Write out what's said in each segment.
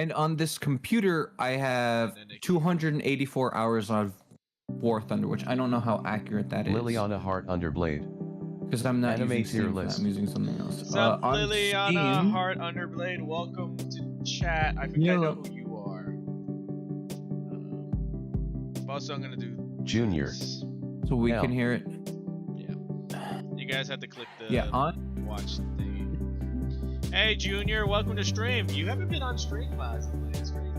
And on this computer, I have 284 hours of War Thunder, which I don't know how accurate that is. Liliana Heart Underblade. Because I'm not Anime using tier Steam for that, list. I'm using something else. What's up, on Liliana Steam, Heart Underblade? Welcome to chat. I think I know who you are. Also, I'm gonna do Junior. this. So we can hear it. Yeah. You guys have to click the on watch thing. Hey, Junior, welcome to stream. You haven't been on stream last night. It's crazy.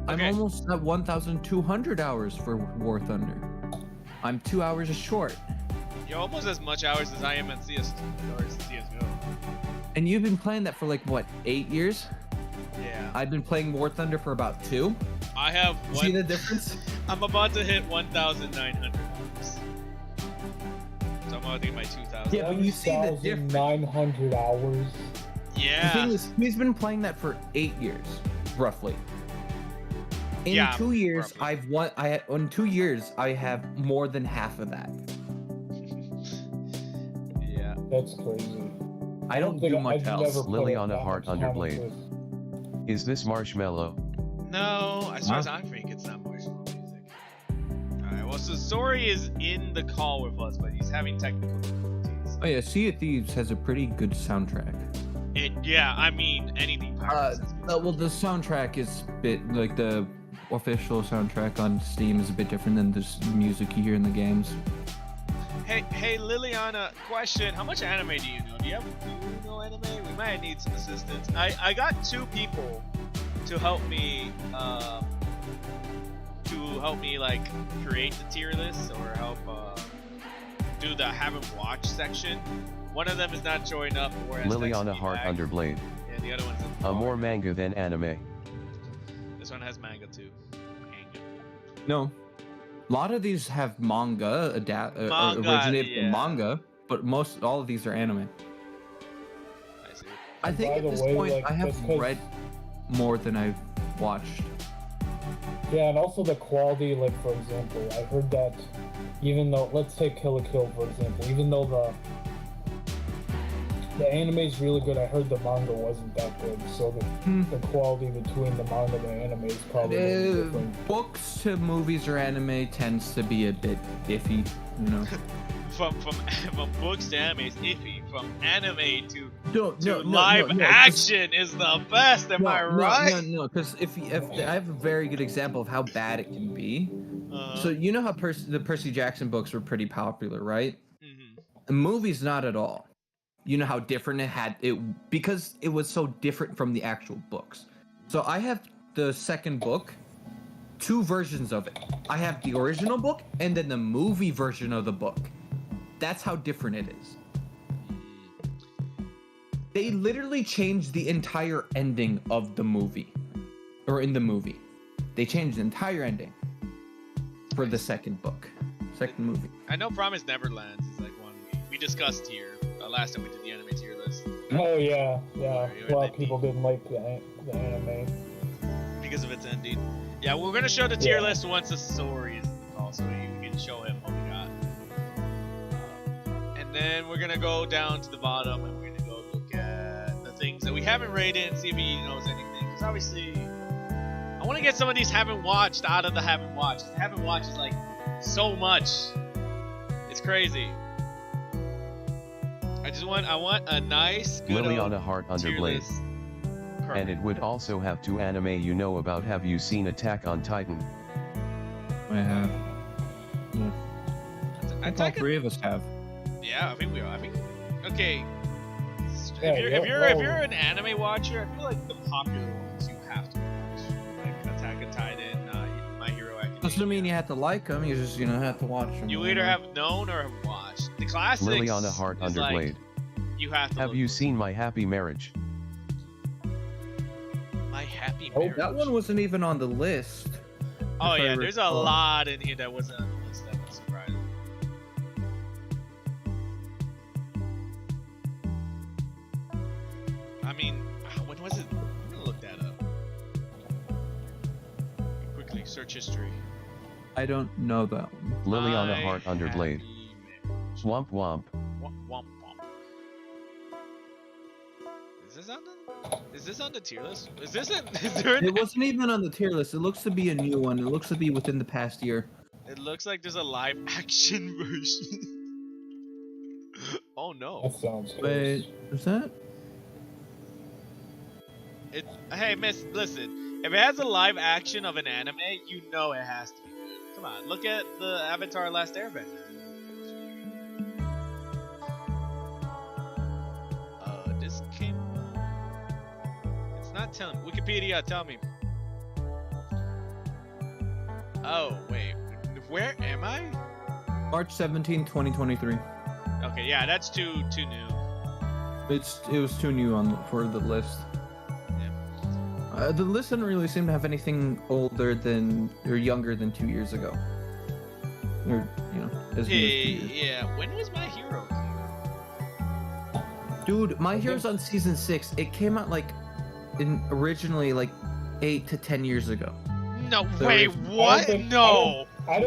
I'm almost at 1,200 hours for War Thunder. I'm 2 hours short. You're almost as much hours as I am in CSGO. And you've been playing that for like what, 8 years? Yeah. I've been playing War Thunder for about 2. I have one. See the difference? I'm about to hit 1,900 hours. So I'm about to get my 2,000. Yeah, but you see the difference. 900 hours. Yeah. The thing is, he's been playing that for 8 years, roughly. In 2 years, roughly. In 2 years, I have more than half of that. Yeah. That's crazy. I don't do much else. Liliana Heart Underblade. Is this Marshmallow? No, as far as I think, it's not Marshmallow music. Alright, well, so Sori is in the call with us, but he's having technical difficulties. Oh yeah, Sea of Thieves has a pretty good soundtrack. Yeah, I mean, anything Pirates has good well, the soundtrack is a bit, like the official soundtrack on Steam is a bit different than the music you hear in the games. Hey, Liliana, question. How much anime do you know? Do you know anime? We might need some assistance. I got 2 people to help me, like create the tier list or help do the haven't watched section. One of them is not showing up. Liliana Heart Underblade. Yeah, the other one's in more manga than anime. This one has manga too. No. A lot of these have manga, originated from manga, but all of these are anime. I see. I think at this point, like, I have read more than I've watched. Yeah, and also the quality, like, for example, I heard that even though, let's take Kill la Kill, for example, even though the anime is really good, I heard the manga wasn't that good, so the quality between the manga and the anime is probably really different. Books to movies or anime tends to be a bit iffy, you know. from books to anime is iffy. From anime to no, live action is the best. Am I right? No, because if I have a very good example of how bad it can be. So you know how the Percy Jackson books were pretty popular, right? Mm-hmm. The movies not at all. You know how different because it was so different from the actual books. So I have the second book, 2 versions of it. I have the original book and then the movie version of the book. That's how different it is. They literally changed the entire ending of the movie. Or in the movie. They changed the entire ending for the second book. Second movie. I know Promise Neverlands is like one we discussed here. Last time we did the anime tier list. Oh yeah. A lot of people didn't like the anime because of its ending. Yeah, we're gonna show the tier list once the story is also. You can show him what we got, and then we're gonna go down to the bottom and we're gonna go look at the things that we haven't rated and see if he knows anything. Because obviously, I want to get some of these haven't watched out of the haven't watched. Haven't watched is like so much. It's crazy. I want a nice, good Liliana Heart Underblade. And it would also have 2 anime you know about. Have you seen Attack on Titan? I have. Yeah. I think all 3 of us have. Yeah, I think we are. I think. Okay. Yeah, if you're an anime watcher, I feel like the popular ones you have to watch, like Attack on Titan, My Hero Academia. Doesn't mean you have to like them. You just have to watch them. You either have known or have watched the classics. Liliana Heart Underblade. Like, you have to. Have you seen My Happy Marriage? My Happy Marriage. Oh, that one wasn't even on the list. Oh yeah, there's a lot in here that wasn't on the list. That was surprising. I mean, when was it? I'm gonna look that up. Quickly search history. I don't know that one. Liliana Heart Underblade. Womp womp. Womp womp. Is this on the? Is this on the tier list? Is this in? Is there an, It wasn't even on the tier list. It looks to be a new one. It looks to be within the past year. It looks like there's a live action version. Oh no. That sounds Wait, close. is that? Hey, miss, listen. If it has a live action of an anime, you know it has to be good. Come on, look at the Avatar Last Airbender. This came. It's not telling. Wikipedia, tell me. Oh wait, where am I? March 17, 2023. Okay, yeah, that's too new. It was too new for the list. Yeah. The list doesn't really seem to have anything older than or younger than 2 years ago. Or as new as 2 years. Yeah. When was My Hero? Dude, My Hero's on season 6. It came out originally 8 to 10 years ago. No, So wait, if- what? No. I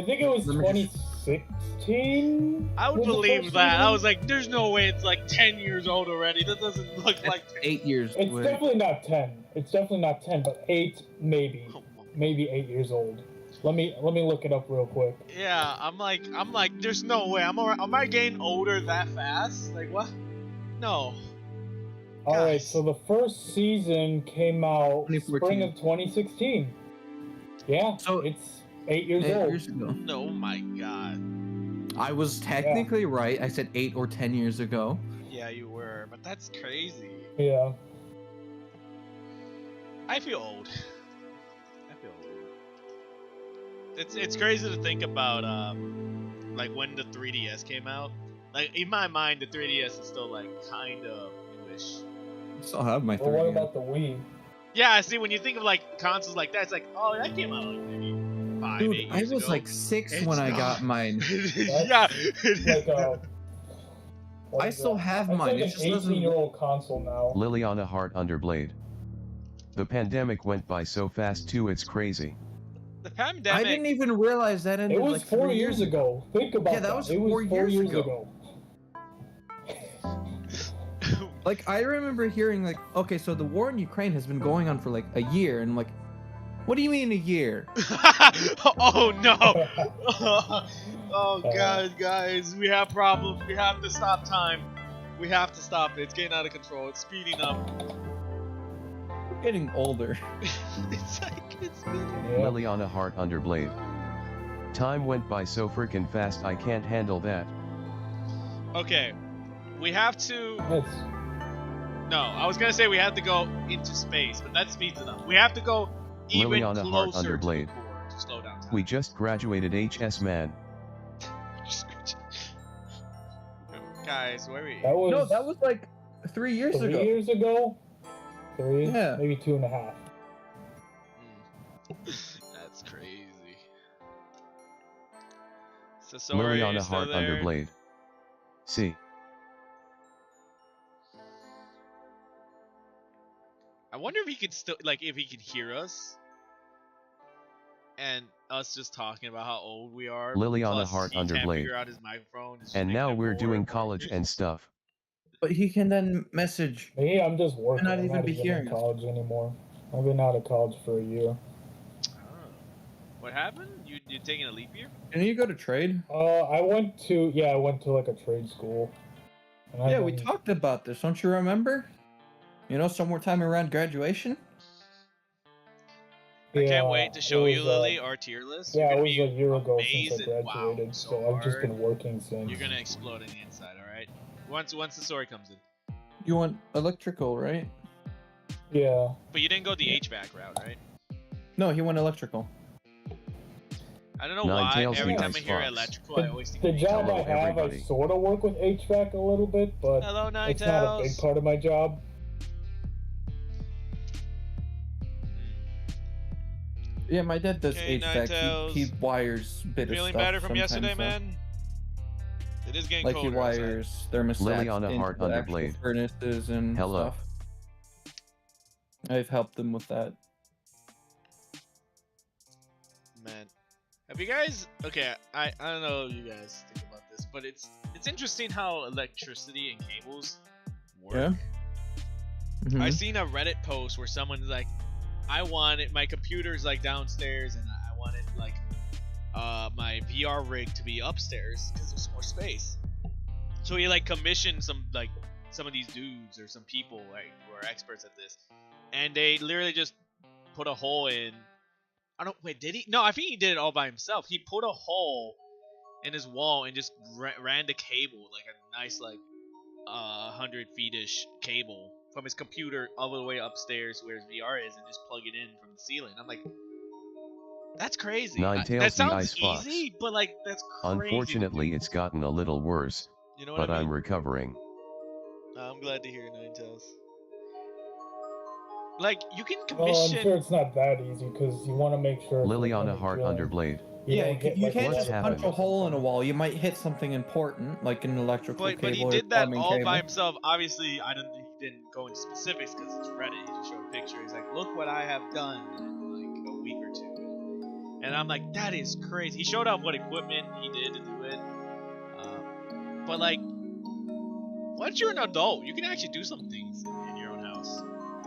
think it was Let me just- 2016. I would was the believe first that. I season? was like, there's no way it's 10 years old already. That doesn't look like 10. 8 years. It's Wait. definitely not 10. It's definitely not 10, but 8 maybe. Oh, Maybe 8 years old. Let me look it up real quick. yeah, I'm like, there's no way. Am I getting older that fast? Like what? No. All right, Guys. so the first season came out 2014. spring of 2016. Yeah, So- it's 8 years 8 old. years ago. No, my God. I was technically right. I said 8 or 10 years ago. Yeah, you were, but that's crazy. Yeah. I feel old. I feel old. It's crazy to think about when the 3DS came out. Like in my mind, the 3DS is still kind of newish. I still have my 3 Well, what about the Wii? Yeah, see, when you think of consoles like that, it's oh, that came out maybe 5, 8 Dude, years I was ago. 6 It's when I not. got mine. Yeah. Like what I is still that? have That's mine. like It just an doesn't. 18-year-old console now. Liliana Heart Underblade. The pandemic went by so fast too, it's crazy. The I pandemic. didn't even realize that ended It was 4 4 years ago. Think about Yeah, that was It 4 was 4 years years ago. ago. I remember hearing okay, so the war in Ukraine has been going on for a year, and I'm like, what do you mean a year? Oh no! Oh god, guys, we have problems. We have to stop time. We have to stop it. It's getting out of control. It's speeding up. We're getting older. it's speeding. Yeah. Liliana Heart Underblade. Time went by so freaking fast, I can't handle that. Okay, we have to. Yes. No, I was gonna say we have to go into space, but that speeds it up. We have to go even Liliana Heart closer to the Underblade. core to slow down time. We just graduated HS man. Guys, where are we? That was No, that was 3 years 3 ago. years ago. 3? Yeah. Maybe 2.5. That's crazy. So sorry, Liliana you still Heart there? Underblade. See. I wonder if he could still if he could hear us, and us just talking about how old we are. Liliana plus Heart he can't Underblade. figure out his microphone. It's just And making now it we're more doing and more college and stuff. But he can then message. Me, I'm just working. not I'm even not be even hearing in us. college anymore. I've been out of college for a year. Oh. What happened? You taking a leap year? Can you go to trade? I went to a trade school. And I've Yeah, we been- talked about this. Don't you remember? Somewhere time around graduation. I Yeah, can't wait to show it you, was, Lily, our tier list. Yeah, it You're was gonna a be year ago amazed since I and wowed graduated, so so I've just hard. been working since. You're gonna explode on the inside, all right? Once the story comes in. You want electrical, right? Yeah. But you didn't go the HVAC route, right? No, he went electrical. I don't know Nine why. Tails Every the time I Ice hear Fox. electrical, I always think The of job Hello, I have, everybody. I sort of work with HVAC a little bit, but Hello, Nine it's not a big Tails. part of my job. Yeah, my dad does Okay, HVAC. Ninetales. He wires bit of Feeling stuff better from sometimes, yesterday, so- man? It is getting Like he colder outside. wires thermostats Liliana into Heart the actual Underblade. furnaces and Hello. stuff. I've helped them with that. Man, have you guys? Okay, I don't know what you guys think about this, but it's interesting how electricity and cables work. Yeah. Mhm. I seen a Reddit post where someone's like, I wanted my computer's like downstairs and I wanted like my VR rig to be upstairs because there's more space. So he like commissioned some of these dudes or some people like who are experts at this, and they literally just put a hole in. I don't wait. Did he? No, I think he did it all by himself. He put a hole in his wall and just ran the cable, like a nice like 100 feet-ish cable from his computer all the way upstairs where his VR is, and just plug it in from the ceiling. I'm like, that's crazy. Ninetales That the sounds Ice Fox. easy, but like that's crazy. Unfortunately, it's gotten a little worse, You know what but I mean? I'm recovering. I'm glad to hear Ninetales. Like you can Well, I'm commission. sure it's not that easy because you want to make sure. Liliana Heart Underblade. Yeah, don't get, you like, can't what's just happened? punch a hole in a wall. You might hit something important, like an electrical cable. But he or did that plumbing all cable. by himself. Obviously, he didn't go into specifics because it's Reddit. He just showed a picture. He's like, "Look what I have done in like a week or two," and I'm like, "That is crazy." He showed off what equipment he did to do it. But like, once you're an adult, you can actually do some things in your own house.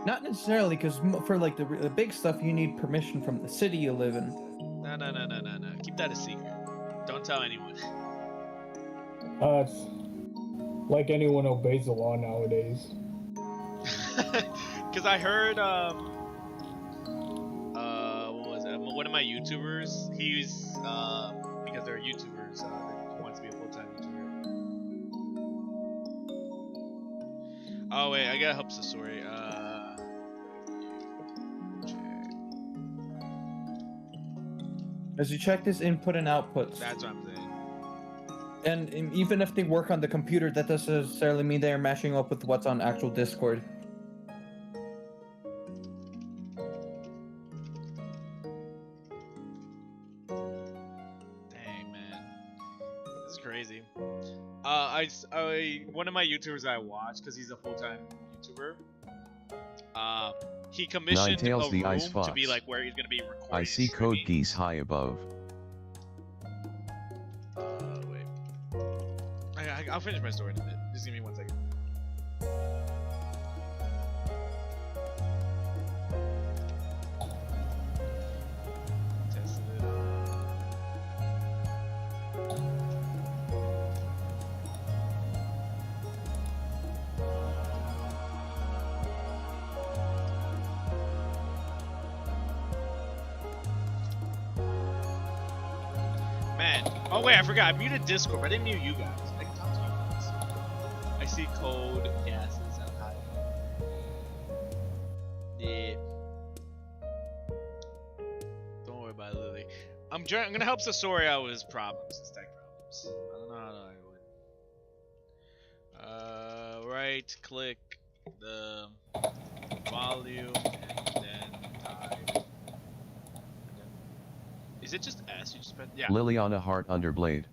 Not necessarily, because for like the big stuff, you need permission from the city you live in. No. Keep that a secret. Don't tell anyone. It's like anyone obeys the law nowadays. Because I heard, what was it? One of my YouTubers, he's, because they're YouTubers, he wants to be a full-time YouTuber. Oh, wait, I gotta help the story. As you check this input and outputs, That's what I'm saying. and even if they work on the computer, that doesn't necessarily mean they're matching up with what's on actual Discord. Dang, man. This is crazy. One of my YouTubers I watch, because he's a full-time YouTuber, he commissioned Ninetales a the Ice room to be Fox. like where he's gonna be recording. I see and code streaming. geese high above. Wait. I'll finish my story in a minute. Just give me 1 second. Tested it. Man. Oh wait, I forgot. I muted Discord, but I didn't mute you guys. I can talk to you guys. I see code gases out high. Yeah. Don't worry about it, Lily. I'm gonna help Sasori out with his problems, his tech problems. I don't know how I would. Right click the volume and then type. Is it just S? You just press, yeah. Liliana Heart Underblade.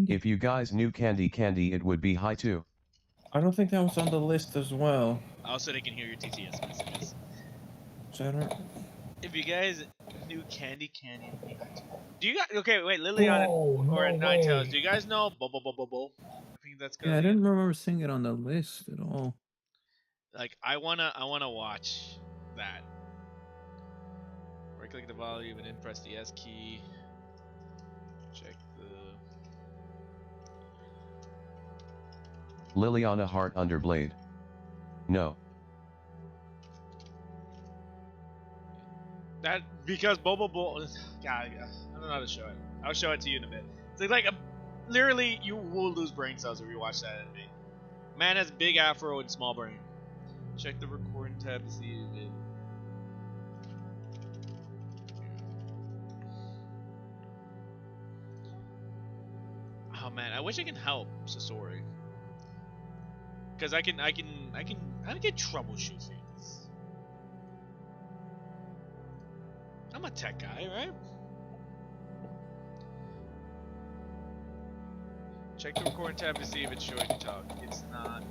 If you guys knew Candy, it would be high too. I don't think that was on the list as well. Also, they can hear your TTS messages. So I don't... If you guys knew Candy, do you guys? Okay, wait, Liliana Whoa, no or Ninetales, way. do you guys know Bubble? I think that's good. Yeah, I didn't remember seeing it on the list at all. Like, I wanna watch that. Right click the volume and then press the S key. Check the. Liliana Heart Underblade. No. That because Bubble. God, I don't know how to show it. I'll show it to you in a bit. It's like literally, you will lose brain cells if you watch that anime. Man has big afro and small brain. Check the recording tab to see if it. Oh man, I wish I can help Sasori. Cause I can troubleshoot things. I'm a tech guy, right? Check the recording tab to see if it's showing you talk. It's not.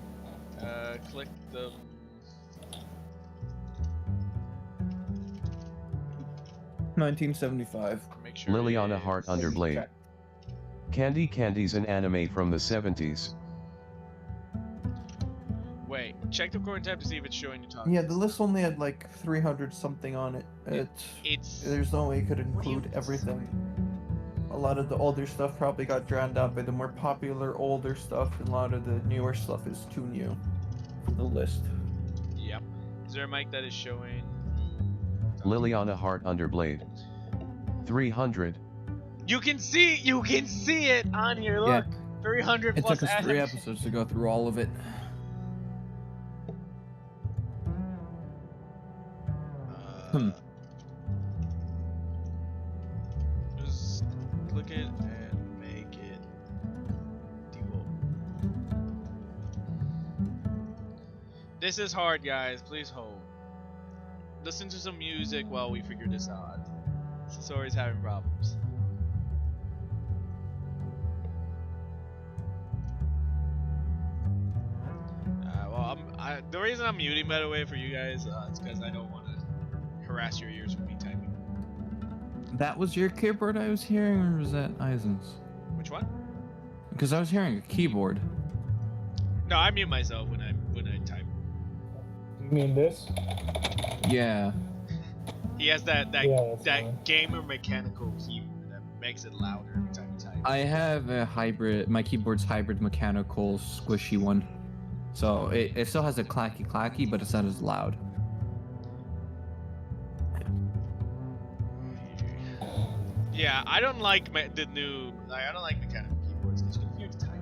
Click the. $19.75. Make sure. Liliana it's- Heart Underblade. Candy's an anime from the 70s. Wait, Wait, check the recording tab to see if it's showing you talking. Yeah, the list only had like 300 something on it. There's no way you could include everything. A lot of the older stuff probably got drowned out by the more popular older stuff, and a lot of the newer stuff is too new for the list. Yep. Is there a mic that is showing? Liliana Hart Underblade. 300. You can see it on here. Look, 300 It plus took us 3 anime. episodes to go through all of it. Just click it and make it default. This is hard, guys. Please hold. Listen to some music while we figure this out. Sorry's having problems. The reason I'm muting, by the way, for you guys, is because I don't want to harass your ears with me typing. That was your keyboard I was hearing, or was that Eisen's? Which one? Because I was hearing a keyboard. No, I mute myself when I type. You mean this? Yeah. He has that Yeah, that's fine. gamer mechanical keyboard that makes it louder every time you type. I have a hybrid, my keyboard's hybrid mechanical squishy one. So it still has a clacky, but it's not as loud. Yeah, I don't like the new. I don't like mechanical keyboards because you can hear the type.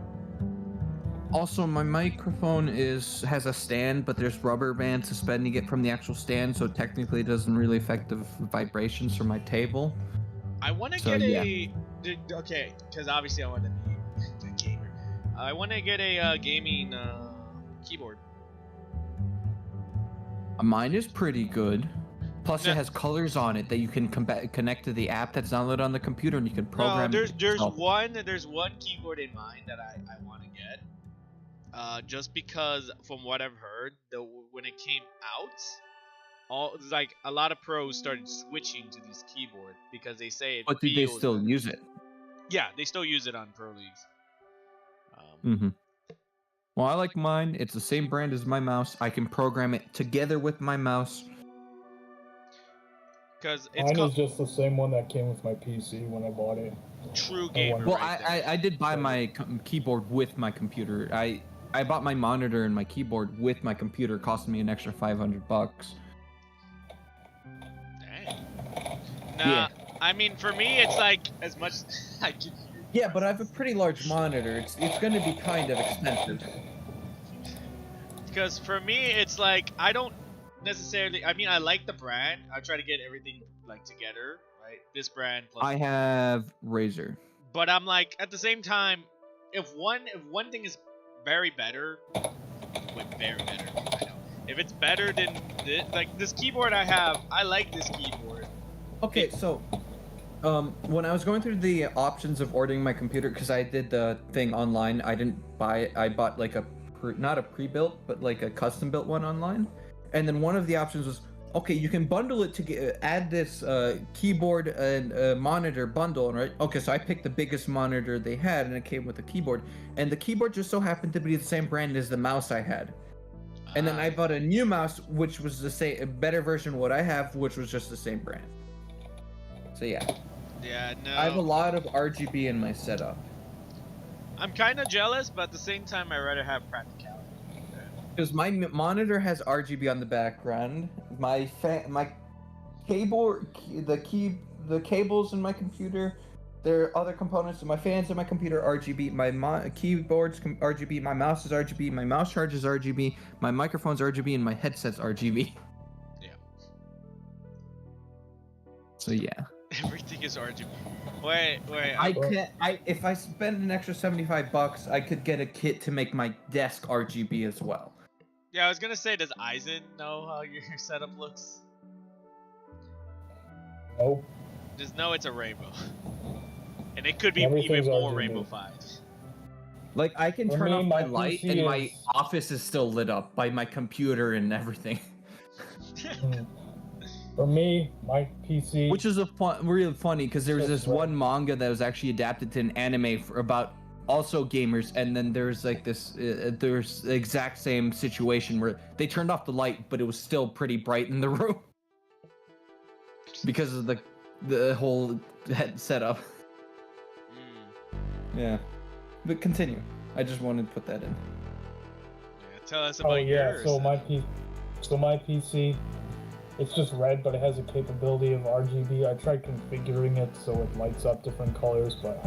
Also, my microphone has a stand, but there's rubber band suspending it from the actual stand, so technically it doesn't really affect the vibrations from my table. I want to So, get okay, because obviously I want to be a gamer. I want to get a gaming keyboard. Mine is pretty good. Plus, No. it has colors on it that you can connect to the app that's downloaded on the computer, and you can program. No, it there's yourself. one keyboard in mind that I want to get. Just because from what I've heard, when it came out, like a lot of pros started switching to these keyboards because they say it But do they feels still better. use it? Yeah, they still use it on pro leagues. Mm-hmm. Well, I like mine. It's the same brand as my mouse. I can program it together with my mouse. Because it's Mine called is just the same one that came with my PC when I bought it. True Gamer. Well, right there. I did buy my keyboard with my computer. I bought my monitor and my keyboard with my computer, costing me an extra $500. Dang. Nah, Yeah. I mean, for me, it's like as much I can. Yeah, but I have a pretty large monitor. It's going to be kind of expensive. Because for me, it's like I don't necessarily. I mean, I like the brand. I try to get everything like together, right? This brand plus. I have Razer. But I'm like, at the same time, if one thing is very better, very better. I know. If it's better than this keyboard I have, I like this keyboard. Okay, so when I was going through the options of ordering my computer, because I did the thing online, I didn't buy it. I bought like not a pre-built, but like a custom-built one online. And then one of the options was, okay, you can bundle it to add this keyboard and monitor bundle, right? Okay, so I picked the biggest monitor they had, and it came with a keyboard. And the keyboard just so happened to be the same brand as the mouse I had. And then I bought a new mouse, which was a better version of what I have, which was just the same brand. So yeah. Yeah, no. I have a lot of RGB in my setup. I'm kind of jealous, but at the same time, I'd rather have practicality. Because my monitor has RGB on the background. My keyboard, the cables in my computer, there are other components of my fans in my computer RGB. My keyboard's RGB. My mouse is RGB. My mouse charge is RGB. My microphone's RGB, and my headset's RGB. Yeah. So yeah. Everything is RGB. Wait. If I spend an extra $75, I could get a kit to make my desk RGB as well. Yeah, I was gonna say, does Eisen know how your setup looks? Nope. Just know it's a rainbow. And it could be Everything's even more RGB. rainbow-fied. Like, I can For turn me, off my my light PC and my is- office is still lit up by my computer and everything. For me, my PC. Which is really funny because there was That's this right. one manga that was actually adapted to an anime for about also gamers, and then there's like this, there's the exact same situation where they turned off the light, but it was still pretty bright in the room because of the whole head setup. Yeah, but continue. I just wanted to put that in. Yeah, tell us about yours. So my PC, it's just red, but it has a capability of RGB. I tried configuring it so it lights up different colors, but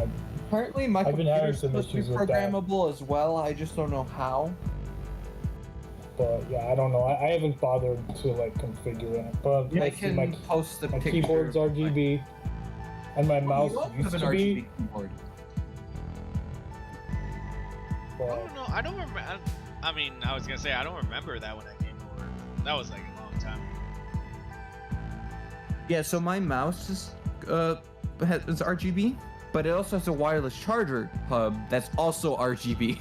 Apparently my I've been having computer's some supposed to be issues with that. programmable as well. I just don't know how. But yeah, I don't know. I haven't bothered to like configure it. But I can post the my picture. keyboard's RGB, and my mouse used to be. keyboard. But I don't know. I don't remember. I mean, I was gonna say I don't remember that when I came over. That was like a long time ago. Yeah, so my mouse is RGB, but it also has a wireless charger hub that's also RGB.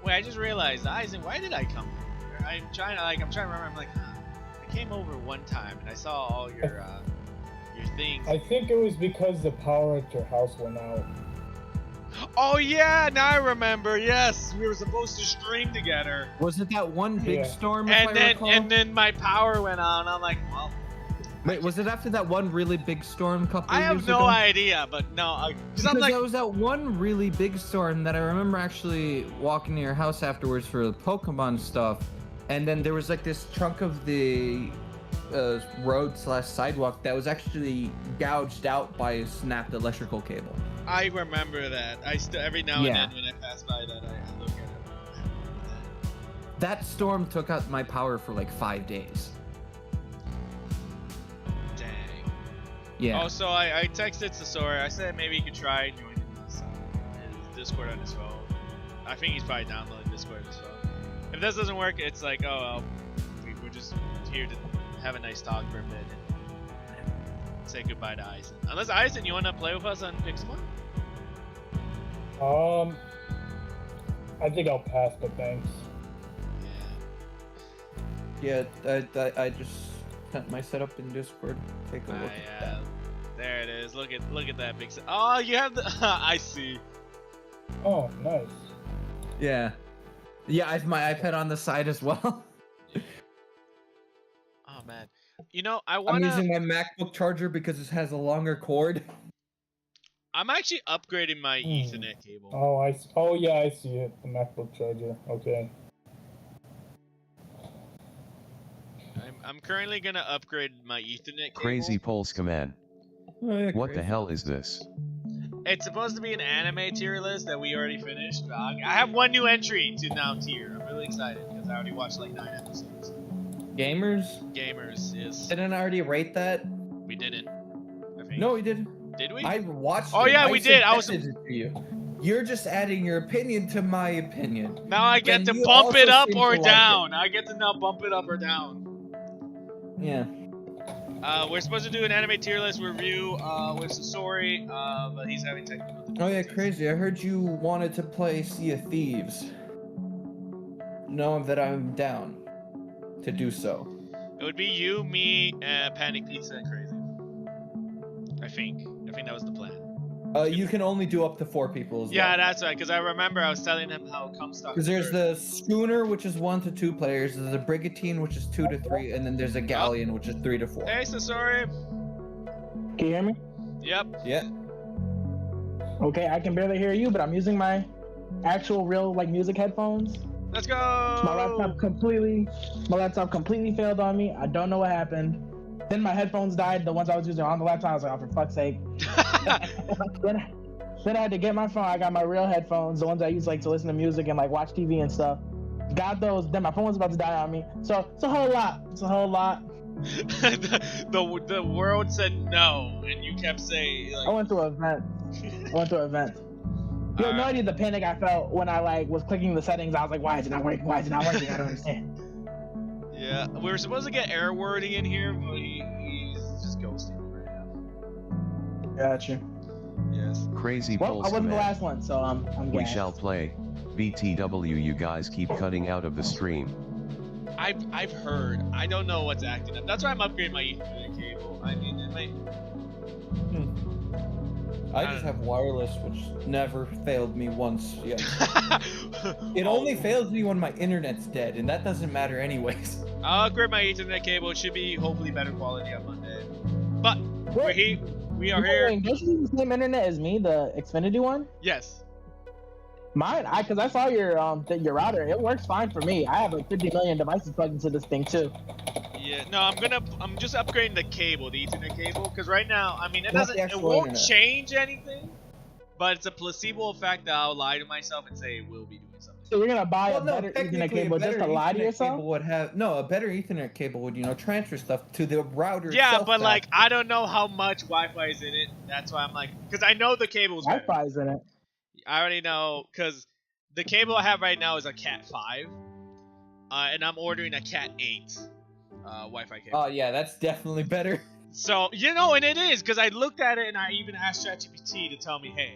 Wait, I just realized, Eisen, why did I come over? I'm trying to remember. I'm like, I came over one time and I saw all your things. I think it was because the power at your house went out. Oh yeah, now I remember. Yes, we were supposed to stream together. Was it that one big storm? And then my power went on. I'm like, well. Wait, was it after that one really big storm a couple of years ago? I have no idea, but no, because there was that one really big storm that I remember actually walking to your house afterwards for the Pokemon stuff, and then there was like this chunk of the road/sidewalk that was actually gouged out by a snapped electrical cable. I remember that. Every now and then when I pass by that, I look at it. That storm took out my power for like 5 days. Yeah. Also, I texted Sasori. I said maybe he could try joining us on his Discord on his phone. I think he's probably downloading Discord on his phone. If this doesn't work, it's like, oh well, we're just here to have a nice talk for a bit and say goodbye to Eisen. Unless Eisen, you want to play with us on Pixelmon? I think I'll pass, but thanks. Yeah, I just sent my setup in Discord. Take a look at that. There it is. Look at that big. Oh, you have the. I see. Oh, nice. Yeah. Yeah, I have my iPad on the side as well. Oh man. You know, I'm using my MacBook charger because it has a longer cord. I'm actually upgrading my Ethernet cable. Oh yeah, I see it. The MacBook charger. Okay. I'm currently gonna upgrade my Ethernet cable. Crazy Pulse command. Oh, yeah, what the hell is this? It's supposed to be an anime tier list that we already finished. I have one new entry to now tier. I'm really excited because I already watched like 9 episodes. Gamers, yes. Didn't I already rate that? We didn't. I think. No, we did. Did we? I watched. Oh yeah, we did. I was. It to you. You're just adding your opinion to my opinion. Now I get to bump it up or down. I get to now bump it up or down. Yeah. We're supposed to do an anime tier list review with Sasori, but he's having technical difficulties. Oh yeah, crazy. I heard you wanted to play Sea of Thieves. Know that I'm down to do so. It would be you, me, Panic Pizza, and Crazy. I think that was the plan. You can only do up to 4 people as well. Yeah, that's right, because I remember I was telling him how Comstock. Because there's the schooner, which is 1 to 2 players, there's the brigantine, which is 2 to 3, and then there's a galleon, which is 3 to 4. Hey, Sasori. Can you hear me? Yep. Yeah. Okay, I can barely hear you, but I'm using my actual real music headphones. Let's go. My laptop completely failed on me. I don't know what happened. Then my headphones died. The ones I was using on the laptop, I was like, oh, for fuck's sake. then I had to get my phone. I got my real headphones, the ones I use to listen to music and watch TV and stuff. Got those. Then my phone was about to die on me. So it's a whole lot. the world said no, and you kept saying. I went through an event. You have no idea the panic I felt when I was clicking the settings. I was like, why is it not working? I don't understand. Yeah, we were supposed to get Airworthy in here, but he's just ghosting right now. Gotcha. Yes. Crazy Well, Pulse I wasn't command. the last one, so I'm We gassed. shall play. BTW, you guys keep cutting out of the stream. I've heard. I don't know what's acting up. That's why I'm upgrading my Ethernet cable. I mean, it might. I just have wireless, which never failed me once yet. It only fails me when my internet's dead, and that doesn't matter anyways. I'll upgrade my Ethernet cable. It should be hopefully better quality on Monday. But we are here. Don't you use the same internet as me, the Xfinity one? Yes. Mine, because I saw your router. It works fine for me. I have like 50 million devices plugged into this thing too. Yeah, no, I'm just upgrading the cable, the Ethernet cable, because right now, I mean, it won't internet. change anything, but it's a placebo effect that I'll lie to myself and say it will be doing something. So you're gonna buy a better Ethernet cable just to lie to yourself? A better Ethernet cable would, transfer stuff to the router. Yeah, itself but like, faster. I don't know how much Wi-Fi is in it. That's why I'm like, because I know the cable's better. Wi-Fi is in it. I already know, because the cable I have right now is a Cat 5, and I'm ordering a Cat 8 Wi-Fi cable. Oh yeah, that's definitely better. So, and it is, because I looked at it and I even asked ChatGPT to tell me, hey,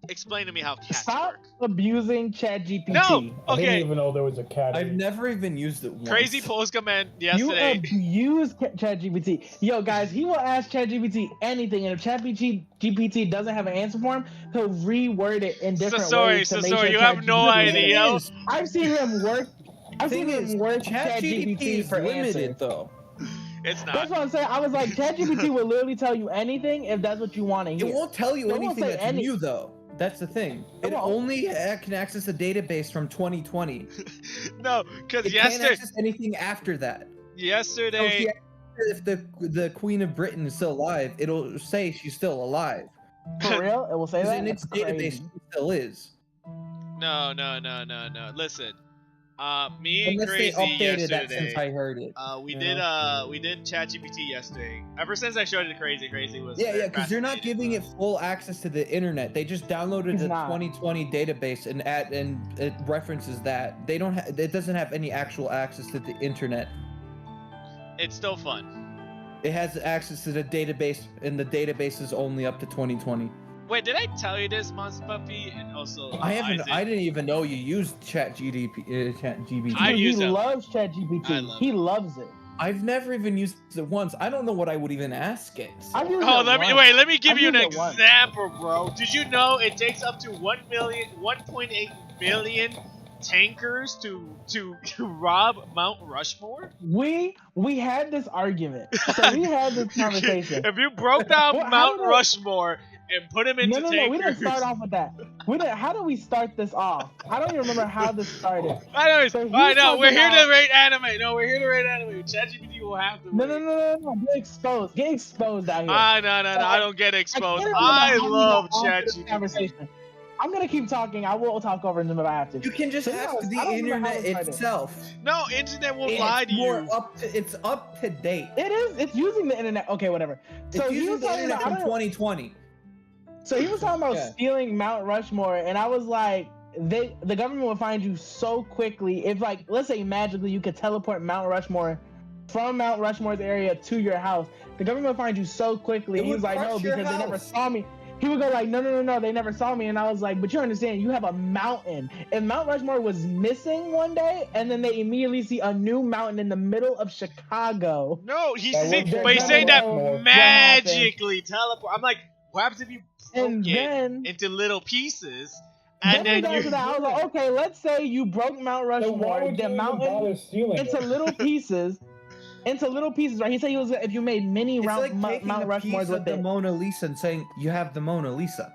explain to me how cats Stop work. abusing ChatGPT. No! I didn't Okay. even know there was a cat. I've never even used it once. Crazy post comment You yesterday. abuse ChatGPT. Yo, guys, he will ask ChatGPT anything, and if ChatGPT doesn't have an answer for him, he'll reword it in different ways. To make sure You have no ChatGPT idea. I've seen him work. I've seen him work ChatGPT ChatGPT for limited answers. though. It's not. That's what I'm saying. I was like, ChatGPT will literally tell you anything if that's what you want to hear. It won't tell you It won't anything say that's new though. That's the thing. It won't. only can access a database from 2020. No, because It can't access anything after that. Yesterday. So if the Queen of Britain is still alive, it'll say she's still alive. For real? It will say 'Cause that? in its That's database, crazy. she still is. No. Listen. Me and Unless they Crazy updated that yesterday. since I heard it. We did ChatGPT yesterday. Ever since I showed it to Crazy was Yeah, because they're not giving it full access to the internet. They just downloaded It's the not. 2020 database and it references that. They don't. It doesn't have any actual access to the internet. It's still fun. It has access to the database, and the database is only up to 2020. Wait, did I tell you this, Monster Puppy? And also, I Isaac? didn't even know you used ChatGPT. I Dude, use he it. loves ChatGPT. He loves it. I've never even used it once. I don't know what I would even ask it. I've used Oh, it let once. me give I've you an used it once. example, bro. Did you know it takes up to 1.8 million tankers to rob Mount Rushmore? We had this argument. So we had this conversation. If you broke down Well, Mount how did I- Rushmore and put him into No, tankers, we didn't start off with that. How did we start this off? I don't even remember how this started. I So know. he's We're here talking to rate anime. No, we're here to rate anime. ChatGPT will have to. No. Get exposed. Get exposed out here. No. I don't get exposed. can't remember I how we love got onto this ChatGPT. conversation. I'm gonna keep talking. I will talk over them if I have to. You can just So, ask I the don't remember how internet it started. itself. No, internet will lie to you. It's up to date. It is. It's using the internet. Okay, whatever. So It's he using was the talking internet about. from 2020. So he was talking about Yeah. stealing Mount Rushmore, and I was like, the government will find you so quickly. If like, let's say magically you could teleport Mount Rushmore from Mount Rushmore's area to your house, the government will find you so quickly. It He was would like, no, crush your because they never house. saw me. He would go like, no, they never saw me. And I was like, but you understand, you have a mountain. If Mount Rushmore was missing one day, and then they immediately see a new mountain in the middle of Chicago. No, he's That saying, was but he's Mount saying that Rushmore. magically teleport. I'm like, what happens if you broke And it then into little pieces, then and we then got you? to that. I was like, okay, let's say you broke Mount So why Rushmore, would you the even mountain bother stealing into it? little pieces. Right? He said he was if you made mini It's like Mount taking a Rushmores piece of with the it. Mona Lisa and saying you have the Mona Lisa.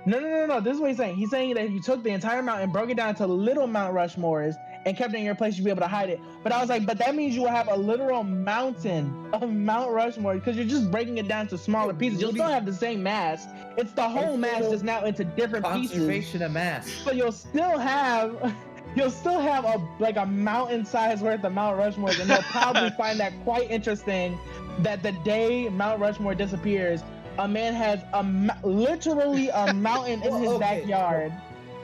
No. This is what he's saying. He's saying that if you took the entire mountain, broke it down into little Mount Rushmores, and kept it in your place, you'd be able to hide it. But I was like, but that means you will have a literal mountain of Mount Rushmore because you're just breaking it down to smaller pieces. You'll still have the same mass. It's the whole mass just now into different pieces. Conservation of mass. But you'll still have a mountain size worth of Mount Rushmore, and they'll probably find that quite interesting that the day Mount Rushmore disappears, a man has literally a mountain in his backyard.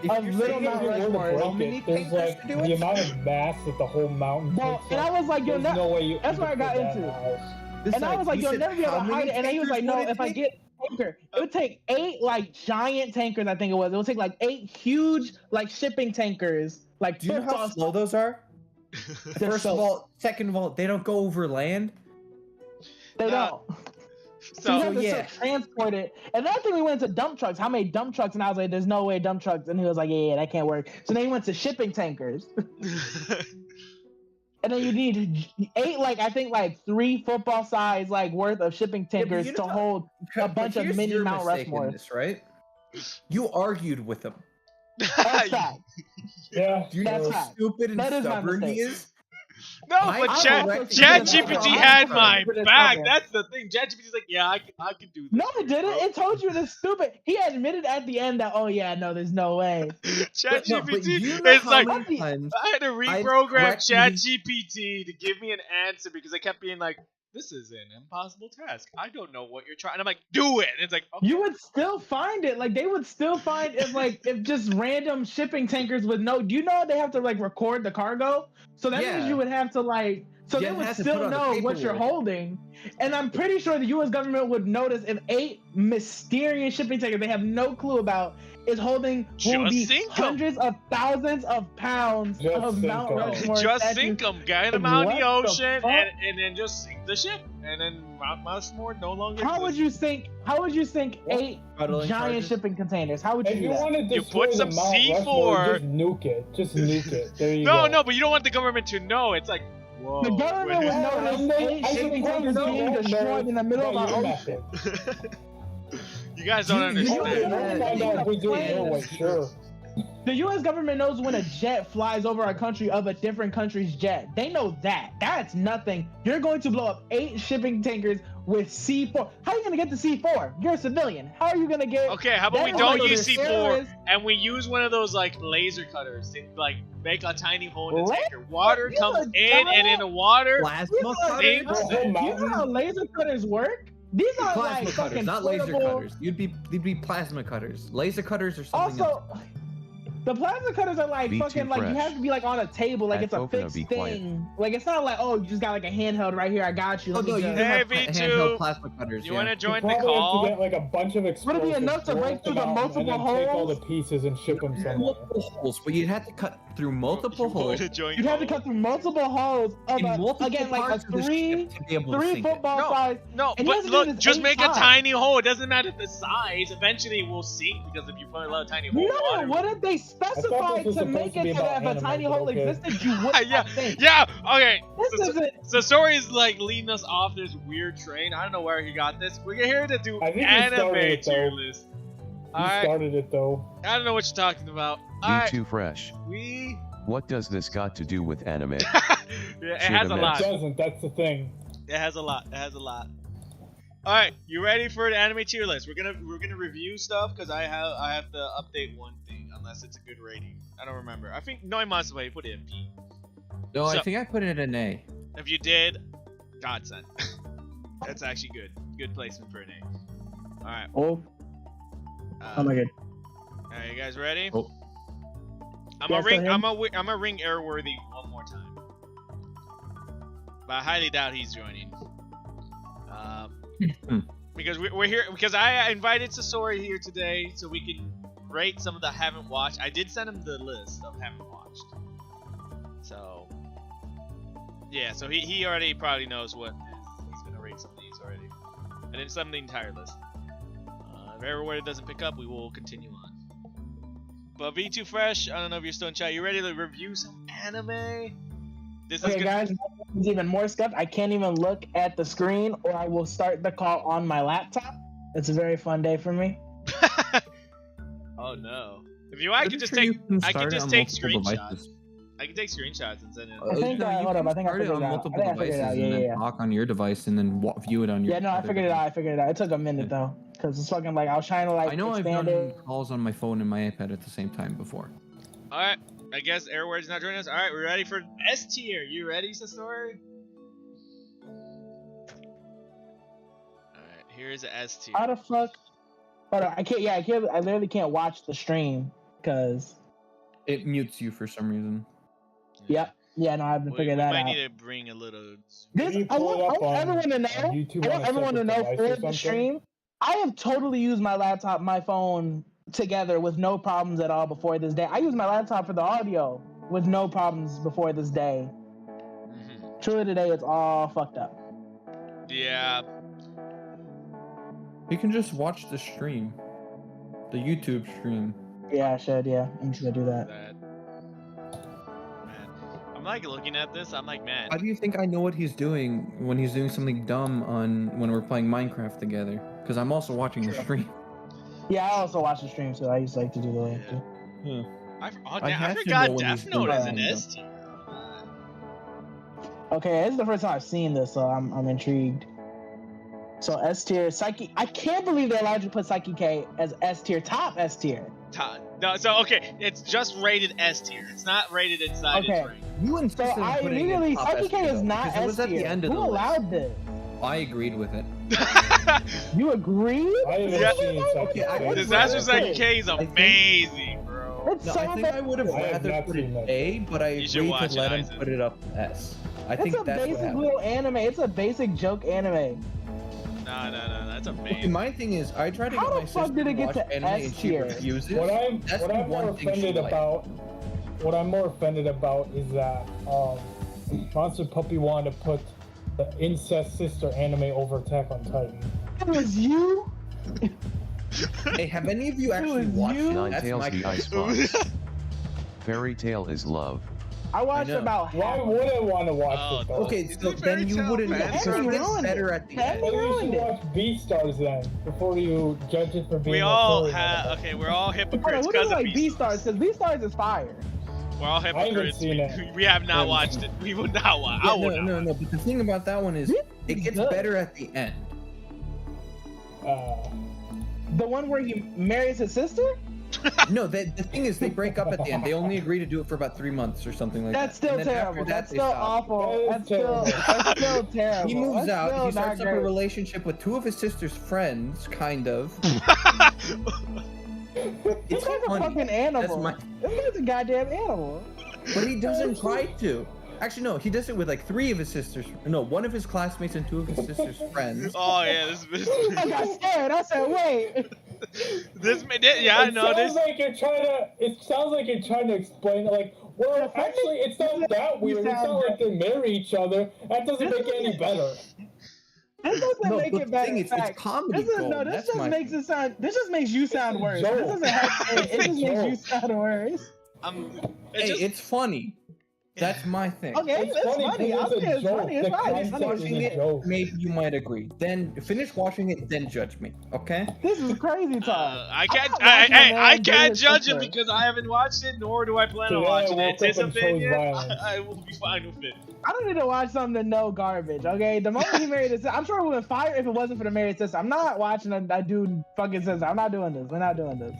If Of you're little saying Mount if you're Rushmore. how Break many it. There's papers like to do the it? amount of mass that the whole mountain Well, takes and up. I was like, There's no way you that's what I could got put that in into. a house. And I was like, you'll never be able to hide it. And then he was like, no, if I get tanker, it would take 8 like giant tankers, I think it was. It would take like 8 huge like shipping tankers. Like, Do you know how slow those are? First of all, second of all, they don't go over land. They don't. So you have to transport it. And then I think we went to dump trucks. How many dump trucks? And I was like, there's no way dump trucks. And he was like, yeah, that can't work. So then he went to shipping tankers. And then you need 8, I think 3 football size worth of shipping tankers to hold a bunch of mini Mount Rushmores. Right? You argued with him. That's fact. Yeah. Do you know how stupid and stubborn he is? No, but ChatGPT had my back. That's the thing. ChatGPT's like, yeah, I can do this. No, it didn't. It told you this stupid. He admitted at the end that, oh yeah, no, there's no way. ChatGPT is like, I had to reprogram ChatGPT to give me an answer because I kept being like, this is an impossible task. I don't know what you're trying. And I'm like, do it. And it's like, okay. You would still find it. They would still find if just random shipping tankers with no. Do you know they have to record the cargo? So that means you would have to So they would still know what you're holding. And I'm pretty sure the U.S. government would notice if 8 mysterious shipping tankers they have no clue about is holding hundreds of thousands of pounds of Mount Rushmore. Just sink them, get them out in the ocean, and then just sink the ship, and then Mount Rushmore no longer. How would you sink 8 giant shipping containers? How would you do that? You put some C4. Just nuke it. There you go. go. No, but you don't want the government to know. It's like, whoa. The government would notice 8 shipping tankers being destroyed in the middle of our ocean. You guys don't understand. The U.S. government knows when a jet flies over a country of a different country's jet. They know that. That's nothing. You're going to blow up 8 shipping tankers with C4. How are you going to get the C4? You're a civilian. How are you going to get... Okay, how about we don't use C4 and we use one of those laser cutters to make a tiny hole in the tanker. Water comes in and in the water. Plasma cutters? You know how laser cutters work? These are plasma cutters, not laser cutters. They'd be plasma cutters. Laser cutters or something else. The plasma cutters are fucking you have to be on a table, it's a fixed thing. It's not you just got a handheld right here. I got you. Hey, handheld plasma cutters. You want to join the call? You have to get a bunch of explosives. Would it be enough to break through the multiple holes? Take all the pieces and ship them somewhere. Multiple holes, but you'd have to cut through multiple holes. You'd have to cut through multiple holes of a 3 football size. No, but look, just make a tiny hole. It doesn't matter the size. Eventually, it will sink because if you put a tiny hole. No, wouldn't they specify to make it so that if a tiny hole existed, you would think? Yeah, okay. So story is leading us off this weird train. I don't know where he got this. We're here to do anime tier list. You started it though. I don't know what you're talking about. V2 Fresh. What does this got to do with anime? It has a lot. It doesn't. That's the thing. It has a lot. All right, you ready for the anime tier list? We're gonna review stuff because I have to update one thing unless it's a good rating. I don't remember. I think 9 months away. Put it in B. No, I think I put it in A. If you did, godsend. That's actually good. Good placement for an A. All right. Oh my god. All right, you guys ready? Oh. I'm gonna ring Airworthy one more time, but I highly doubt he's joining. Because we're here because I invited Sasori here today so we can rate some of the haven't watched. I did send him the list of haven't watched. So yeah, so he already probably knows what he's gonna rate some of these already. I didn't send him the entire list. If everywhere doesn't pick up, we will continue on. But V2 Fresh, I don't know if you're still in chat. You ready to review some anime? Guys, there's even more stuff. I can't even look at the screen or I will start the call on my laptop. It's a very fun day for me. Oh no. If you I can just take screenshots. I can take screenshots and send it. I think hold up, I think I figured it out. Multiple devices and then talk on your device and then view it on your. Yeah, no, I figured it out. It took a minute though, because it's fucking I was trying to I know I've done calls on my phone and my iPad at the same time before. All right, I guess Airware's not joining us. All right, we're ready for S tier. You ready, Sasori? All right, here's the S tier. How the fuck? Hold on, I can't. Yeah, I can't. I literally can't watch the stream because it mutes you for some reason. Yep. Yeah, no, I haven't figured that out. We might need to bring a little. I want everyone to know. I want everyone to know for the stream. I have totally used my laptop, my phone together with no problems at all before this day. I use my laptop for the audio with no problems before this day. Truly, today it's all fucked up. Yeah. You can just watch the stream. The YouTube stream. Yeah, I should. Yeah, I'm just gonna do that. Man, I'm like looking at this. I'm like, man. How do you think I know what he's doing when he's doing something dumb when we're playing Minecraft together? Because I'm also watching the stream. Yeah, I also watch the stream, so I used to like to do the like too. I forgot Death Note is an S tier. Okay, this is the first time I've seen this, so I'm intrigued. So S tier, Psyche. I can't believe they allowed you to put Psyche K as S tier, top S tier. No, so okay, it's just rated S tier. It's not rated inside its rank. You insisted So on I putting it immediately in top Psyche S K tier, is though, not because it S was at the tier. end of Who the list. allowed this? I agreed with it. You agree? I haven't seen Psyche K. Disaster Psyche K is amazing, bro. It's No, so I think I would have I have rather not put it seen that. A, but I You should agreed watch to it, let him Isaac. put it up S. I think It's a that's what basic happened. little anime. It's a basic joke anime. No, that's Okay, amazing. my thing is, I try to How get my the fuck sister did it to get watch to anime S and she tier? refuses. What I'm That's the more one thing she offended likes. about. What I'm more offended about is that Monster Puppy wanted to put the incest sister anime over Attack on Titan. It was you. Hey, have any of you actually was watched you? it? Nine That's Tails my the question. Icebox. Fairy Tale is love. I watched know. about Why half. would I want to watch Oh, it though? Okay, Is so it Fairy then you Tale wouldn't know fan because service? it gets Ruined better it. at the Fan end. Maybe you ruined should it. watch Beastars then before you judge it for being. We a all furry have. anime. Okay, we're all hypocrites Who do you because of like B-Stars? Because B-Stars is fire. We're all haven't hypocrites. seen it. We have not haven't watched seen it. We would not watch. Yeah, I would not. no. But the thing about that one is, This it is gets good. better at the end. The one where he marries his sister? No, the thing is, they break up at the end. They only agree to do it for about 3 months or something like That's that. still And then after terrible. that, That's they still stop. awful. That is That's still terrible. He moves That's out. still He starts not up a great. relationship with 2 of his sister's friends, kind of. This It's guy's a funny. fucking animal. my- This guy's a goddamn animal. But he doesn't try to. Actually, no, he does it with like 3 of his sisters. No, 1 of his classmates and 2 of his sister's friends. Oh yeah, this. I got scared. I said, wait. Yeah, I It know sounds this. like you're trying to. It sounds like you're trying to explain it. Like, well, actually, it's not that weird. It's not like they marry each other. That doesn't make it any better. This doesn't No, make but it the better. thing is, it's comedy This is gold. no. This That's just my makes thing. it sound. This just makes you sound a worse. joke. This doesn't help. It just makes you joke. sound worse. Hey, it's funny. That's my thing. Okay, It's it's funny funny. because I'll it's say a it's joke. funny. It's The fine. It's concept funny. is Watching a it, joke. maybe you might agree. Then finish watching it, then judge me. Okay? This is crazy talk. I can't. I'm not watching a I man can't do judge his it sister. because I haven't watched it, nor do I plan on Today I watching it. woke It's his up and chose opinion. violence. I will be fine with it. I don't need to watch something to know garbage. Okay, the moment he married his sister, I'm sure it would have been fire if it wasn't for the married sister. I'm not watching a dude fucking sister. I'm not doing this. We're not doing this.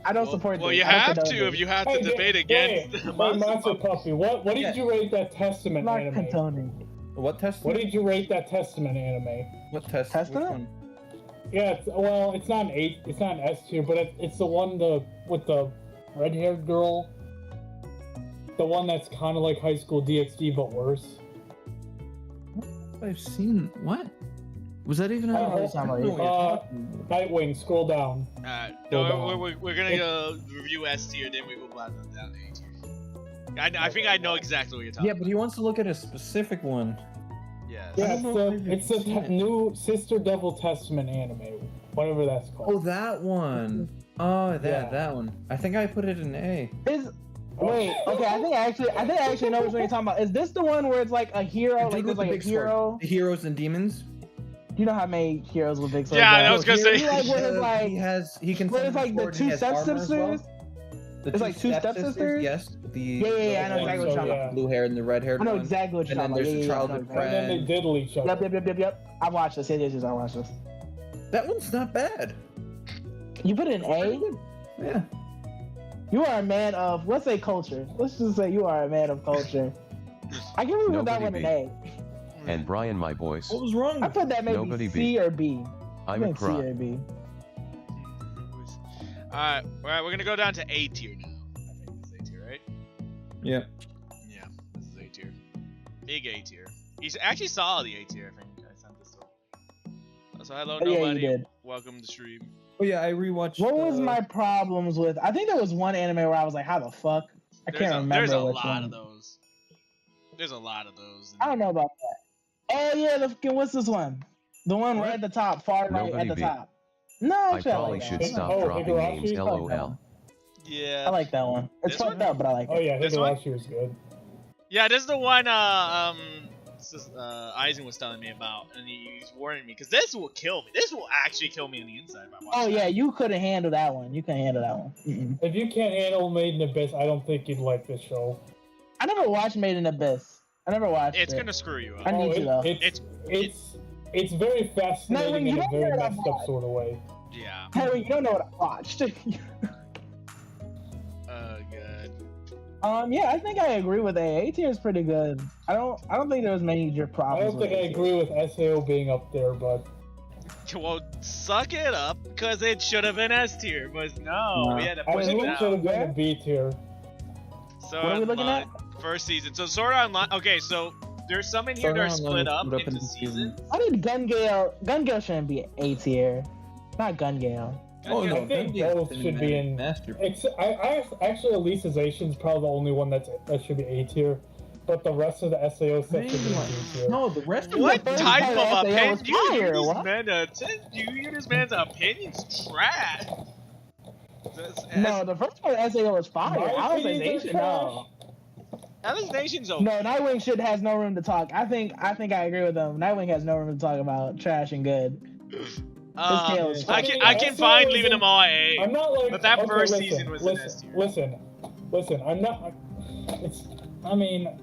I don't support Well, this. you I don't have condone to this. if you have to Hey, debate wait, against wait, Monster Monster Puppy. Puppy. What Yeah. did you rate that I'm Testament not anime? condoning. What test? What did you rate that Testament anime? What test? Testament? Which one? Yeah, it's not an 8. It's not an S tier, but it's the one with the red-haired girl. The one that's kind of like High School DxD but worse. I've seen what? Was that even? I don't know what you're talking about. Nightwing, scroll down. No, we're gonna review S tier, then we will platinum down to A tier. I think I know exactly what you're talking Yeah, but he wants to look at a specific one. about. Yes. Yeah, I don't know if it's the I've seen it. new Sister Devil Testament anime, whatever that's Oh, called. that one. Oh, Yeah. that one. I think I put it in A. Wait, okay, I think I actually know which one you're talking about. Is this the one where it's like a hero, The like dude there's with the like a big sword. hero? The heroes and demons. You know how many heroes with big swords? Yeah, are? I was gonna say- You like where it's like he can. where summon it's like the sword and two he has armor as stepsisters? well. The It's like two stepsisters? Yes. The Yeah, I know exactly what you're talking about. Blue hair and the red haired I know one. exactly what you're And then talking about. there's Yeah, a I know childhood exactly. And then they friend. diddle each other. Yep. I watched this. Yes, I watched this. That one's not bad. You put it in A? Yeah. You are a man of, let's say culture. Let's just say you are a man of culture. I can remember that Nobody one in beat. A. And Brian, my voice. What was wrong? I put that maybe Nobody C beat. or B. I I would think C cry. or B. Alright, we're gonna go down to A tier now. I think this is A tier, right? Yeah. Yeah, this is A tier. Big A tier. He's actually saw the A tier, I think. I sent this to. So hello, Oh, yeah, you nobody. did. Welcome to stream. Oh yeah, I rewatched. What was my problems with? I think there was one anime where I was like, how the fuck? I can't remember There's a which lot one. of those. There's a lot of those. I don't know about that. Oh yeah, what's this one? The one right at the top, far right at the top. No, I actually, probably like should that. stop dropping Higurashi? names. LOL. Yeah. I like that one. It's This fucked one? up, but I like it. Oh yeah, This one? Higurashi was good. Yeah, this is the one Eisen was telling me about, and he's warning me because this will kill me. This will actually kill me on the inside. If I watch Oh yeah, that. you couldn't handle that one. You couldn't handle that one. Mm-mm. If you can't handle Made in Abyss, I don't think you'd like this show. I never watched Made in Abyss. I never watched It's it. gonna screw you up. I need to though. It's very fascinating in a very messed up sort of way. Yeah. Hey, you don't know what I watched. Good. Yeah, I think I agree with A. A tier is pretty good. I don't think there was major I problems. don't think I agree with SAO being up there, but Well, suck it up, because it should have been S tier, but no, we had to I push think it it should down. have been a B tier. So What are we looking at? First season. So Sword Art Online. Okay, so there's some in here that are split up into seasons. I think Gun Gale shouldn't be A tier. Not Gun Gale. Oh no, I think Gun both Gale's should be in. masterpiece. Actually, Elisazation's probably the only one that should be A tier, but the rest of the SAO stuff should be B tier. No, the rest of What the first type part of of SAO opinion? was Do you hear fire, this what? man? Do you hear this man's opinions trash? No, the first part of SAO was fire. My Alice opinions are Nation, no. Alice Nation's okay. No, Nightwing shit has no room to talk. I think I agree with them. Nightwing has no room to talk about trash and good. Scale is I fine. can fine leaving them all at A. I'm not like. But that okay, first listen, season was an S tier. Listen. I'm not. It's. I mean.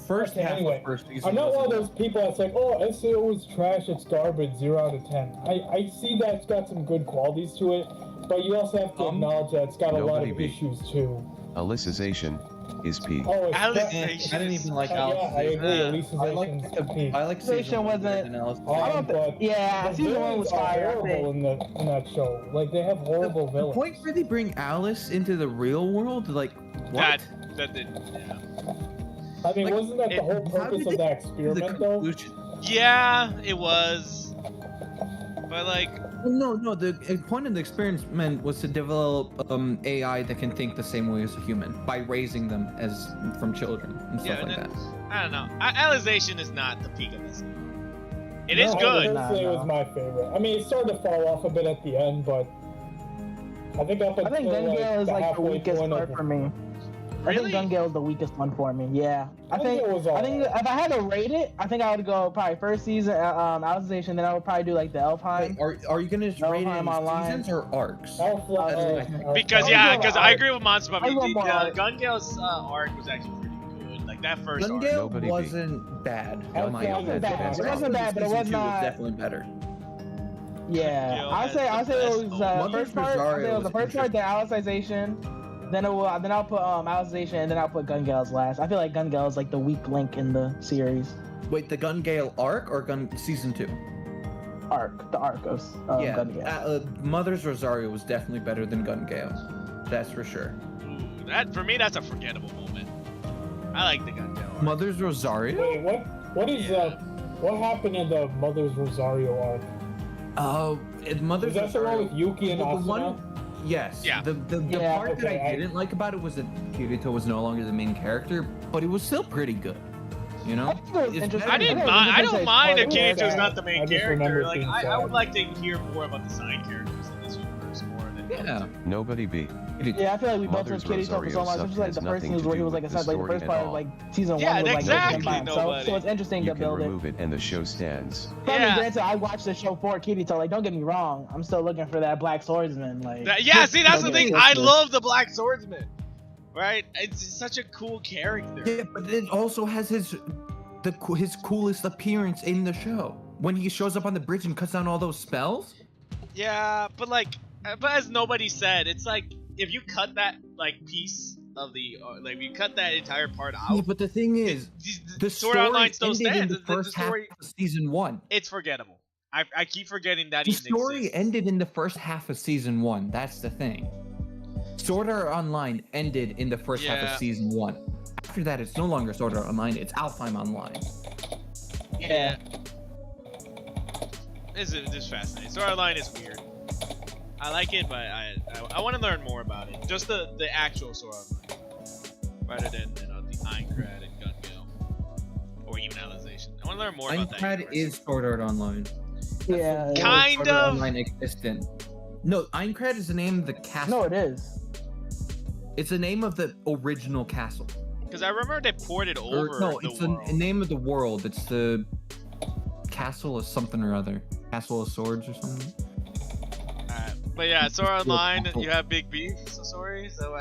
First Okay, half anyway, of first season. I'm not one of was those people that's like, oh, SAO is trash, it's garbage, 0 out of 10. I see that it's got some good qualities to it, but you also have to acknowledge that it's got a lot Nobody of beat. issues too. Alicization is P. Oh, it's Alicization. I didn't even like yeah, Alice. I agree. Yeah. Elisazation's the peak. I like Station season one better wasn't- than Alice. But Yeah, the season one villains was are fire. I horrible think. in that show. Like they have horrible The villains. point where they bring Alice into the real world, like what? That did. Yeah. I mean, like, wasn't that the whole How purpose did of that the experiment though? conclusion? Yeah, it was. But like, No. The point of the experiment was to develop AI that can think the same way as a human by raising them as from children and stuff yeah, like that. I don't know. Alicization is not the peak of this. It is I good. would say it was my favorite. I mean, it started to fall off a bit at the end, but I think up I think until Gun Gale is the like the halfway weakest point part of for me. I Really? think Gun Gale is the weakest one for me. Yeah, I Gun think Gale was if I had to rate it, I think I would go probably first season Alicization, then I would probably do like the Elfheim. Wait, are you gonna just rate it in Online. seasons or arcs? Because I agree with Monster Puppy. I'll go more arc. Gun Gale's arc was actually pretty good. Like that first Gun arc. Gale Nobody beat. wasn't bad. It in my wasn't opinion. bad. It wasn't bad, but it Season was two not- definitely better. Yeah, Gale I'll has say the it was best first part. I'll say it was the first part, then interesting. Alicization, then I'll put Alicization, and then I'll put Gun Gale's last. I feel like Gun Gale is like the weak link in the series. Wait, the Gun Gale arc or season 2? The arc of Yeah, Gun Gale. Mother's Rosario was definitely better than Gun Gale. That's for sure. Ooh, that for me, that's a forgettable moment. I like the Gun Gale arc. Mother's Rosario? Wait, what happened in the Mother's Rosario arc? Mother's Is that the one Rosario. with Yuki and the Asuna? one? Yes. Yeah. The Yeah, part that okay, I didn't like about it was that Kirito was no longer the main character, but it was still pretty good. You know? I think it was It's interesting. I better- didn't think it was mind. I interesting don't mind if exploring Kirito's that. not the main I just character. remember Like being I sad. would like to hear more about the side characters in this universe more than. Yeah. Nobody beat. Yeah, I feel like we both Mother's took Kirito for Rosario so much. suck It's like has the first nothing season to where he do was like with a the like the story first at part of all. like season Yeah, one was like exactly, him by himself. nobody. So it's interesting You to can build it. remove it and the show stands. I mean, Yeah. granted, I watched the show for Kirito. Like, don't get me wrong, I'm still looking for that Black Swordsman. Like, Yeah, see, that's the don't thing. get me I twisted. love the Black Swordsman. Right? It's such a cool character. Yeah, but it also has his coolest appearance in the show when he shows up on the bridge and cuts down all those spells. Yeah, but as nobody said, it's like if you cut that like piece of the like if you cut that entire part out. Yeah, but the thing is, the Sword story Online still ended in stands. the first half story, of season 1. it's forgettable. I keep forgetting that The even story exists. ended in the first half of season 1. That's the thing. Sword Art Online ended in the first half Yeah. of season 1. After that, it's no longer Sword Art Online. It's Alfheim Online. Yeah. This is fascinating. Sword Art Online is weird. I like it, but I want to learn more about it. Just the actual Sword Art Online, rather than the Aincrad and Gun Gale, or even Alicization. I want to learn more about that. Aincrad universe. is Sword Art Online. Yeah. Kind of. Online existent. No, Aincrad is the name of the castle. No, it is. It's the name of the original castle. Because I remember they ported over. No, the it's world. the name of the world. It's the Castle of something or other. Castle of Swords or something. Alright. But yeah, Sword Online, you have big beef, so sorry. So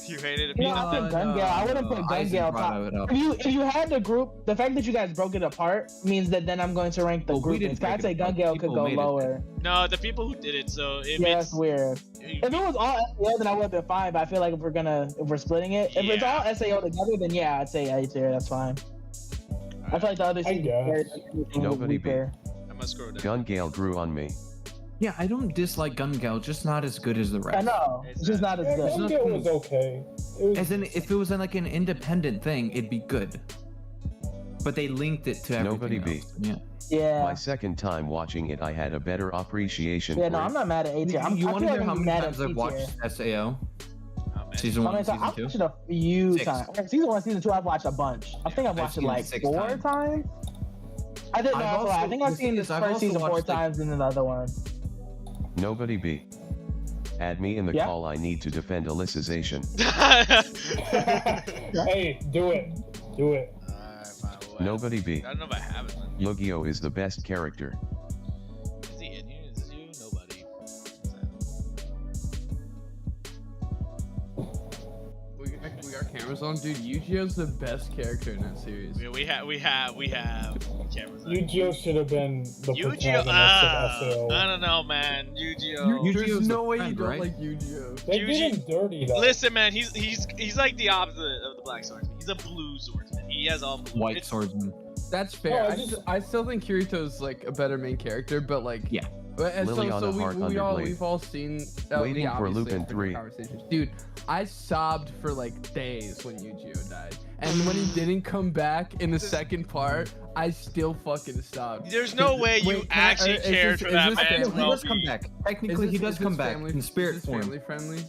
you hated it. No, I put Gun Gale. I wouldn't put Gun Gale top. If you had the group, the fact that you guys broke it apart means that then I'm going to rank the group. I'd say Gun Gale could go lower. No, the people who did it, so it yeah, that's weird. If it was all SAO, then I would have been fine. But I feel like if we're splitting it, if it's all SAO together, then yeah, I'd say A tier. That's fine. I feel like the other Nobody beat. I must scroll down. Gun Gale grew on me. Yeah, I don't dislike Gun Gale, just not as good as the rest. I know, it's just not as good. Gun Gale was okay. As in, if it was like an independent thing, it'd be good. But they linked it to everything Nobody else. beat. Yeah. My second time watching it, I had a better appreciation Yeah, for no, it. I'm not mad at A tier. You want to hear how many mad times at I've watched SAO? Season 1 and Season 2? I've watched it a few 6. times. Season 1, Season 2, I've watched a bunch. I think I've watched it like 4 times. I didn't know. I think I've seen this first season 4 times and then the other one. Nobody beat. Add me in the call. I need to defend Alicization. Hey, do it. Do it. Nobody beat. I don't know if I have it. Yu-Gi-Oh is the best character. Is he in here? Is this you? Nobody. We got cameras on, dude. Yu-Gi-Oh's the best character in that series. We have cameras on. Yu-Gi-Oh should have been the Yu-Gi-Oh! protagonist of SAO. I don't know, man. Yu-Gi-Oh! There's no way you friend, don't right? like Yu-Gi-Oh. They did him dirty though. Listen, man, he's like the opposite of the black swordsman. He's a blue swordsman. He has all blue. White swordsman. That's fair. No, I still think Kirito's like a better main character, but like Yeah. But and Liliana Hart Underblade. we've all seen Waiting for obviously, Lupin it's different 3. conversations. Dude, I sobbed for like days when Yu-Gi-Oh died, and when he didn't come back in the second part, I still fucking sobbed. There's no way you actually cared for that man's He does come well-being. back. Technically, he does come back in spirit form. Family friendly.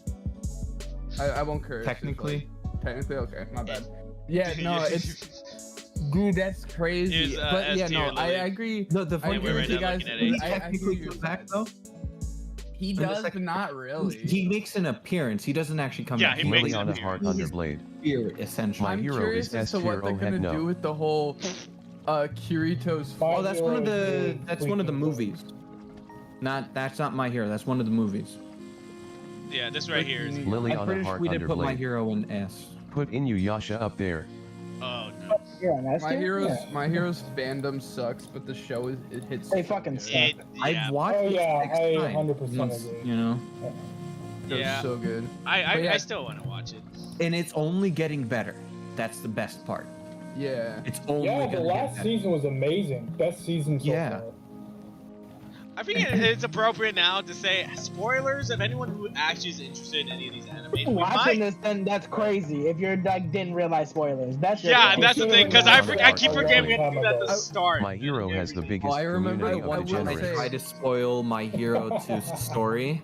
I won't curse. Technically. Technically, okay, my bad. Yeah, no, it's. Dude, that's crazy. But yeah, no, I agree. No, the funny we're thing right is, now looking at he it. technically comes back though. He does, but not really. He makes an appearance. He doesn't actually come Yeah, back. he makes an Liliana Hart Underblade. Spirit, essentially. My I'm hero curious is as to what they're S-tier, gonna no. do with the whole Kirito's. Oh, that's one of the. Five-year-old That's one of the freaking- movies. That's not My Hero. That's one of the movies. Yeah, this right here is. I'm Liliana pretty sure Hart we did put My Underblade. Hero in S. Put Inuyasha up there. Oh no. Yeah, that's My Hero's fandom sucks, but the show it hits. They fucking suck. Yeah. I've watched Oh it yeah, 6 I times 100% once, agree. you know, Yeah. so good. I yeah. still want to watch it. and it's only getting better. That's the best part. Yeah. It's only Yeah, the gonna last get better. season was amazing. Best season so Yeah. far. I think it's appropriate now to say spoilers of anyone who actually is interested in any of these animes. We Watching might, this, then that's crazy. If you're like didn't realize spoilers, that's your yeah, problem. that's the thing, because I keep forgetting we have to do that at the Oh, start. My hero has the biggest I remember community at of one point I degenerates. try to spoil My Hero 2's story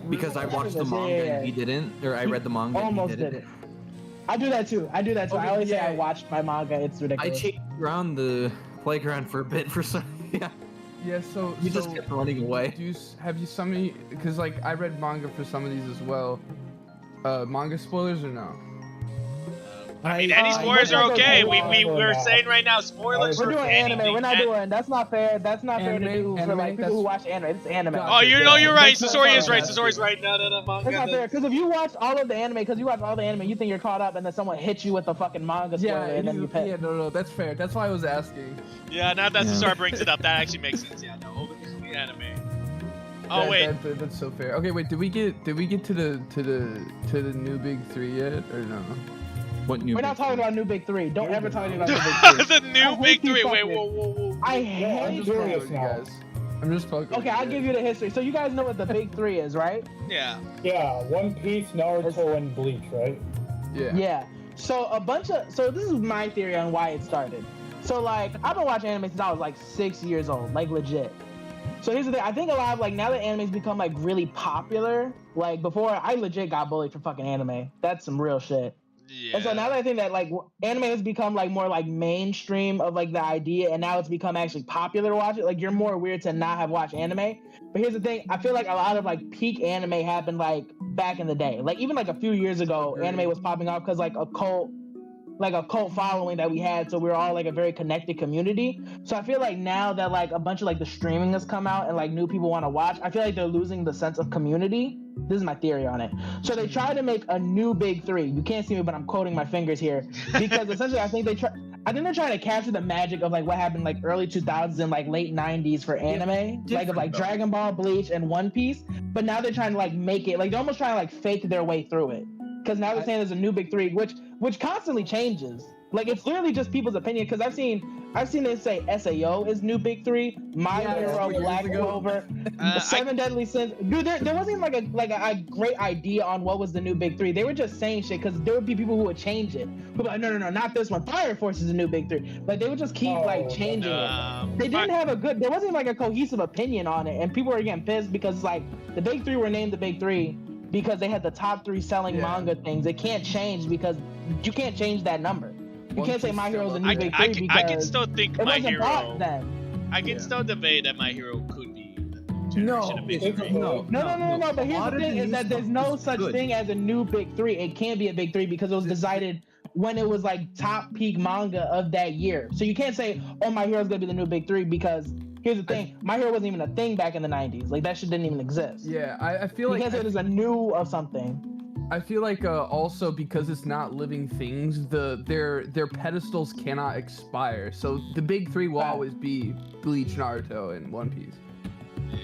because I watched the manga and he didn't, or I read the manga Almost and he did didn't. it. I do that too. I Okay, I always say yeah. I watched my manga. It's I ridiculous. chased around the playground for a bit for some. Yeah, Yeah. So you just kept running away. have you some of you? Because like I read manga for some of these as well. Manga spoilers or no? I mean, any spoilers are okay. We're saying right now spoilers We're for doing anime. anything. We're not doing. That's not fair. That's not fair to Anime- do for like people who watch anime. It's anime. Oh, you know you're right. That's Sasori not is right. bad. Sasori's right. No, That's not fair. manga. Because if you watch all of the anime, you think you're caught up, and then someone hits you with the fucking manga spoiler, and then you pay. yeah, no, that's fair. That's why I was asking. Yeah, now that Yeah. Sasori brings it up, that actually makes sense. Yeah, no, the anime. Oh wait, that's so fair. Okay, wait. Did we get to the new big three yet or no? What new? We're not big talking thing? about New Big Three. Don't ever talk about New Big Three. the new I big hate you three. Wait, fuckers. whoa. I I'm hate curious that. you now. guys. I'm just fucking. Okay, I'll give you the history. So you guys know what the Big Three is, right? Yeah. Yeah, One Piece, Naruto, and Bleach, right? Yeah. Yeah. So this is my theory on why it started. So like I've been watching anime since I was like 6 years old, like legit. So here's the thing, I think a lot of like now that anime's become like really popular, like before I legit got bullied for fucking anime. That's some real shit. Yeah. And so now that I think that like anime has become like more like mainstream of like the idea, and now it's become actually popular to watch it. Like you're more weird to not have watched anime. But here's the thing: I feel like a lot of like peak anime happened like back in the day. Like even like a few years ago, anime was popping off because like a cult following that we had, so we were all like a very connected community. So I feel like now that like a bunch of like the streaming has come out and like new people want to watch, I feel like they're losing the sense of community. This is my theory on it. So they try to make a new big three. You can't see me, but I'm quoting my fingers here because essentially I think they're trying to capture the magic of like what happened like early 2000s and like late 90s for anime, like of like Dragon Ball, Bleach, and One Piece. But now they're trying to like make it like they're almost trying to like fake their way through it. Because now they're saying there's a new big three, which constantly changes. Like it's literally just people's opinion. Because I've seen they say SAO is new big three, My Hero, Black Clover, Seven Deadly Sins. Dude, there wasn't even like a great idea on what was the new big three. They were just saying shit because there would be people who would change it. Who'd be like, no, not this one. Fire Force is the new big three. Like they would just keep like changing it. They didn't have there wasn't like a cohesive opinion on it, and people were getting pissed because like the big three were named the big three because they had the top 3 selling manga things. It can't change because you can't change that number. You can't say My Hero's a new big three because I can still think it My wasn't Hero. bought then. I can still debate that My Hero could be a generation of big three. No. But here's the thing: is that there's no such thing as a new big three. It can't be a big three because it was decided when it was like top peak manga of that year. So you can't say, "Oh, My Hero's gonna be the new big three," because here's the thing: My Hero wasn't even a thing back in the '90s. Like that shit didn't even exist. Yeah, I feel like you can't say there's a new of something. I feel like also because it's not living things, their pedestals cannot expire. So the big three will always be Bleach, Naruto, and One Piece. Yeah.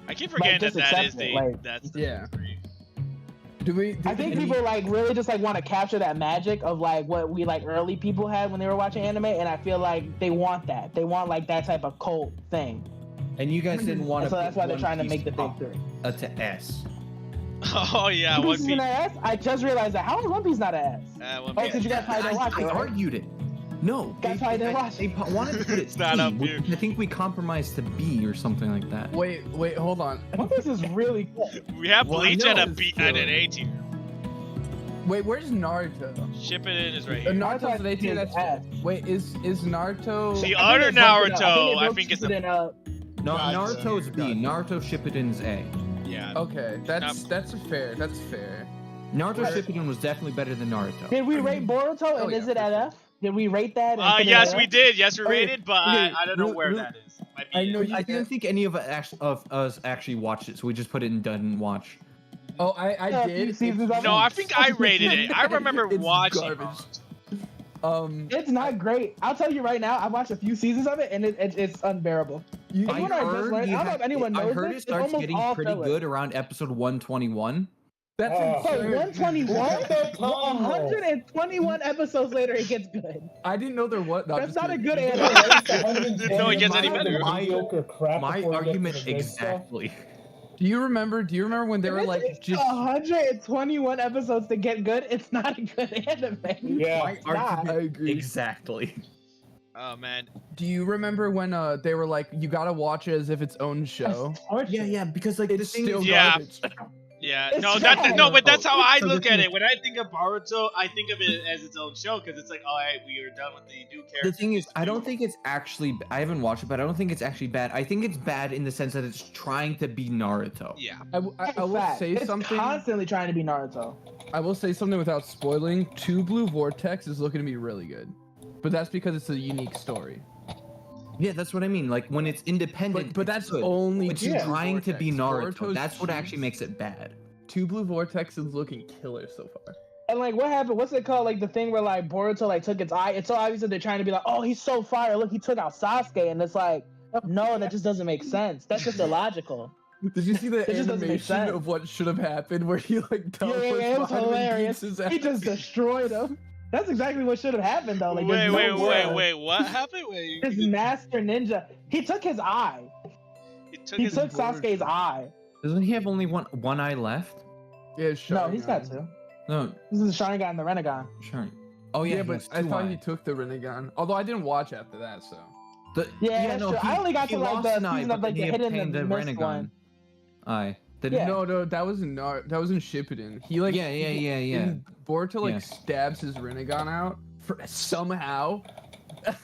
I keep forgetting that's the yeah. three. I think people like really just like want to capture that magic of like what we like early people had when they were watching anime, and I feel like they want that. They want like that type of cult thing. And you guys didn't want to. So that's why they're trying to make the big three. To S. Oh yeah, One One Piece Piece. Is an S? I just realized that. How is One Piece not an S? One Oh, Piece. because you guys probably didn't watch it. I Right? argued it. No, Guys probably didn't watch they it. wanted to put it It's not up here. I think we compromised to B or something like that. Wait, hold on. One Piece is really good. We have Well, I Bleach know at it's an good. A tier. Wait, where's Naruto? Shippuden is right here. Naruto's an A tier. Naruto That's is wait. Is Naruto? The I other think they bumped it up. Naruto, I they think it's bumped a. it up. No, Gotcha. Naruto's B. Naruto Shippuden's A. Yeah. Okay, that's fair. That's fair. Naruto Shippuden was definitely better than Naruto. Did we rate Boruto, and is it at F? Did we rate that? and put it Yes, at we F? did. Yes, we Okay, rated, but okay, I don't know where real- that is. Might be I know you. I didn't think any of us actually watched it, so we just put it in didn't watch. Oh, I Yeah, did. seasons of No, I think I rated it. I remember It's watching. garbage. It's not great. I'll tell you right now. I watched a few seasons of it, and it's unbearable. You, I heard I don't know if anyone knows I heard this, it starts it's almost getting all pretty filler. good around episode 121. that's So insane. 121, 121 episodes later, it gets good. I didn't know there was. No, I'm That's just not a kidding. good anime. No, it gets any better. My argument exactly. Do you remember when they were If it like takes just 121 episodes to get good, it's not a good anime. Yeah. My It's not. argument I agree. exactly. Oh man. Do you remember when they were like you gotta watch it as if its own show? Yeah, because like It's the thing still is, Yeah. garbage. Yeah. It's No, trash. but that's how I So the look at thing- it. When I think of Boruto, I think of it as its own show because it's like, all right, we are done with the new characters. the thing is, I don't think it's actually. I haven't watched it, but I don't think it's actually bad. I think it's bad in the sense that it's trying to be Naruto. Yeah. I will Fact. say it's something. constantly trying to be Naruto. I will say something without spoiling. Two Blue Vortex is looking to be really good, but that's because it's a unique story. Yeah, that's what I mean. Like when it's independent, But it's that's good. only It's Two Blue trying to be Vortex. Naruto. Boruto's That's what cheeks. actually makes it bad. Two Blue Vortex is looking killer so far. And like, what happened? What's it called? Like the thing where like Boruto like took its eye. It's so obvious that they're trying to be like, oh, he's so fire. Look, he took out Sasuke, and it's like, no, that just doesn't make sense. That's just illogical. Did you see the It just doesn't make animation sense. of what should have happened where he like teleports it was behind him and hilarious. beats his He ass? just destroyed him. That's exactly what should have happened though. Like, Wait, there's no way. wait. What happened? Wait. His master ninja. He took his eye. He took He his. took Sasuke's eye. Doesn't he have only one eye left? Yeah, No, he's got two. No, This is the Sharingan and the Renegon. sure. Oh yeah, Yeah, he but has I two thought he eyes. took the Rinnegan. Although I didn't watch after that, so. The- Yeah, that's no, true. I only got he to, like, lost the an eye, season but of, like, then the he hidden obtained and the missed Renegon one. eye. Yeah. No, that was in Shippuden. He like yeah. Boruto like Yeah. stabs his Rinnegan out somehow.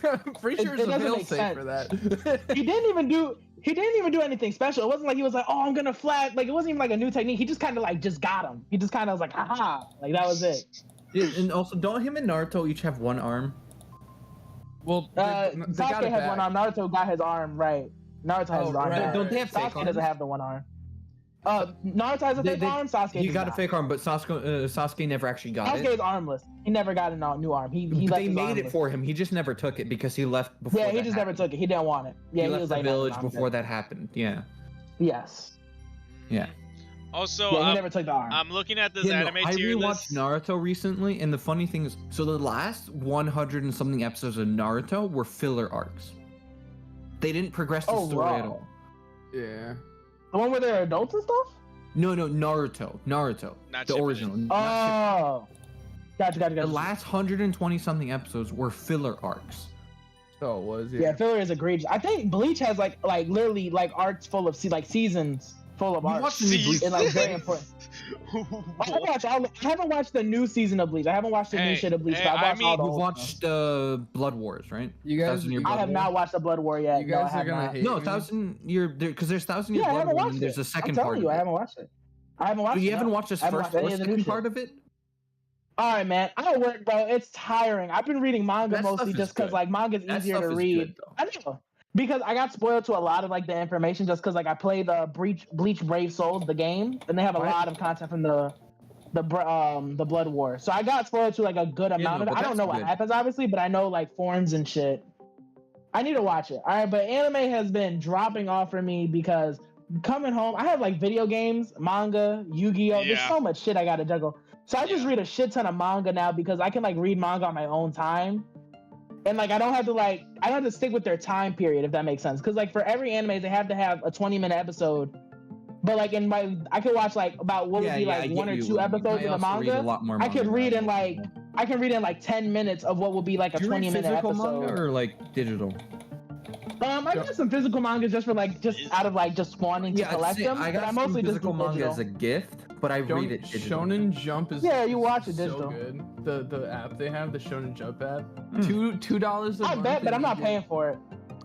I'm pretty sure It it's a doesn't fail make safe sense. for that. He didn't even do anything special. It wasn't like he was like, oh, I'm gonna flat. Like it wasn't even like a new technique. He just kind of like just got him. He just kind of was like, haha. Like that was it. Yeah, and also, don't him and Naruto each have one arm? Well, they got Sasuke it has back. one arm. Naruto got his arm right. Naruto has his arm. right. back. Don't they have fake Sasuke arms? doesn't have the one arm. Naruto has a fake arm. Sasuke He does got a not. fake arm, but Sasuke never actually got Sasuke it. is armless. He never got a new arm. He left They his made it armless. for him. He just never took it because he left before. Yeah, he that just never happened. took it. He didn't want it. Yeah, He he left was the like, village "No, before that happened. Yeah. Yes. Yeah. Also, Yeah, he never took the arm. I'm looking at this Yeah, no, anime I tier rewatched list. Naruto recently, and the funny thing is, so the last 100 and something episodes of Naruto were filler arcs. They didn't progress the Oh, story wow. at all. Yeah. The one where they're adults and stuff? No, Naruto, Not the Shippuden. original. not Oh. Gotcha. Shippuden. The last 120 something episodes were filler arcs. So it was. Yeah, filler is egregious. I think Bleach has like literally like arcs full of seasons full of You arcs. watched the new Bleach? And like very important. I haven't watched the new season of Bleach. I haven't watched the new Hey, shit of Bleach. hey, but I I watched all the You've old watched stuff. Blood Wars, right? You guys, Thousand Year you- Blood I have War? not watched the Blood War yet. You No, I guys are have gonna not. hate No, me. 1000 Year, because there's 1000 Year Yeah, I Blood haven't War, watched and there's it. a second I'm telling part you, of I it. haven't watched it. I haven't watched it. You haven't no. watched this I haven't first watched or any of the new second shit. part of it? All right, man. I don't work, bro. It's tiring. I've been reading manga That stuff mostly is just because good. like manga's That easier stuff to is read. good, though. I know because I got spoiled to a lot of like the information just because like I played the Bleach Brave Souls the game and they have a What? lot of content from the Blood War. So I got spoiled to like a good amount no, of it. but I don't that's know what good. happens obviously, but I know like forms and shit. I need to watch it. All right, but anime has been dropping off for me because coming home, I have like video games, manga, Yu-Gi-Oh. There's Yeah. so much shit I gotta juggle. So I just Yeah. read a shit ton of manga now because I can like read manga on my own time. And like I don't have to stick with their time period if that makes sense. Because like for every anime they have to have a 20-minute episode. But like I could watch like about what would be I like get one or you. two episodes I of the also read a manga. lot more I could manga read than in like I can read in like 10 minutes of what will be like a Do you read 20-minute physical episode. manga or like digital? I got some physical mangas just for like just out of like just wanting to collect see, them. I but got I some mostly just physical do manga digital. as a gift, but I read it digital. Shonen Jump is Yeah, you watch it so digital. good. The app they have, the Shonen Jump app, Hmm. $2 a I month. bet, but and I'm you not get- paying for it.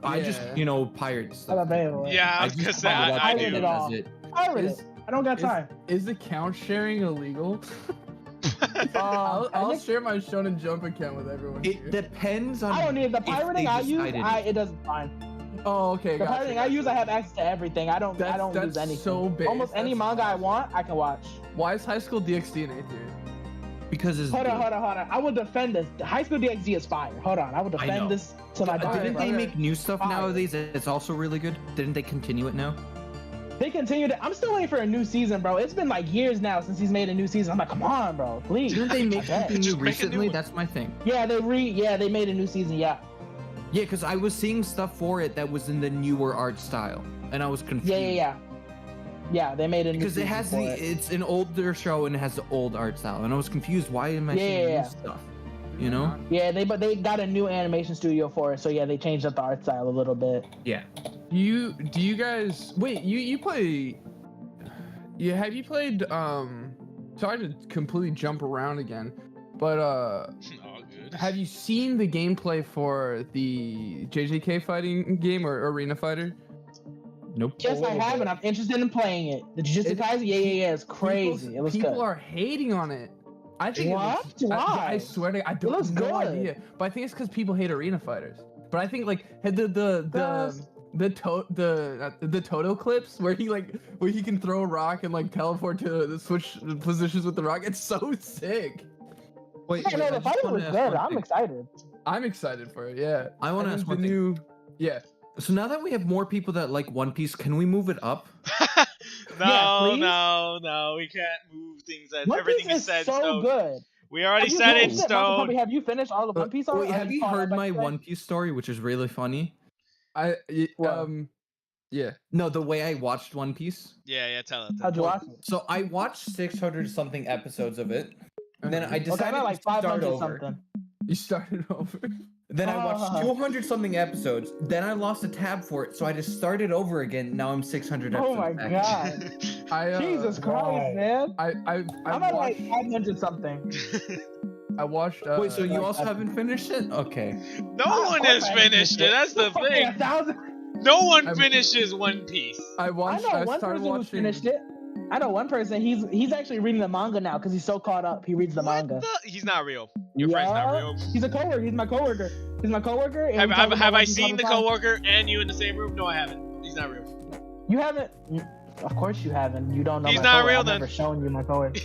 I just, Yeah. pirate I'm stuff. not paying for it. Yeah, I was gonna just say, pirate I it do. at all. That's it. I read Is- it. I don't got is- time. Is account sharing illegal? I I'll think- share my Shonen Jump account with everyone. It here. depends on. I don't need the if they pirating I use. decided It doesn't fine. Oh, okay. The gotcha, pirating I use, I have access to everything. I don't That's use anything. so big. Almost any manga I want, I can watch. Why is High School DxD an A tier? because it's. Hold on. good. I will defend this. High School DxD is fire. Hold on. I will know. defend this to my Didn't death. they okay. make new stuff Fire. nowadays? It's also really good. Didn't they continue it now? They continued it. I'm still waiting for a new season, bro. It's been like years now since he's made a new season. I'm like, come on, bro, please. Didn't they make Okay. something Just new make a new recently? one. That's my thing. Yeah, they made a new season. Yeah. Yeah, because I was seeing stuff for it that was in the newer art style, and I was confused. Yeah, they made a new Because season it has for it. it's an older show and it has the old art style, and I was confused. Why am I Yeah, seeing yeah. new stuff? You know? Yeah, but they got a new animation studio for it, so yeah, they changed up the art style a little bit. Yeah. Do you guys wait? You play? Yeah, have you played? Sorry to completely jump around again, but All good. have you seen the gameplay for the JJK fighting game or Arena Fighter? Nope. Yes, I have, and I'm interested in playing it. The Jujutsu It- Kaisen, yeah, it's crazy. It looks People good. are hating on it. I think What? It looks, Why? I swear to God, I don't looks no good. idea. But I think it's because people hate arena fighters. But I think like the Toto clips where he can throw a rock and like teleport to the switch positions with the rock. It's so sick. Wait, Yeah, no, the fight was good. I'm excited. I'm excited for it. Yeah. I want to And ask the one thing. new. Yeah. So now that we have more people that like One Piece, can we move it up? No, please. no, we can't move things. One Everything Piece is set in so stone. good. We already Have you set in finished it? Marco stone. Puppy, have you finished all the One Piece already? Wait, have you caught up, heard I my should say? One Piece story, which is really funny? What? Yeah. No, the way I watched One Piece. Yeah, tell it. How'd you watch it? So I watched 600 something episodes of it. And then I Okay, decided I'm at like to start 500 over. something. You started over. Then I watched 200 something episodes. Then I lost a tab for it, so I just started over again. Now I'm 600 episodes. Oh my back. god. Jesus Christ, man. I'm at like 500 something. I watched. Wait, so you also haven't finished it? Okay. No one has finished it. That's the thing. No one finishes One Piece. I watched. I know one started person who watching. finished it. I know one person. He's actually reading the manga now because he's so caught up. He reads the manga. He's not real. Your friend's not real. He's a coworker. He's my coworker. He's my coworker. Have I seen the coworker and you in the same room? No, I haven't. He's not real. You haven't? Of course you haven't. You don't know. He's my not coworker. real I've then. never shown you my coworker.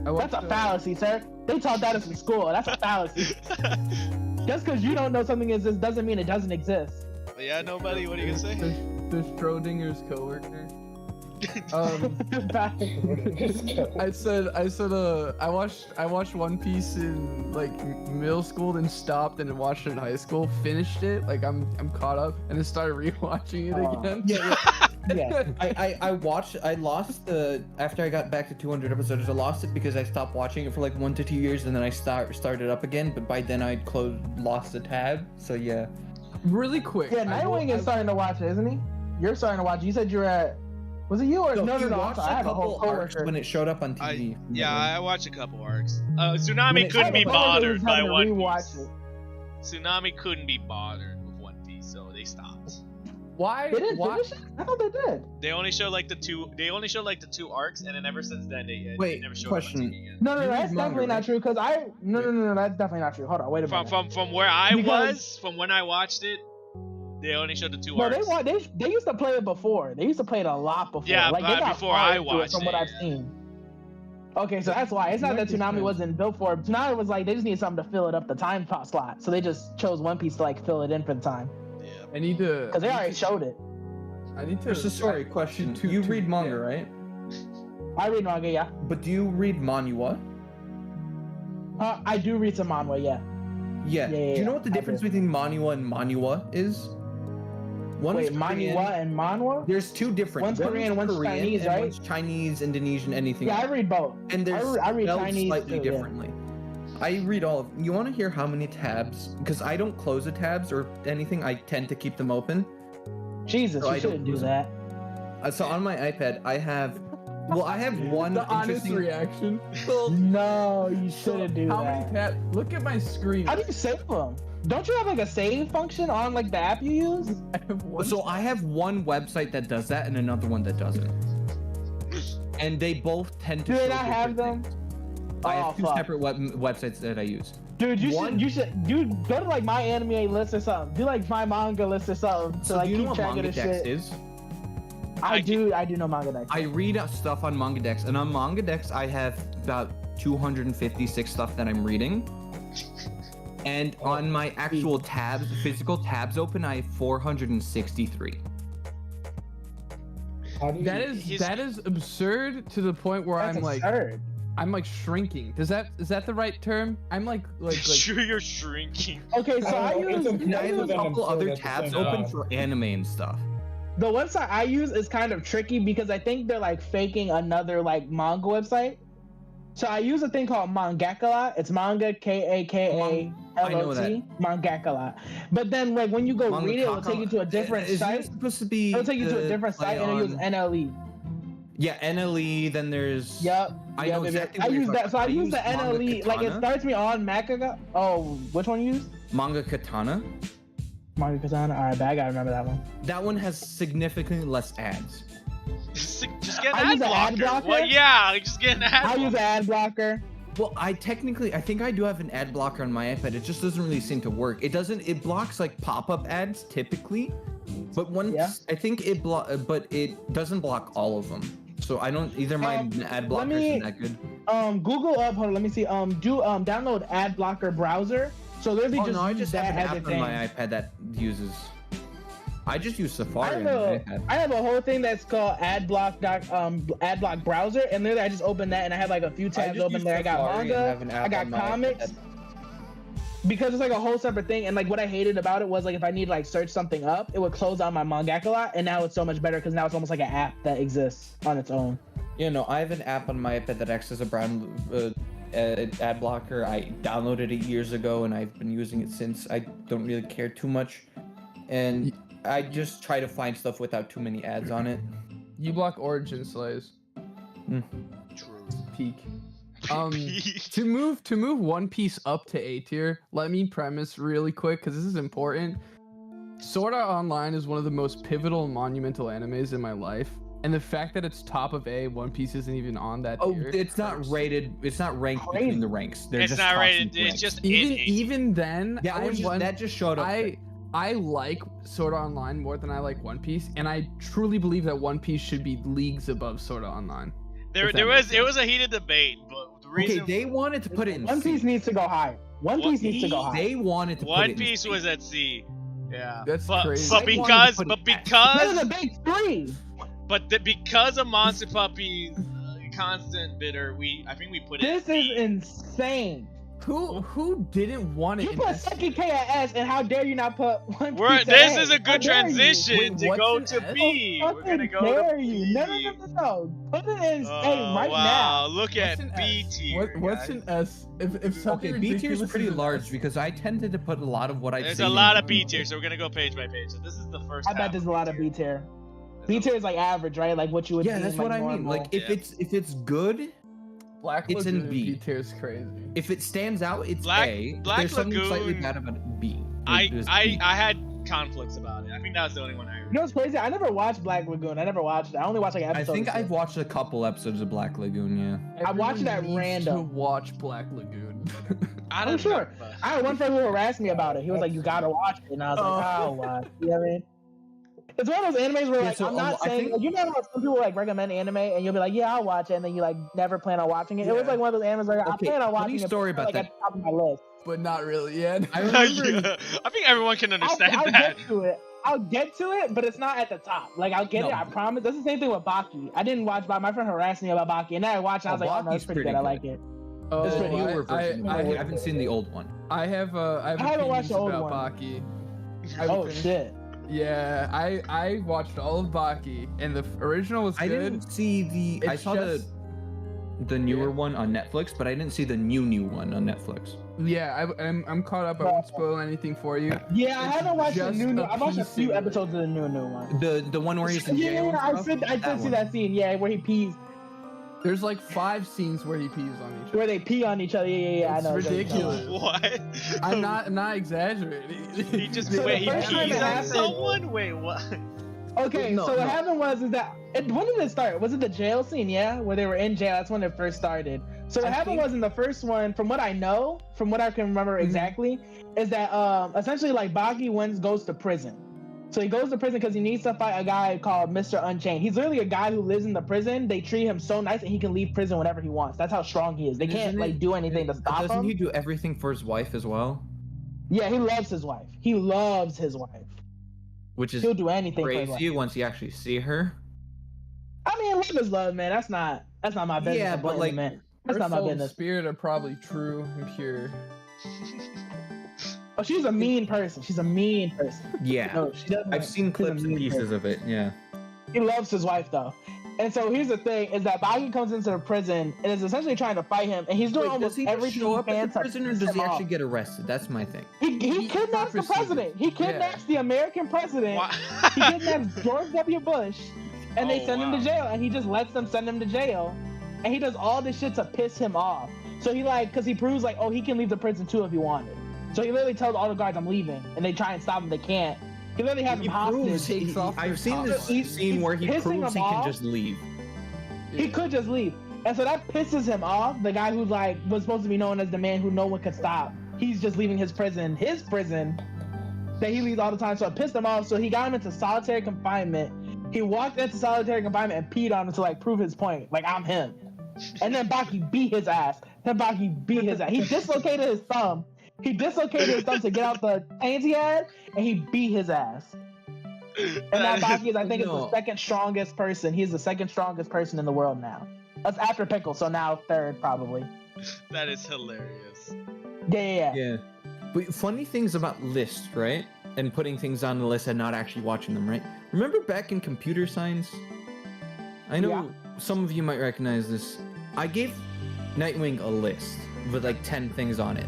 That's a fallacy, sir. They taught that us in school. That's a fallacy. Just because you don't know something exists doesn't mean it doesn't exist. Yeah, nobody. What are you gonna say? There's Schrodinger's coworker. I watched One Piece in like middle school, then stopped, and then watched it in high school. Finished it, like I'm caught up, and then started rewatching it again. Yeah. I lost the after I got back to 200 episodes. I lost it because I stopped watching it for like 1 to 2 years, and then I started up again. But by then I'd lost the tab. So yeah. Really quick. Yeah, Nightwing is starting to watch it, isn't he? You're starting to watch it. You said you're at. Was it you or no? You watched I a have a whole couple arcs coworker. when it showed up on TV. I watched a couple arcs. Tsunami couldn't be bothered by One Piece. Tsunami couldn't be bothered with One Piece, so they stopped. Why? They didn't Why? finish it? I thought they did. They only showed like the two. They only showed like the 2 arcs, and then ever since then they never showed question. up on TV again. No, You that's read definitely manga, not true. Cause no, that's definitely not true. Hold on, wait a minute. From where I was, from when I watched it, they only showed the 2 No, arcs. they used to play it before. They used to play it a lot before. Yeah, like, but they got before I fired to it watched from what it, I've seen. Okay, so that's why. It's not that Tsunami wasn't built for it. Tsunami was like, they just need something to fill it up the time slot. So they just chose One Piece to like fill it in for the time. Yeah. I need to. Because they already showed it. I need to. Just a story question. You read manga, right? I read manga, yeah. But do you read manhwa? I do read some manga, yeah. Yeah. Do you know what the difference between manhwa and manhwa is? Wait, manhwa and manhwa? There's 2 different. One's Korean, one's Chinese, and right? One's Chinese, Indonesian, anything. Yeah, I read both. And there's I read spelled Chinese slightly too, differently. I read all of. You want to hear how many tabs? Because I don't close the tabs or anything. I tend to keep them open. Jesus, So you shouldn't do that. So on my iPad, I have one The honest interesting reaction. No, you shouldn't do How that. many tabs? Look at my screen. How do you save them? Don't you have like a save function on like the app you use? I have one. So I have one website that does that and another one that doesn't. And they both tend to. Do they show not have different them? things. I have Oh, 2 fuck. separate websites that I use. Dude, you should go to like my anime list or something. Do like my manga list or something to So like do you know keep what track of this MangaDex shit. is? I do know MangaDex. I read stuff on MangaDex, and on MangaDex I have about 256 stuff that I'm reading. And on my actual tabs, physical tabs open, I have 463. That is absurd to the point where That's absurd. I'm like shrinking. Is that the right term? I'm like Sure, you're shrinking. Okay, so I use And I have a than couple absurd other at the tabs same open time. for anime and stuff. the website I use is kind of tricky because I think they're like faking another like manga website. So I use a thing called Mangakala. It's manga Kakalot. I know that. Mangakala. But then like when you go read it, it'll take you to a different Isn't it site. supposed to be? It'll take you to a different play site and it'll use on- NLE. Yeah, NLE. Then there's. Yep. I yep, know yep, exactly yep. I what you're use talking that. So I about. use the Manga NLE. Like it Katana. starts me on Makaga. Oh, which one you use? Manga Katana. Manga Katana. All right, I gotta remember that one. That one has significantly less ads. Just get I an use an ad ad blocker. blocker. Well, yeah, just get an ad I use blocker. an ad blocker. Well, I think I do have an ad blocker on my iPad. It just doesn't really seem to work. It blocks like pop-up ads typically, but once Yeah. I think but it doesn't block all of them. So I don't either. My ad blocker isn't that good. Google up. Hold on, let me see. Download ad blocker browser. So literally Oh just no, I use just that have an as a app on thing. my iPad that uses. I just use I Safari on have, my a, iPad. I have a whole thing that's called adblock browser, and literally I just open that and I have like a few tabs just open use there. I got Safari and manga, have an app I got on my comics. iPad. Because it's like a whole separate thing, and like what I hated about it was like if I need to like search something up, it would close out my mangaka a lot, and now it's so much better because now it's almost like an app that exists on its own. Yeah, no, I have an app on my iPad that acts as a ad blocker. I downloaded it years ago, and I've been using it since. I don't really care too much, and I just try to find stuff without too many ads on it. uBlock Origin Slays. True. Peak. To move One Piece up to A tier, let me premise really quick because this is important. Sword Art Online is one of the most pivotal and monumental animes in my life, and the fact that it's top of A, One Piece isn't even on that tier. It's not rated. It's not ranked between the ranks. They're It's just not tossing rated. It's ranks. just even then. Yeah, that just showed up. I like Sword Art Online more than I like One Piece, and I truly believe that One Piece should be leagues above Sword Art Online. It was a heated debate, but the reason they wanted to put it in One Piece needs to go high. One Piece needs to go high. They wanted to put One it Piece in was at C. Yeah, That's but, crazy. But because That is a big three. because of Monster Puppy's constant bidder, I think we put it. This is insane. Who didn't want it? You put second K at S, and how dare you not put One Piece at This A? is a good transition to go to B. We're gonna go to B. No. Put it in A right wow. now. Look at B tier. What's an S? If something B tier is ridiculous pretty an large S. because I tended to put a lot of what I've There's seen. a lot of B tier, so we're gonna go page by page. So this is the first. I bet there's a lot of B tier. B tier is like average, right? Like what you would. Yeah, deem, that's like, what I mean. normal. Like if it's good, Black it's in Lagoon B. tier is crazy. If it stands out, it's Black A. There's something slightly Lagoon- bad about it, B. I It was B. had conflicts about it. I think that was the only one I. You know what's crazy? I never watched Black Lagoon. I never watched it. I only watched like I episodes. think I've watched a couple episodes of Black Lagoon. Yeah. I watched it at Everyone needs random. to watch Black Lagoon. I I'm don't sure. know. I had one friend who harassed me about it. He was like, "You gotta watch it," and I was like, "I'll watch." You know what I mean? It's one of those animes where Yeah, like so, I'm not I saying think- you know how some people like recommend anime and you'll be like, "Yeah, I'll watch it," and then you like never plan on watching it. It was Yeah. like one of those animes where I Okay, plan on funny watching it. story but, about like, that. at the top of my list. But not really. Yeah. I remember. Yeah, I think everyone can understand I'll that. get to it. I'll get to it, but it's not at the top. Like I'll get No. it. I promise. That's the same thing with Baki. I didn't watch Baki. My friend harassed me about Baki, and then I watched. And I was like, "Oh no, Baki's it's pretty pretty good. I good. like it." Oh, This is the newer I version. I haven't seen the old one. I have haven't watched opinions the old about one. Baki. Oh shit! Yeah, I watched all of Baki, and the original was I good. didn't see the. I It's saw just- the newer Yeah. one on Netflix, but I didn't see the new one on Netflix. Yeah, I'm caught up. I won't spoil anything for you. Yeah, I It's haven't watched the just new. a I've watched a few piece of- episodes of the new one. The one where he's in Yeah, jail. and I stuff? did see one. that scene. Yeah, where he pees, There's like 5 scenes where he pees on each other. where they pee on each other. Yeah. It's I know. ridiculous. What? I'm not exaggerating. He just So wait. the He first time pees it on happened- someone. Wait, what? Okay, No, so what no. happened was that when did it start? Was it the jail scene? Yeah, where they were in jail. That's when it first started. So what I happened think- was in the first one, from what I know, from what I can remember exactly, is that essentially like Baki goes to prison. So he goes to prison because he needs to fight a guy called Mr. Unchained. He's literally a guy who lives in the prison. They treat him so nice, and he can leave prison whenever he wants. That's how strong he is. They can't Isn't like it- do anything to stop Doesn't him. he do everything for his wife as well? Yeah, he loves his wife. He loves his wife. Which is He'll do anything for his wife. crazy once you actually see her. I mean, love is love, man. That's not my business. Yeah, I'm but, blaming like, it, man. That's Her not my soul and business. spirit are probably true and pure. Oh, she's a mean person. She's a mean person. Yeah. No, she doesn't. I've seen she's a clips and mean pieces person. of it. Yeah. He loves his wife though. And so here's the thing: is that Baki comes into the prison and is essentially trying to fight him, and he's doing Wait, does almost he just everything show he up can at the to prison, or piss does him he actually off. get arrested? That's my thing. He kidnaps the purposely president. He kidnaps the American president. Why? He kidnaps George W. Bush, and they Oh, send him to wow. jail, and he just lets them send him to jail, and he does all this shit to piss him off. So he because he proves like, oh, he can leave the prison too if he wanted. So he literally tells all the guards, I'm leaving, and they try and stop him. They can't. He literally has him hostage. takes off I've their seen top this line. scene where he pissing proves he him can off. just leave. He could just leave. And so that pisses him off. The guy who's like was supposed to be known as the man who no one could stop. He's just leaving his prison that he leaves all the time. So it pissed him off. So he got him into solitary confinement. He walked into solitary confinement and peed on him to like prove his point. Like, I'm him. And then Baki beat his ass. He dislocated his thumb. He dislocated his thumb to get out the pains he had, and he beat his ass. And now Baki is, I think, is the second strongest person. He's the second strongest person in the world now. That's after Pickle, so now third probably. That is hilarious. Yeah. Yeah. But funny things about lists, right? And putting things on the list and not actually watching them, right? Remember back in computer science? I know Yeah. some of you might recognize this. I gave Nightwing a list with like 10 things on it.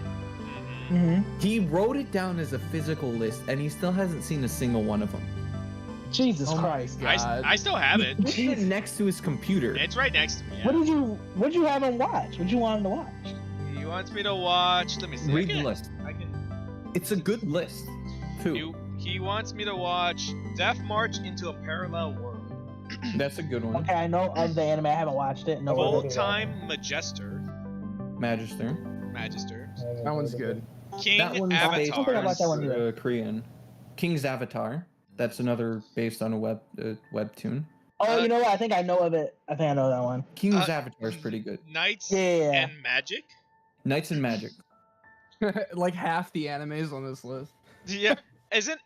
He wrote it down as a physical list, and he still hasn't seen a single one of them. Jesus Christ! I still have it. Put it next to his computer. It's right next to me. Yeah. What did you have him watch? What you want him to watch? He wants me to watch. Let me see. Read the list. It's a good list, too. He wants me to watch Death March into a Parallel World. That's a good one. Okay, I know of the anime. I haven't watched it. No. Full-Time Magister. Magister. That one's good. King That one's Avatar. based Something about that one, on Korean. King's Avatar. That's another based on a webtoon. Oh, you know what? I think I know of it. I think I know that one. King's Avatar is pretty good. Knights Yeah. and Magic. Knights and Magic. Like half the animes on this list. Yeah. Isn't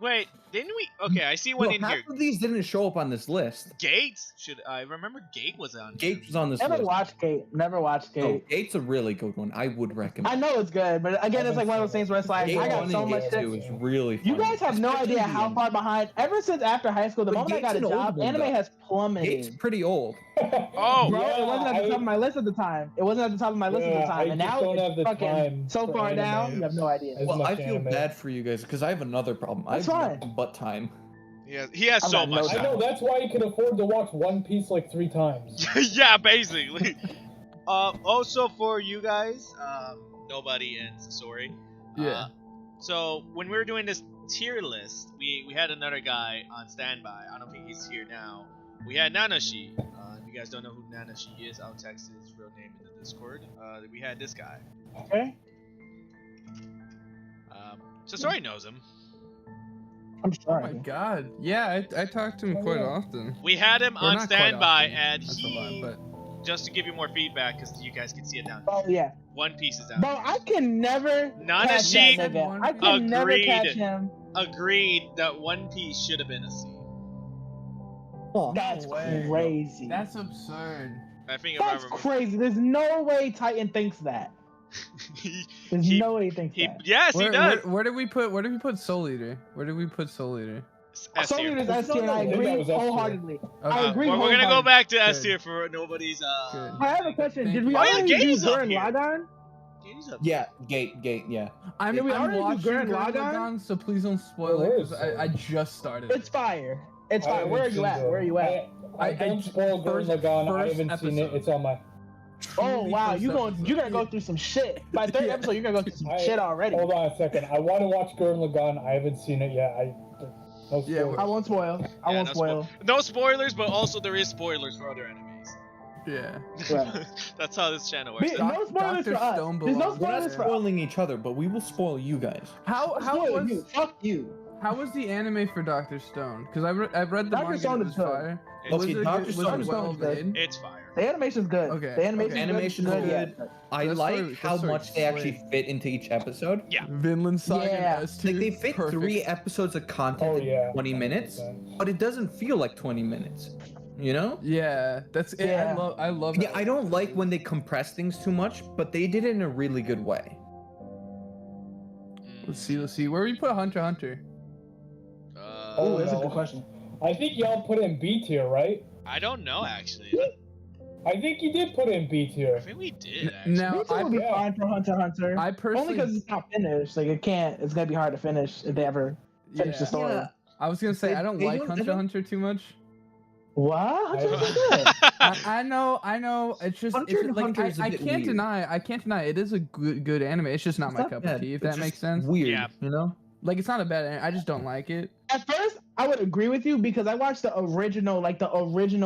wait, didn't we? Okay, I see one in half here. of these didn't show up on this list. Gates should I remember Gate was on here. Gate was on this Never list. watched Gate. Never watched Gate. Oh, Gate's a really good one. I would recommend. I know it's good, but again, it's like one of those things where it's like Gate I got 1 so and much Gate shit. 2 is really funny. You guys have no Especially idea how far behind. Ever since after high school, the But moment I got a Gate's an old job, one, anime though. has plummeted. Gate's pretty old. Oh, Bro, it wasn't at the top of my list at the time. It wasn't at the top of my list at the time, and now it's fucking so far down. You have no idea. Well, I feel bad for you guys because I have another problem. That's I have fine. butt time. he has so got no much I time. know, that's why you can afford to watch One Piece like 3 times. Yeah, basically. Also for you guys, nobody and Sasori. Yeah. So when we were doing this tier list, we had another guy on standby. I don't think he's here now. We had Nanashi. If you guys don't know who Nanashi is, I'll text his real name in the Discord. We had this guy. Okay. Sasori knows him. I'm Oh sorry. my god. Yeah, I talk to him quite often. We had him Or on not quite standby, often. and That's a he, lot, just to give you more feedback, because you guys can see it down. Oh yeah. One Piece is down. Bro, I can never catch Nanashi that nigga. I can never agreed. catch him. Agreed that One Piece should have been a C. That's crazy. That's absurd. I think That's crazy. There's no way Titan thinks that. There's no way he thinks that. Yes, he does. Where did we put Soul Eater? Where did we put Soul Eater? S Soul tier. Eater's S tier, and I agree wholeheartedly. I agree. Well, we're gonna go wholeheartedly. back to S tier for nobody's. Good. I have a question. Did we Oh, yeah, already Gary's do up Gurren here. Lagann? Yeah, Gate, yeah. I'm Did we already do watching Gurren Gurren Lagann? Lagann, so please don't spoil it, because I just started. It's fire. It's fire. Where are you at? Where are you at? I don't spoil Gurren Lagann. I haven't seen it. episode. It's on my. Oh wow, you're episode. gonna go through some shit. By third episode, you're gonna go through some shit already. Hold on a second. I want to watch Gurren Lagann. I haven't seen it yet. No Yeah, spoilers. I won't spoil. I won't spoil. No spoilers, but also there is spoilers for other enemies. Yeah. Right. That's how this channel works. No spoilers Dr. for us. Stone There's no belongs We're not spoilers for us. spoiling each other, but we will spoil you guys. How Spoil was you. Fuck you. how was the anime for Dr. Stone? Because I've read the Dr. manga. Stone It is was good. fire. It's- Okay, Dr. Stone was is well good. made. It's fire. The animation's good. Okay, The animation's okay. good. Animation's Good, good. yeah. I That's like sort of- how that's sort of much they actually slick. fit into each episode. Vinland Saga Yeah. S2. Like they fit Perfect. 3 episodes of content Oh in yeah. 20 minutes, but it doesn't feel like 20 minutes. You know? Yeah, that's it. Yeah. I love Yeah, that. I don't like when they compress things too much, but they did it in a really good way. Let's see. Where we put Hunter x Hunter? Oh, that's a no. good question. I think y'all put it in B tier, right? I don't know actually. I think you did put it in B tier. I think we did actually. Now Me too would be Yeah. fine for Hunter x Hunter. I Only personally, because it's not finished. Like it can't. It's gonna be hard to finish if they ever finish the yeah. story. Yeah. I was gonna say I don't They like don't- Hunter they x Hunter too much. What? Hunter x Hunter's good. I know. It's just Hunter it's x like Hunter is a I bit can't weird. deny. I can't deny it is a good anime. It's just not It's my not cup bad, of tea. If it's that makes just sense. Weird, Yeah. you know? Like it's not a bad anime. I just don't like it. At first, I would agree with you because I watched the original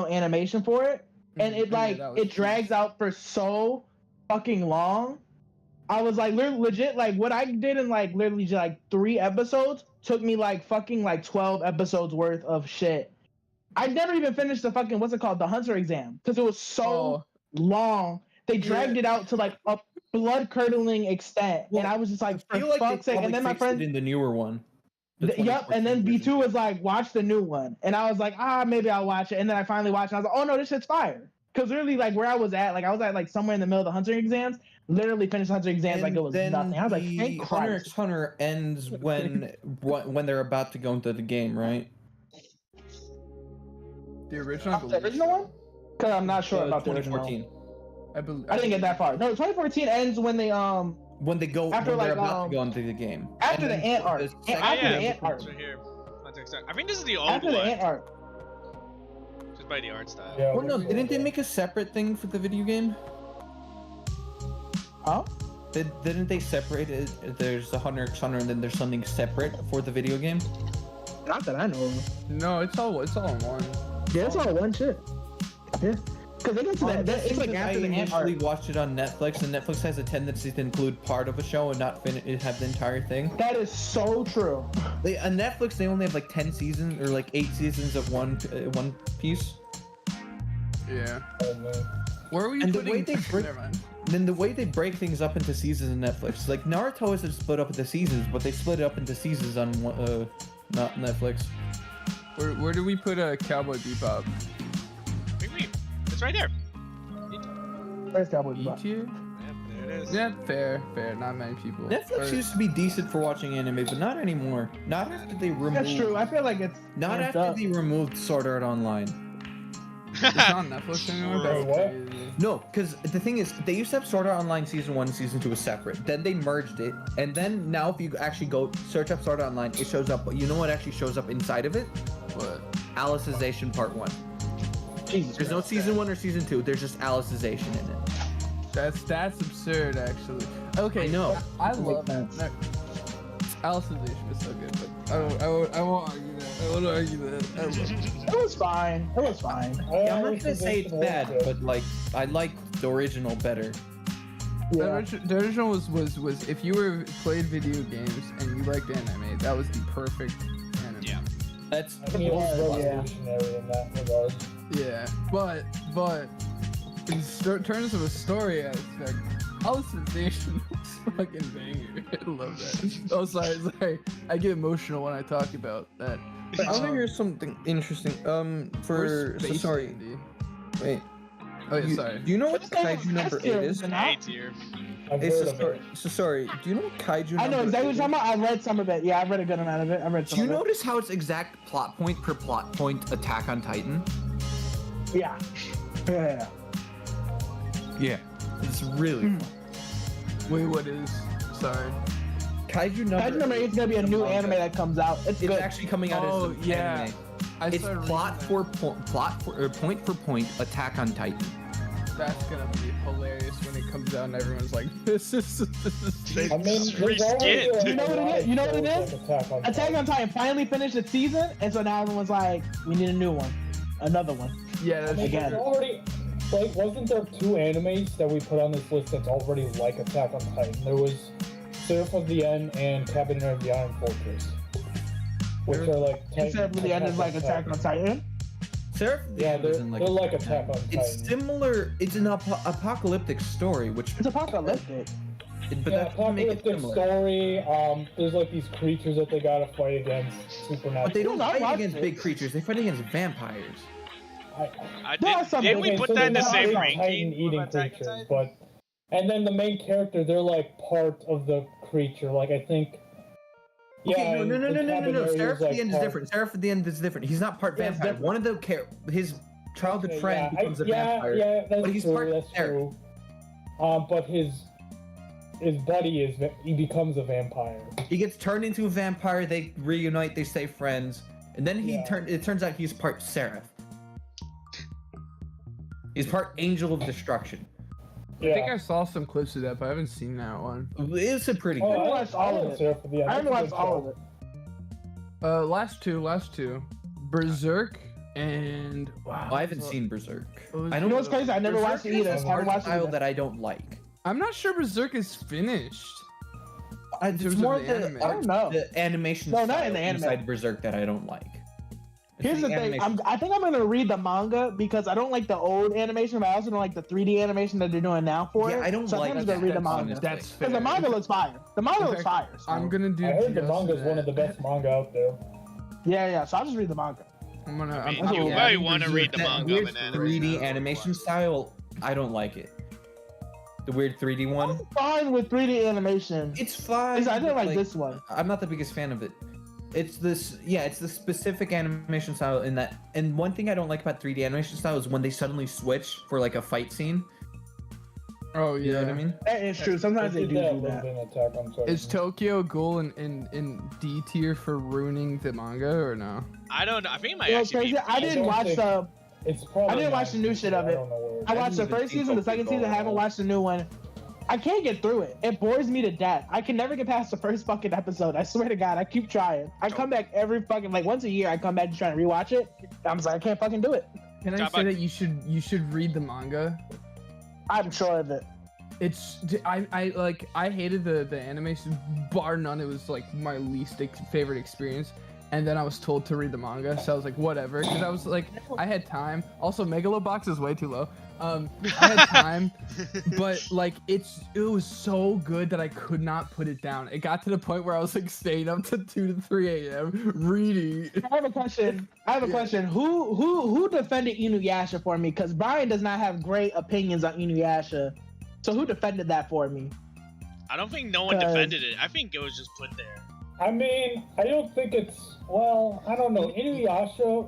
animation for it, and it Yeah, that was it drags out for so fucking long. I was like legit like what I did in like literally just like 3 episodes took me like fucking like 12 episodes worth of shit. I never even finished the fucking what's it called, the Hunter exam, because it was so Oh, long. They dragged it out to like a blood curdling extent, and I was just like, I feel for like they fuck's sake. And probably then my fixed friend, it in the newer one. The yep, and then 2014 B2 was like, watch the new one, and I was like, maybe I'll watch it. And then I finally watched it. And I was like, oh no, this shit's fire. Because really, like where I was at like somewhere in the middle of the Hunter exams. Literally finished Hunter exams like it was then nothing. I was like, the thank Hunter Christ. x Hunter ends when they're about to go into the game, right? the original. I The believe. original one? Because I'm not sure about the original. 2014. I believe. I didn't get that far. No, 2014 ends when they When they go, After, when they're like, about to go into the game. after And the then ant arc. the After the second- ant arc. It's right here. Context art. I think this is the old After the one. ant arc. Just by the art style. Yeah, Well, no, didn't they make a separate thing for the video game? Huh? Didn't they separate it? There's a Hunter x Hunter, and then there's something separate for the video game. Not that I know of. No, it's all in one. Yeah, it's all one shit. Yeah. Because they get to that, it's like I after the ant arc. initially watched it on Netflix, and Netflix has a tendency to include part of a show and not have the entire thing. That is so true. On Netflix, they only have like 10 seasons or like 8 seasons of one piece. Yeah. Oh, man. Where are we And the putting? way they break, Never mind. then the way they break things up into seasons on Netflix, like Naruto isn't split up into seasons, but they split it up into seasons on not Netflix. Where do we put Cowboy Bebop? It's right there. Where's Cowboy E Bebop? tier? Yep, there it is. Yeah, fair. Not many people. Netflix used to be decent for watching anime, but not anymore. Not after they removed. That's true. I feel like it's Not ramped after up. they removed Sword Art Online. It's not on Netflix anymore. That's Wait, what? crazy. No, because the thing is, they used to have Sword Art Online Season 1 and Season 2 was separate. Then they merged it, and then now if you actually go search up Sword Art Online, it shows up. But you know what actually shows up inside of it? What? Alicization Part 1. Jesus There's no Christ. Season 1 or Season 2. There's just Alicization in it. That's absurd, actually. Okay, I know. I love sense. that. Alicization is so good, but I won't argue that. I won't argue that. I love it. It was fine. It was fine. Yeah, I'm not gonna say it's bad, but like I like the original better. Yeah. The original was if you played video games and you liked anime, that was the perfect anime. Yeah. That's I think it was Yeah. revolutionary in that regard. Yeah, but in terms of a story aspect, Alicization was fucking banger. I love that. Oh, sorry. I get emotional when I talk about that. But I want to hear something interesting. Where's Space sorry. Dandy? Wait. Oh, yeah, You- sorry. Do you know what What's that? kaiju number That's 8 your- is? an A app? tier. I've It's heard a of story. it. So sorry. Do you know what kaiju number I know exactly what 8 you're talking about. I read some of it. Yeah, I read a good amount of it. I read Do some you of it. notice how it's exact plot point per plot point Attack on Titan? Yeah. Yeah. Yeah. It's really fun. Wait, what is? Sorry. Kaiju number Kaiju number 8 is gonna be a new anime that comes out. It's It's good. actually coming out Oh, as an yeah. anime. I It's started point for point Attack on Titan. That's gonna be hilarious when it comes out and everyone's like, this is I mean, there's Reskinned. already a You know what it lot is? of You know what it shows is? like Attack on Attack on Titan finally finished its season, and so now everyone's like, we need a new one. Another one. yeah, I that's mean, Again. there's already, like, wasn't there 2 animes that we put on this list that's already like Attack on Titan? There was Seraph of the End and Cabinet of the Iron Fortress, which are like Except for the end is like Attack on Titan. Seraph Yeah, they're like Attack on Titan. It's similar. It's an apocalyptic story, which It's apocalyptic. but Yeah, that doesn't make it apocalyptic similar. story. There's like these creatures that they gotta fight against, supernatural. But they don't I fight watched against it. big creatures. They fight against vampires. That's something. Didn't we Okay, put so that in the they're not same like ranking? Titan-eating of Attack on creatures, Titan? but and then the main character, they're like part of the creature. Like I think. Okay, Yeah, no. in Cabinet, he Seraph was, at the end is part- different. Seraph at the end is different. He's not part Yeah, it's vampire. different. One of the his childhood Okay, friend yeah, becomes a yeah, vampire. Yeah, that's but he's true. part That's Seraph. true. But his buddy he becomes a vampire. He gets turned into a vampire. They reunite. They stay friends, and then it turns out he's part Seraph. He's part Angel of Destruction. I think Yeah. I saw some clips of that, but I haven't seen that one. It's a pretty Oh, good. I watched all of like it. Seraph of the End. I haven't That's a watched good all show. of it. Last two, Berserk and wow. I haven't seen Berserk. What I was don't You know what's crazy? I never Berserk watched it is either. a I haven't art watched it style either. that I don't like. I'm not sure Berserk is finished. It's terms of more the the, anime. I don't know. the animation No, not style in the anime. inside Berserk that I don't like. It's Here's the thing. animation. I think I'm gonna read the manga because I don't like the old animation, but I also don't like the 3D animation that they're doing now for Yeah, it. I don't so like I'm just that. gonna read the That's manga. honest. That's fair. Because the manga looks fire. The manga In looks fact, fire. So. I'm gonna do. I heard the just manga is one of the that. best manga out there. Yeah. So I'll just read the manga. I'm gonna. I mean, I'm you adding might want to Berserk read the to That manga weird of an anime. 3D now. animation style, I don't like it. The weird 3D one. I'm fine with 3D animation. It's fine. I didn't but, like this one. I'm not the biggest fan of it. It's this, yeah, it's the specific animation style in that. And one thing I don't like about 3D animation style is when they suddenly switch for like a fight scene. Oh yeah. You know what I mean? That is true. Sometimes they do that. Attack on Titan. Is Tokyo Ghoul in D tier for ruining the manga or no? I don't know. I think it might You know, actually crazy. be. I didn't watch the. It's probably I didn't watch the new shit of it. I watched the first season, the second season. I haven't watched the new one. I can't get through it. It bores me to death. I can never get past the first fucking episode. I swear to God, I keep trying. I come back every fucking once a year. I come back to try and rewatch it. I'm just like, I can't fucking do it. Can I say that you should read the manga? I'm sure of it. It's I hated the anime, bar none. It was like my least favorite experience. And then I was told to read the manga, so I was like, whatever, because I was like, I had time. Also, Megalobox is way too low. I had time, but like it was so good that I could not put it down. It got to the point where I was like staying up to 2 to 3 a.m. reading. I have a question. Who defended Inuyasha for me? Because Brian does not have great opinions on Inuyasha. So who defended that for me? I don't think no one defended it. I think it was just put there. I mean, I don't think it's, well, I don't know. Inuyasha,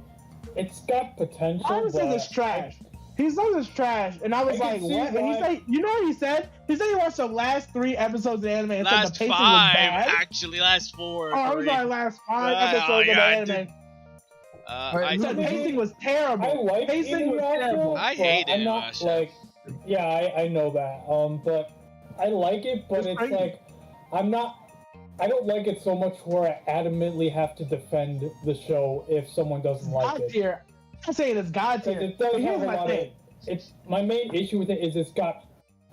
it's got potential. Brian says it's trash. He says it's trash, and I was like, what? And he said, you know what he said? He said he watched the last 3 episodes of the anime and said the pacing was bad. Actually, last 4. Oh, I was like, last 5 episodes of the anime. I said the pacing was terrible. I like pacing was terrible. I hate I'm not Inuyasha. like, yeah, I know that. But I like it, but it's like, I don't like it so much where I adamantly have to defend the show if someone doesn't like it. Tier. I'm saying it's God tier. It does have a lot of. It's my main issue with it is it's got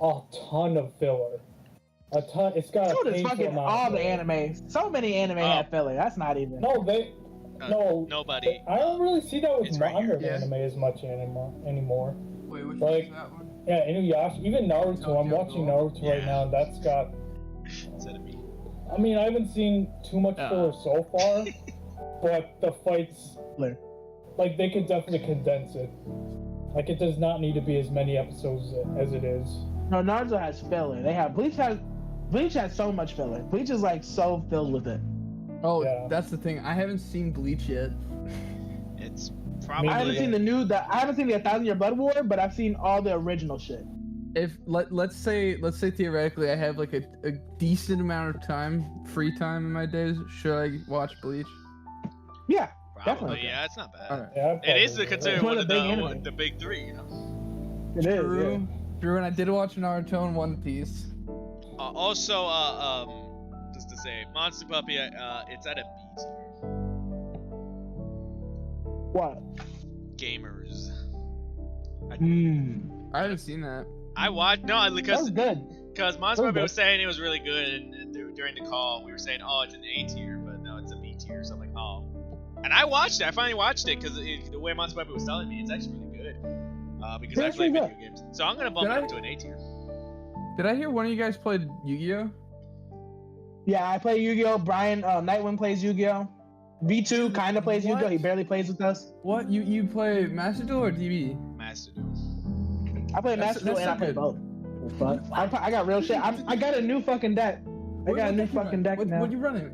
a ton of filler. A ton. It's got so a does fucking all the animes. So many anime have filler. That's not even. No, no. Nobody. I don't really see that with manga right anime as much anymore. Wait, which like, is that one? Yeah, Inuyasha. Even Naruto. I'm watching Naruto right now, and that's got. I mean, I haven't seen too much filler so far, but the fights, like, they could definitely condense it. Like, it does not need to be as many episodes as it is. No, Naruto has filler. They have Bleach has so much filler. Bleach is like so filled with it. Oh, yeah. That's the thing. I haven't seen Bleach yet. It's probably. I haven't seen I haven't seen the 1,000-Year Blood War, but I've seen all the original shit. If let's say theoretically I have like a decent amount of time, free time in my days, should I watch Bleach? Yeah, probably. definitely. Yeah, it's not bad. Right. Yeah, it is considered one of the the big 3, you know. It is. Yeah. Drew, and I did watch Naruto and One Piece. Also, just to say, Monster Puppy, it's at a B tier. What? Gamers. I haven't seen that. I watched because Monster Puppy good. was saying it was really good, and during the call we were saying, oh, it's an A tier, but no, it's a B tier. So I'm like, oh. And I watched it. I finally watched it because the way Monster Puppy was telling me, it's actually really good. Because I play video games, so I'm gonna bump it up to an A tier. Did I hear one of you guys played Yu-Gi-Oh? Yeah, I play Yu-Gi-Oh. Brian, Nightwing plays Yu-Gi-Oh. V2 kind of plays Yu-Gi-Oh. He barely plays with us. What? You play Master Duel or DB? Master Duel. I play Master Duel and I play both. But I got real shit. I got a new fucking deck. I got a new fucking deck now. What you running?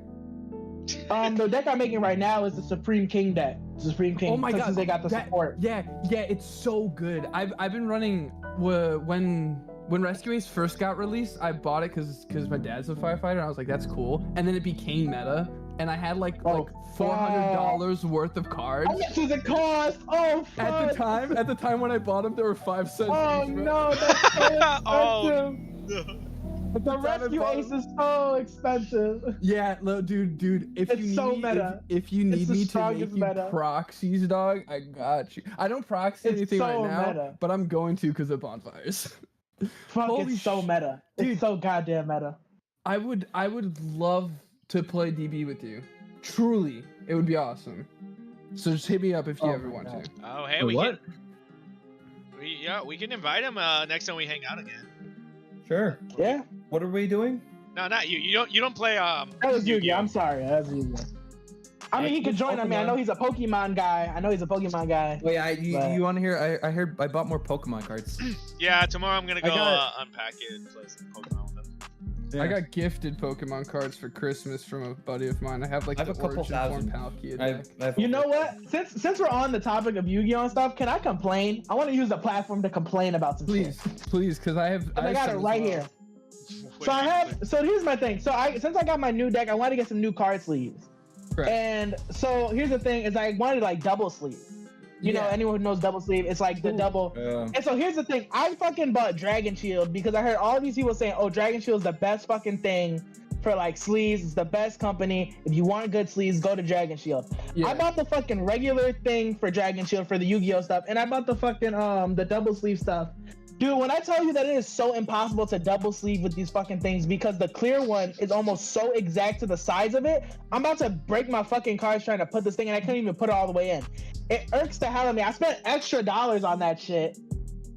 The deck I'm making right now is the Supreme King deck. Supreme King. Oh my god! Since they got the support. Yeah, it's so good. I've been running when Rescue Ace first got released. I bought it because my dad's a firefighter. And I was like, that's cool. And then it became meta, and I had like $400 worth of cards. How much does it cost? Oh, fuck. At the time when I bought them, they were 5 cents. Oh each, no, that's so expensive. Oh no. The Rescue Ace is so expensive. Yeah, dude. If you need me to make you proxies, dog, I got you. I don't proxy anything right now, but I'm going to because of bonfires. Fuck, it's so meta. Dude, it's so goddamn meta. I would love to play DB with you. Truly, it would be awesome. So just hit me up if you ever want to. Oh, hey, we can invite him next time we hang out again. Sure. Yeah. What are we doing? No, not you. You don't play That was Yu-Gi-Oh. I'm sorry. That was Yu-Gi-Oh. I mean, he could join. I mean, I know he's a Pokemon guy. Well, yeah, you want to hear? I heard I bought more Pokemon cards. Yeah, tomorrow I'm gonna go unpack it and play some Pokemon with him. Yeah. I got gifted Pokemon cards for Christmas from a buddy of mine. I have like I have the a couple Origin Form thousand. Palkia I deck. have You know what? Since we're on the topic of Yu-Gi-Oh and stuff, can I complain? I want to use the platform to complain about some Please, shit. please, because I have. I got it some as right well. here. So here's my thing. Since I got my new deck, I wanted to get some new card sleeves. Correct. And so here's the thing: is I wanted like double sleeve. You know, anyone who knows double sleeve, it's like the double. And so here's the thing: I fucking bought Dragon Shield because I heard all these people saying, "Oh, Dragon Shield is the best fucking thing for like sleeves. It's the best company. If you want good sleeves, go to Dragon Shield." Yeah. I bought the fucking regular thing for Dragon Shield for the Yu-Gi-Oh stuff, and I bought the fucking the double sleeve stuff. Dude, when I tell you that it is so impossible to double sleeve with these fucking things because the clear one is almost so exact to the size of it, I'm about to break my fucking cards trying to put this thing and I couldn't even put it all the way in. It irks the hell out of me. I spent extra dollars on that shit.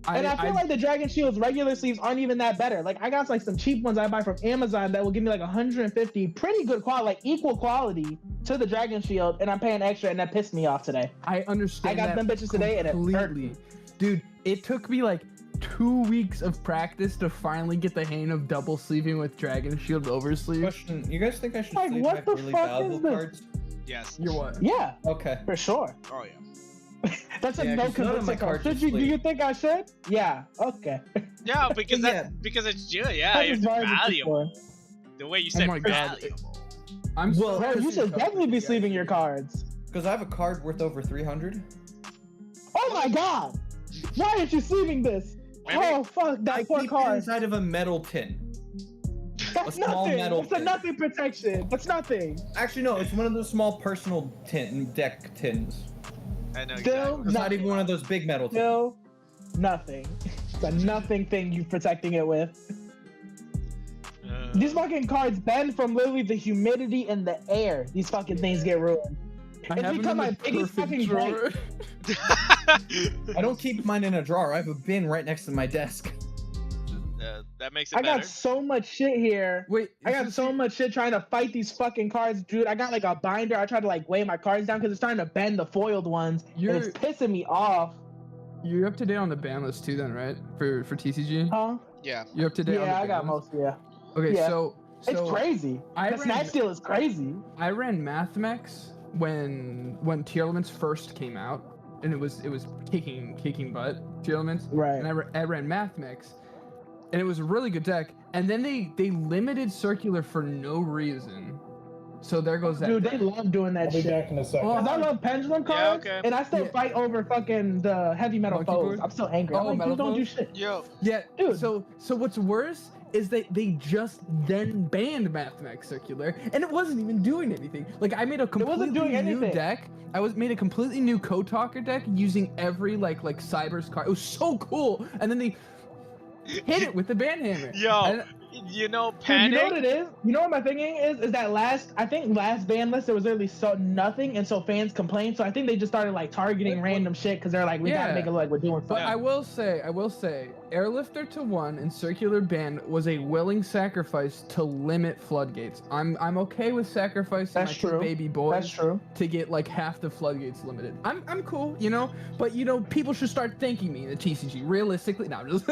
And I feel like the Dragon Shield's regular sleeves aren't even that better. Like I got like some cheap ones I buy from Amazon that will give me like 150, pretty good quality, like equal quality to the Dragon Shield, and I'm paying extra, and that pissed me off today. I understand. I got them bitches today, and it hurt me. Dude, it took me like 2 weeks of practice to finally get the hang of double sleeving with Dragon Shield oversleeve. Question: you guys think I should Like, sleeve what my the really fuck valuable is this? cards? Yes. You're what? Yeah, Okay. for sure. Oh yeah. That's a Yeah, no 'cause none of my convincing cards card. are Do you sleeved. think I should? Yeah. Okay. Yeah, because Yeah. because it's yeah, That's it's as far as it's valuable. for. The way you said my God. valuable. I'm Well, so Bro, you should definitely be sleeving your cards. Because I have a card worth over 300. Oh my god! Why aren't you sleeving this? Maybe- Oh fuck, I that poor keep it card. inside of a metal tin. That's small nothing. metal It's a tin. nothing protection. That's nothing. Actually, no, it's one of those small personal deck tins. I know Still, exactly. It's not nothing. even one of those big metal tins. Still, nothing. It's a nothing thing you protecting it with. These fucking cards bend from literally the humidity in the air. These fucking things get ruined. I It's have become them my in the biggest perfect fucking gripe. drawer. I don't keep mine in a drawer. I have a bin right next to my desk. That makes it I better. got so much shit here. Wait, I got so much shit trying to fight these fucking cards, dude. I got like a binder. I tried to like weigh my cards down because it's starting to bend the foiled ones. And it's pissing me off. You're up to date on the ban list too, then, right? For TCG. Huh? Yeah. You're up to date on the Yeah, I ban got list? most. Yeah. Okay, Yeah. so It's crazy. I The ran- snatch steal is crazy. I ran Mathmex when Tier Elements first came out, and it was kicking butt, Tier Elements. Right. And I ran Mathmex, and it was a really good deck. And then they limited Circular for no reason. So there goes that. Dude, deck. they love doing that I'll be shit. back in a second. Oh, Cause I love pendulum cards, okay. and I still Yeah. fight over fucking the heavy metal Monkey foes. board? I'm still angry. Oh, I'm like, metal dude, don't do foes? shit. Yo. Yeah, Dude. So what's worse is that they just then banned Mathmex Circular, and it wasn't even doing anything. Like I made a completely doing new anything. deck. Made a completely new Code Talker deck using every like Cyber's card. It was so cool, and then they hit it with the ban hammer. Yo. And- You know, Dude, panic. you know what it is? You know what my thinking is? Is that last ban list there was literally so nothing, and so fans complained. So I think they just started like targeting random shit because they're like, we gotta Yeah. make it look like we're doing But something. I will say, Airlifter to 1 and Circular Ban was a willing sacrifice to limit floodgates. I'm okay with sacrificing That's my two true. baby boys That's true. to get like half the floodgates limited. I'm cool, you know. But you know, people should start thanking me in the TCG. Realistically, no, I'm just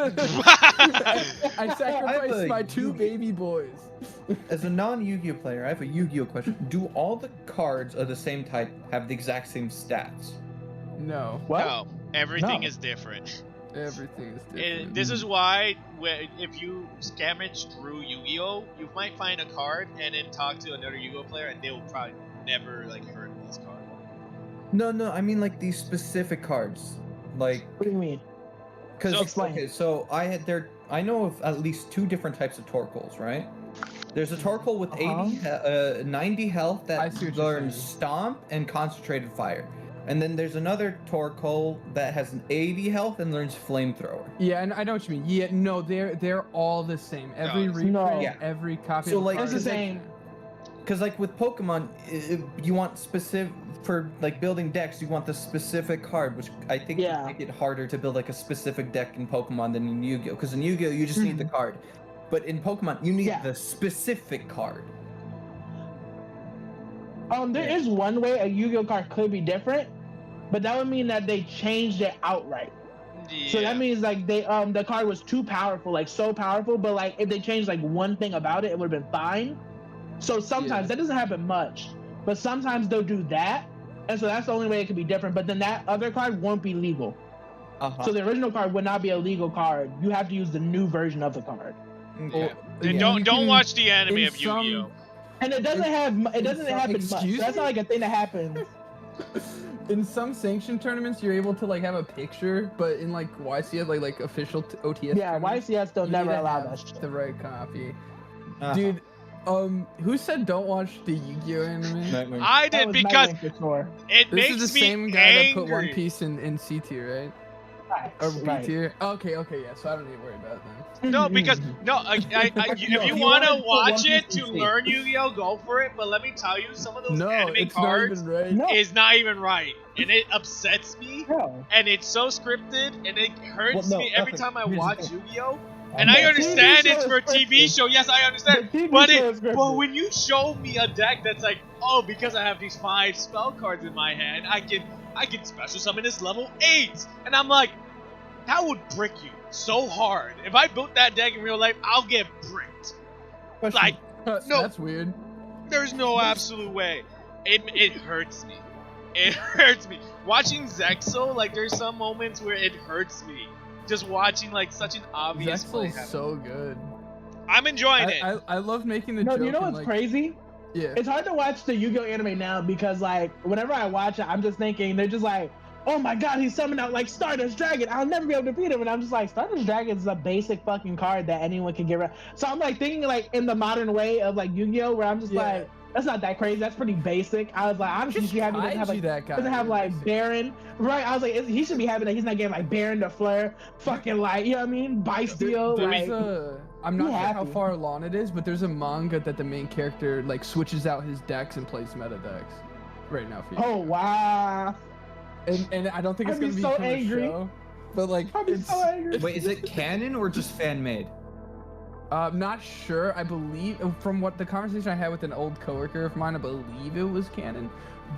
I sacrificed my two baby boys. As a non-Yu-Gi-Oh player, I have a Yu-Gi-Oh question. Do all the cards of the same type have the exact same stats? No, What? No, everything No. is different. everything is And different. this is why, if you scammage through Yu-Gi-Oh, you might find a card and then talk to another Yu-Gi-Oh player, and they will probably never like heard of this card. No, I mean like these specific cards. Like, What do you mean? because So- Explain. okay, so I know of at least 2 different types of Torkoals, right? There's a Torkoal with 90 health I that see what you're learns saying. Stomp and Concentrated Fire. And then there's another Torkoal that has an 80 health and learns Flamethrower. Yeah, and I know what you mean. Yeah, no, they're all the same. Every No. reprint, No. Yeah. every copy. So, of the like, card It's the is same. Because like with Pokemon, you want specific for like building decks. You want the specific card, which I think Yeah. would make it harder to build like a specific deck in Pokemon than in Yu-Gi-Oh. Because in Yu-Gi-Oh, you just need the card, but in Pokemon, you need Yeah. the specific card. There is one way a Yu-Gi-Oh card could be different, but that would mean that they changed it outright. So that means like they the card was too powerful, like so powerful. But like if they changed like one thing about it, it would have been fine. So sometimes that doesn't happen much, but sometimes they'll do that, and so that's the only way it could be different. But then that other card won't be legal. So the original card would not be a legal card. You have to use the new version of the card. Okay. And don't watch the anime of Yu-Gi-Oh. And it doesn't happen much. So that's not like a thing that happens. In some sanctioned tournaments, you're able to like have a picture, but in like YCS, like official OTS. Yeah, YCS don't never allow that shit. The right copy, dude. Who said don't watch the Yu-Gi-Oh anime? I did because it this makes is the me same guy angry. that put One Piece in C tier, right? Or B tier. Okay, yeah. So I don't need to worry about it then. No, because if you want to watch it to learn Yu-Gi-Oh, go for it. But let me tell you, some of those anime cards is not even right, and it upsets me. And it's so scripted, and it hurts me every time I watch Yu-Gi-Oh. And I understand it's for a TV show. Yes, I understand. But when you show me a deck that's like, oh, because I have these 5 spell cards in my hand, I can special summon this level 8, and I'm like, that would brick you so hard. If I built that deck in real life, I'll get bricked. Like, no, that's weird. There's no absolute way. It hurts me. It hurts me. Watching Zexo, like, there's some moments where it hurts me. Just watching like such an obvious play happen. So good. I'm enjoying it. I love making the joke. You know what's crazy? Yeah. It's hard to watch the Yu-Gi-Oh anime now because like whenever I watch it, I'm just thinking they're just like, oh my god, he's summoned out like Stardust Dragon. I'll never be able to beat him. And I'm just like, Stardust Dragon is a basic fucking card that anyone can get rid of. So I'm like thinking like in the modern way of like Yu-Gi-Oh, where I'm just like, that's not that crazy. That's pretty basic. I was like, honestly, he doesn't have like Baron, right? I was like, he should be having that. He's not getting like Baron to Flare, fucking like, you know what I mean? Bysteel. I'm not sure how far along it is, but there's a manga that the main character like switches out his decks and plays meta decks right now for you. Oh wow! And I don't think it's gonna be so angry. Show, but like, so angry. Wait, is it canon or just fan made? I'm not sure. I believe from what the conversation I had with an old coworker of mine, I believe it was canon,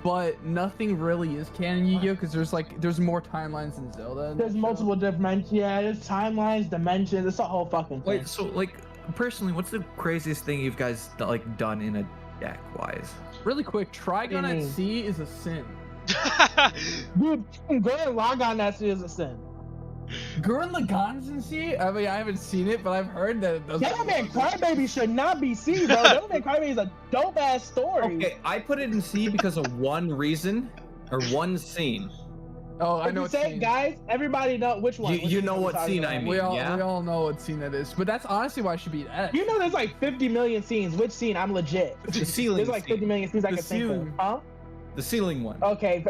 but nothing really is canon Yu-Gi-Oh because there's more timelines than Zelda. There's multiple dimensions. Yeah, there's timelines, dimensions. It's a whole fucking thing. Wait, so like personally, what's the craziest thing you've guys like done in a deck wise? Really quick, Trigon at Sea is a sin. Dude, go and log on that Sea is a sin. Gurren Lagann's in C? I mean, I haven't seen it, but I've heard that it doesn't. Devilman Crybaby should not be C, bro. Devilman Crybaby is a dope ass story. Okay, I put it in C because of one reason or one scene. Oh, I know what scene. Guys, everybody know which one. You know what scene I mean, we all know what scene that is, but that's honestly why it should be X. You know there's like 50 million scenes. Which scene? I'm legit. The ceiling. There's like 50 million scenes I can think of. Huh? The ceiling one. Okay.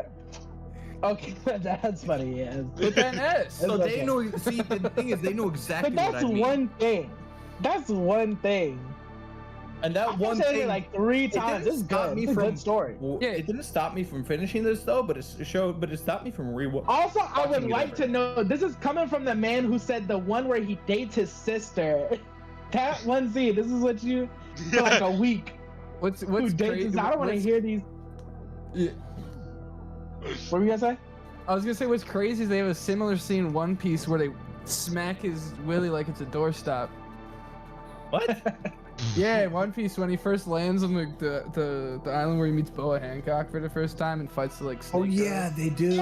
Okay, that's funny, yeah. But then S. So they know. See, the thing is, they know exactly what I mean. But that's one thing. That's one thing. And that one thing, like 3 times. It's good. It's a good story. Yeah, it didn't stop me from finishing this though, but it stopped me from rewatching. Also, I would like to know. This is coming from the man who said the one where he dates his sister. That one scene. This is what you for like a week. What's crazy? I don't want to hear these. Yeah. What were you gonna say? I was gonna say what's crazy is they have a similar scene in One Piece where they smack his willy like it's a doorstop. What? Yeah, One Piece when he first lands on the island where he meets Boa Hancock for the first time and fights the like snake. Oh yeah, girl. they do.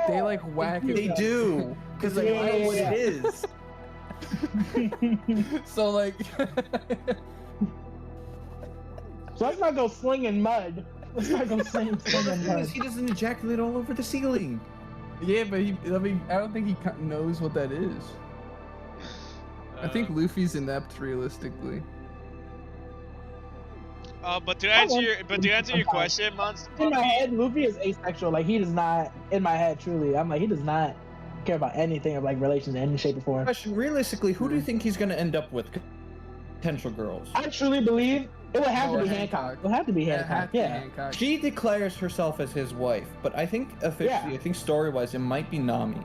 They like whack it. They do because they know what it is. So like. So let's not go slinging mud. Let's not go slinging mud. He doesn't ejaculate all over the ceiling. Yeah, but I don't think he knows what that is. I think Luffy's inept, realistically. But to answer your question, Monster, in my head, Luffy is asexual. Like he does not. In my head, truly, I'm like he does not care about anything of like relations in any shape or form. Question: realistically, who do you think he's gonna end up with? Potential girls. I truly believe it would have to be Hancock. It would have to be Hancock. Yeah. Hancock. She declares herself as his wife, but I think officially, I think story-wise, it might be Nami.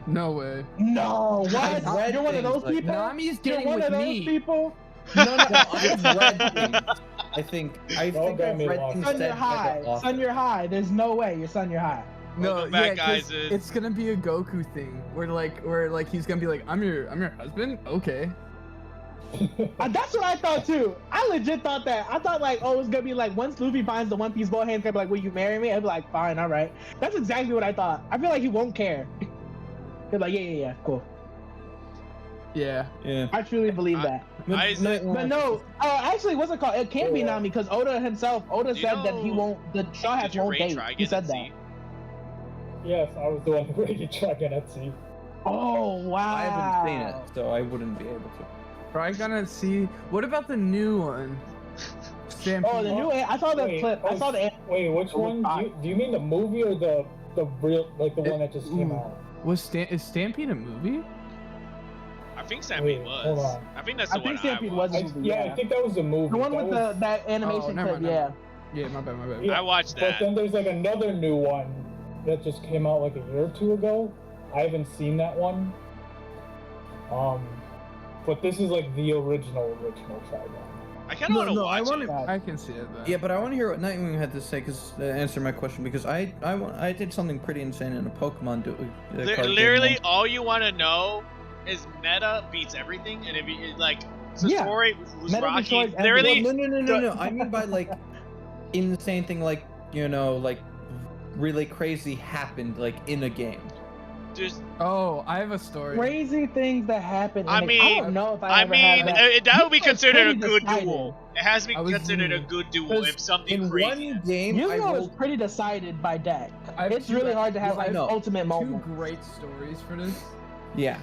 No way. No, what? You're one of those people? Nami's getting with me. People? No, I've read things. I think I've read things Son, you're high. Son, you're high. There's no way. You're Son, you're high. No, Welcome back, yeah, 'cause Aizen. it's gonna be a Goku thing where he's gonna be like, I'm your husband? Okay. That's what I thought too. I legit thought that. I thought like, oh, it's gonna be like once Luffy finds the One Piece ball hand, gonna be like, will you marry me? I'd be like, fine, all right. That's exactly what I thought. I feel like he won't care. He's like, yeah, cool. Yeah. I truly believe that. But no, actually, what's it called? It can't be Nami because Oda said that he won't. The Straw Hats won't date. He said that. Yes, I was the one who rated Dragon at Sea. Oh wow! I haven't seen it, so I wouldn't be able to. Probably gonna see. What about the new one? Stampede. Oh, the new. I saw the clip. I saw the. Wait, which one? Do you mean the movie or the real, like the one that just came out? Is Stampede a movie? I think Stampede was. Hold on. I think that's the one Stampede I was watched. a movie. Yeah, I think that was the movie. The one with that animation clip. Yeah. Yeah, my bad. Yeah, I watched that. But then there's like another new one that just came out like a year or two ago. I haven't seen that one. But this is like the original Trigon. I kind of want to watch it. I can see it. Though. Yeah, but I want to hear what Nightwing had to say to answer my question, because I did something pretty insane in a Pokemon Literally, all you want to know is meta beats everything, and if you like Satori was Rocky. Literally, no. I mean by like insane thing, like like really crazy happened like in a game. I have a story. Crazy things that happen. I don't know if I ever had that would be considered a good decided. duel. It has to be considered a good duel if something in crazy. One game, Yu-Gi-Oh! Is pretty decided by deck. It's really hard to have ultimate moment. Two great stories for this. Yeah.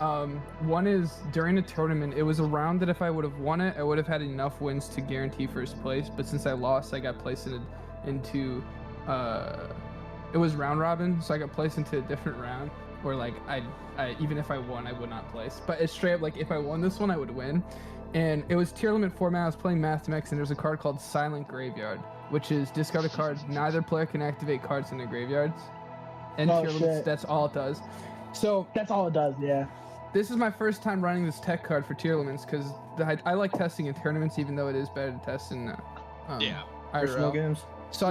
One is during a tournament. It was a round that if I would have won it, I would have had enough wins to guarantee first place. But since I lost, I got placed into it was round robin, so I got placed into a different round. Where like I even if I won, I would not place. But it's straight up like if I won this one, I would win. And it was tier limit format. I was playing Mathmex, and there's a card called Silent Graveyard, which is discard a card. Neither player can activate cards in the graveyards. And tier limits, that's all it does. So that's all it does, yeah. This is my first time running this tech card for tier limits because I like testing in tournaments, even though it is better to test in personal games. So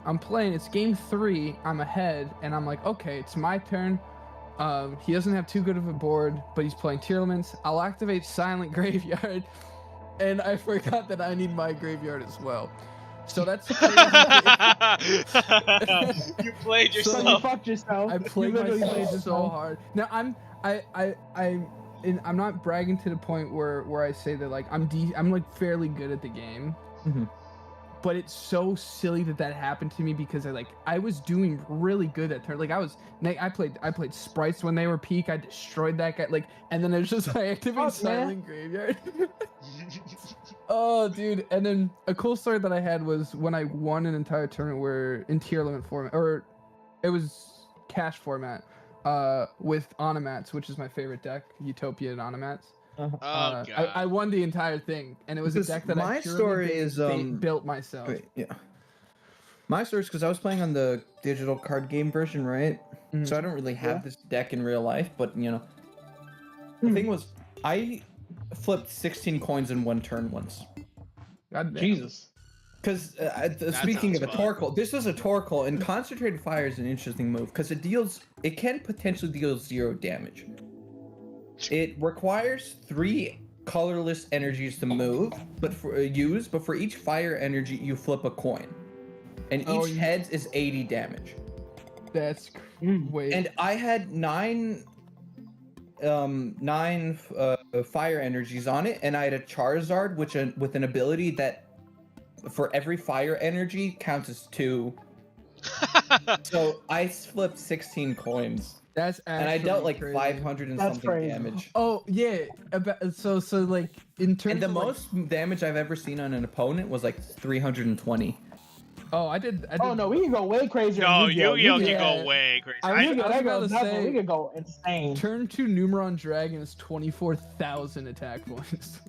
I'm playing. It's game 3. I'm ahead, and I'm like, okay, it's my turn. He doesn't have too good of a board, but he's playing tier limits. I'll activate Silent Graveyard, and I forgot that I need my graveyard as well. So that's crazy. You played yourself. So you fucked yourself. I played myself so hard. Now I'm not bragging to the point where I say that like I'm like fairly good at the game. Mm-hmm. But it's so silly that happened to me because I was doing really good at turn. Like I played sprites when they were peak. I destroyed that guy. Like, and then it's just I activated Silent Graveyard. Oh, dude! And then a cool story that I had was when I won an entire tournament where in tier limit format, or it was cash format, with Onomats, which is my favorite deck, Utopia and Onomats. I won the entire thing, and it was a deck that my story is built myself. Yeah. My story is because I was playing on the digital card game version, right? Mm-hmm. So I don't really have this deck in real life, but the thing was, I flipped 16 coins in one turn once. God damn. Jesus. Because speaking of a Torkoal, this is a Torkoal, and Concentrated Fire is an interesting move because it can potentially deal 0 damage. It requires 3 colorless energies to move, but for each fire energy, you flip a coin, and each heads is 80 damage. That's wait. And I had 9 fire energies on it, and I had a Charizard, with an ability that for every fire energy counts as 2. So I flipped 16 coins. That's and I dealt like crazy. 500 and something damage. Oh yeah, so like in terms. And the of most damage I've ever seen on an opponent was like 320. Oh, I did. Oh no, we can go way crazier. No, Yu-Gi-Oh can go way crazy. We could go insane. Turn 2 Numeron Dragon is 24,000 attack points.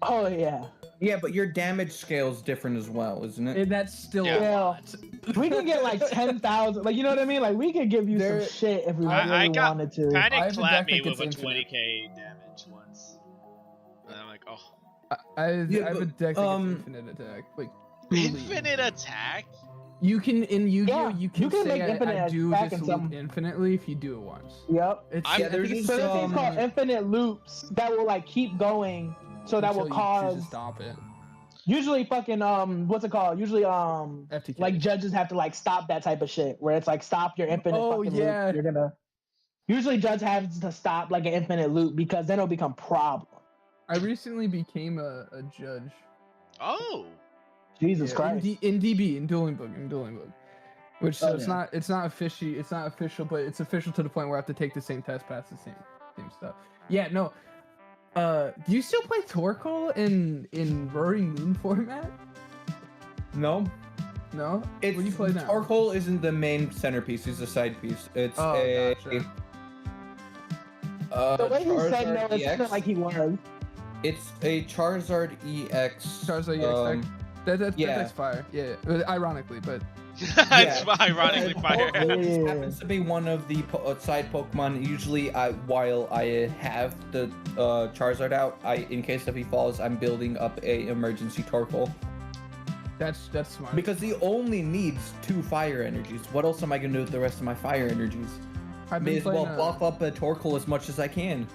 Oh yeah. Yeah, but your damage scale is different as well, isn't it? And that's still a lot. We can get like 10,000. Like, you know what I mean? Like, we could give you some shit if we really wanted to. Panic clapped me with a 20k damage once. And I'm like, oh. I have a deck that gets infinite attack. Like, infinite attack? You can in Yu-Gi-Oh! Yeah, You can make say infinite I do back this in loop some. infinitely if you do it once. Yep. It's I'm- I think it's So there's things called infinite loops that will like keep going. So that will until you choose cause. to stop it. Usually fucking what's it called? Usually FTK. like judges have to like stop that type of shit where it's like stop your infinite fucking yeah. loop. You're gonna usually judge has to stop like an infinite loop because then it'll become problem. I recently became a judge. Oh. Jesus Christ. In DB in dueling book. Which so it's not official, but it's official to the point where I have to take the same test, pass the same stuff. Yeah, no. Do you still play Torkoal in Roaring Moon format? No. No? It's, what do you play now? Torkoal isn't the main centerpiece, he's a side piece. It's gotcha. The way he said no, Charizard it sounded EX. like he was. It's a Charizard EX. Charizard EX that's fire. Yeah, ironically, but It's ironically fire. This happens to be one of the side Pokemon. Usually, while I have the Charizard out, in case if he falls, I'm building up a emergency Torkoal. that's smart. Because he only needs 2 fire energies. What else am I gonna do with the rest of my fire energies? I may as well buff up a Torkoal as much as I can.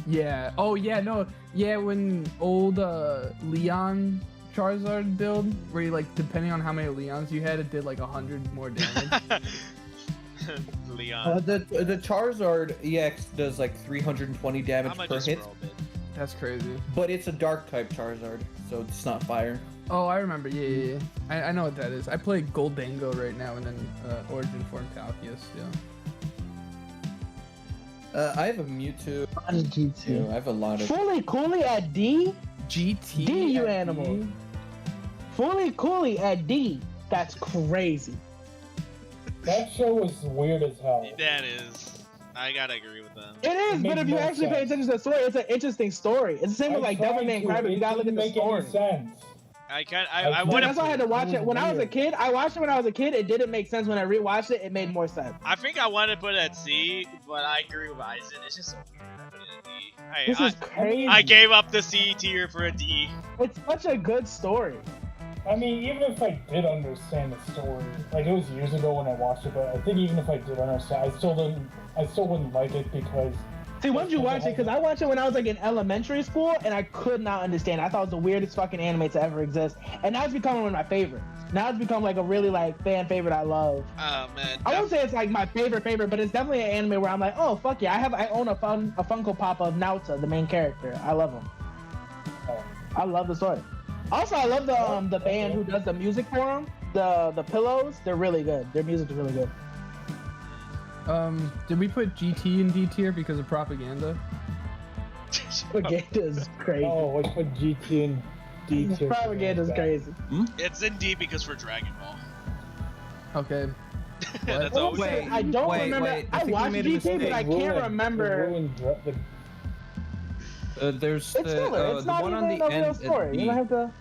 Yeah. Oh yeah. No. Yeah. When old Leon Charizard build, where you like depending on how many Leons you had, it did like 100 more damage. Leon. The Charizard EX does like 320 damage per hit. That's crazy. But it's a dark type Charizard, so it's not fire. Oh, I remember. Yeah. I know what that is. I play Goldango right now, and then Origin Form Palkias. Yeah. I have a Mewtwo. GT. I have a lot of. Fully Cooley at D? GT. D, you animal. Fully Cooley at D. That's crazy. That show was weird as hell. That is. I gotta agree with that. It is, but if you actually pay attention to the story, it's an interesting story. It's the same with like Devilman Crybaby. You gotta look at the story. I would have. That's why I had to watch it when I was a kid. I watched it when I was a kid. It didn't make sense when I rewatched it. It made more sense. I think I wanted to put it at C, but I agree with Eisen. It's just so weird. I put it at D. This is crazy. I gave up the C tier for a D. It's such a good story. I mean, even if I did understand the story, like it was years ago when I watched it, but I think even if I did understand, I still wouldn't like it because. See, when did you watch it? Because I watched it when I was like in elementary school, and I could not understand. I thought it was the weirdest fucking anime to ever exist, and now it's becoming one of my favorites. Now it's become like a really like fan favorite I love. Oh man. I won't say it's like my favorite, but it's definitely an anime where I'm like, oh fuck yeah, I own a Funko Pop of Naota, the main character. I love him. I love the story. Also, I love the band who does the music for him. The Pillows, they're really good. Their music is really good. Did we put GT in D tier because of propaganda? Propaganda is crazy. Oh, we put GT in D tier. Propaganda is crazy. It's in D because for Dragon Ball. Okay. That's all. Wait, I don't remember. I watched GT, but I can't remember. There's It's filler. It's not one even on the a real end. story. You don't have to.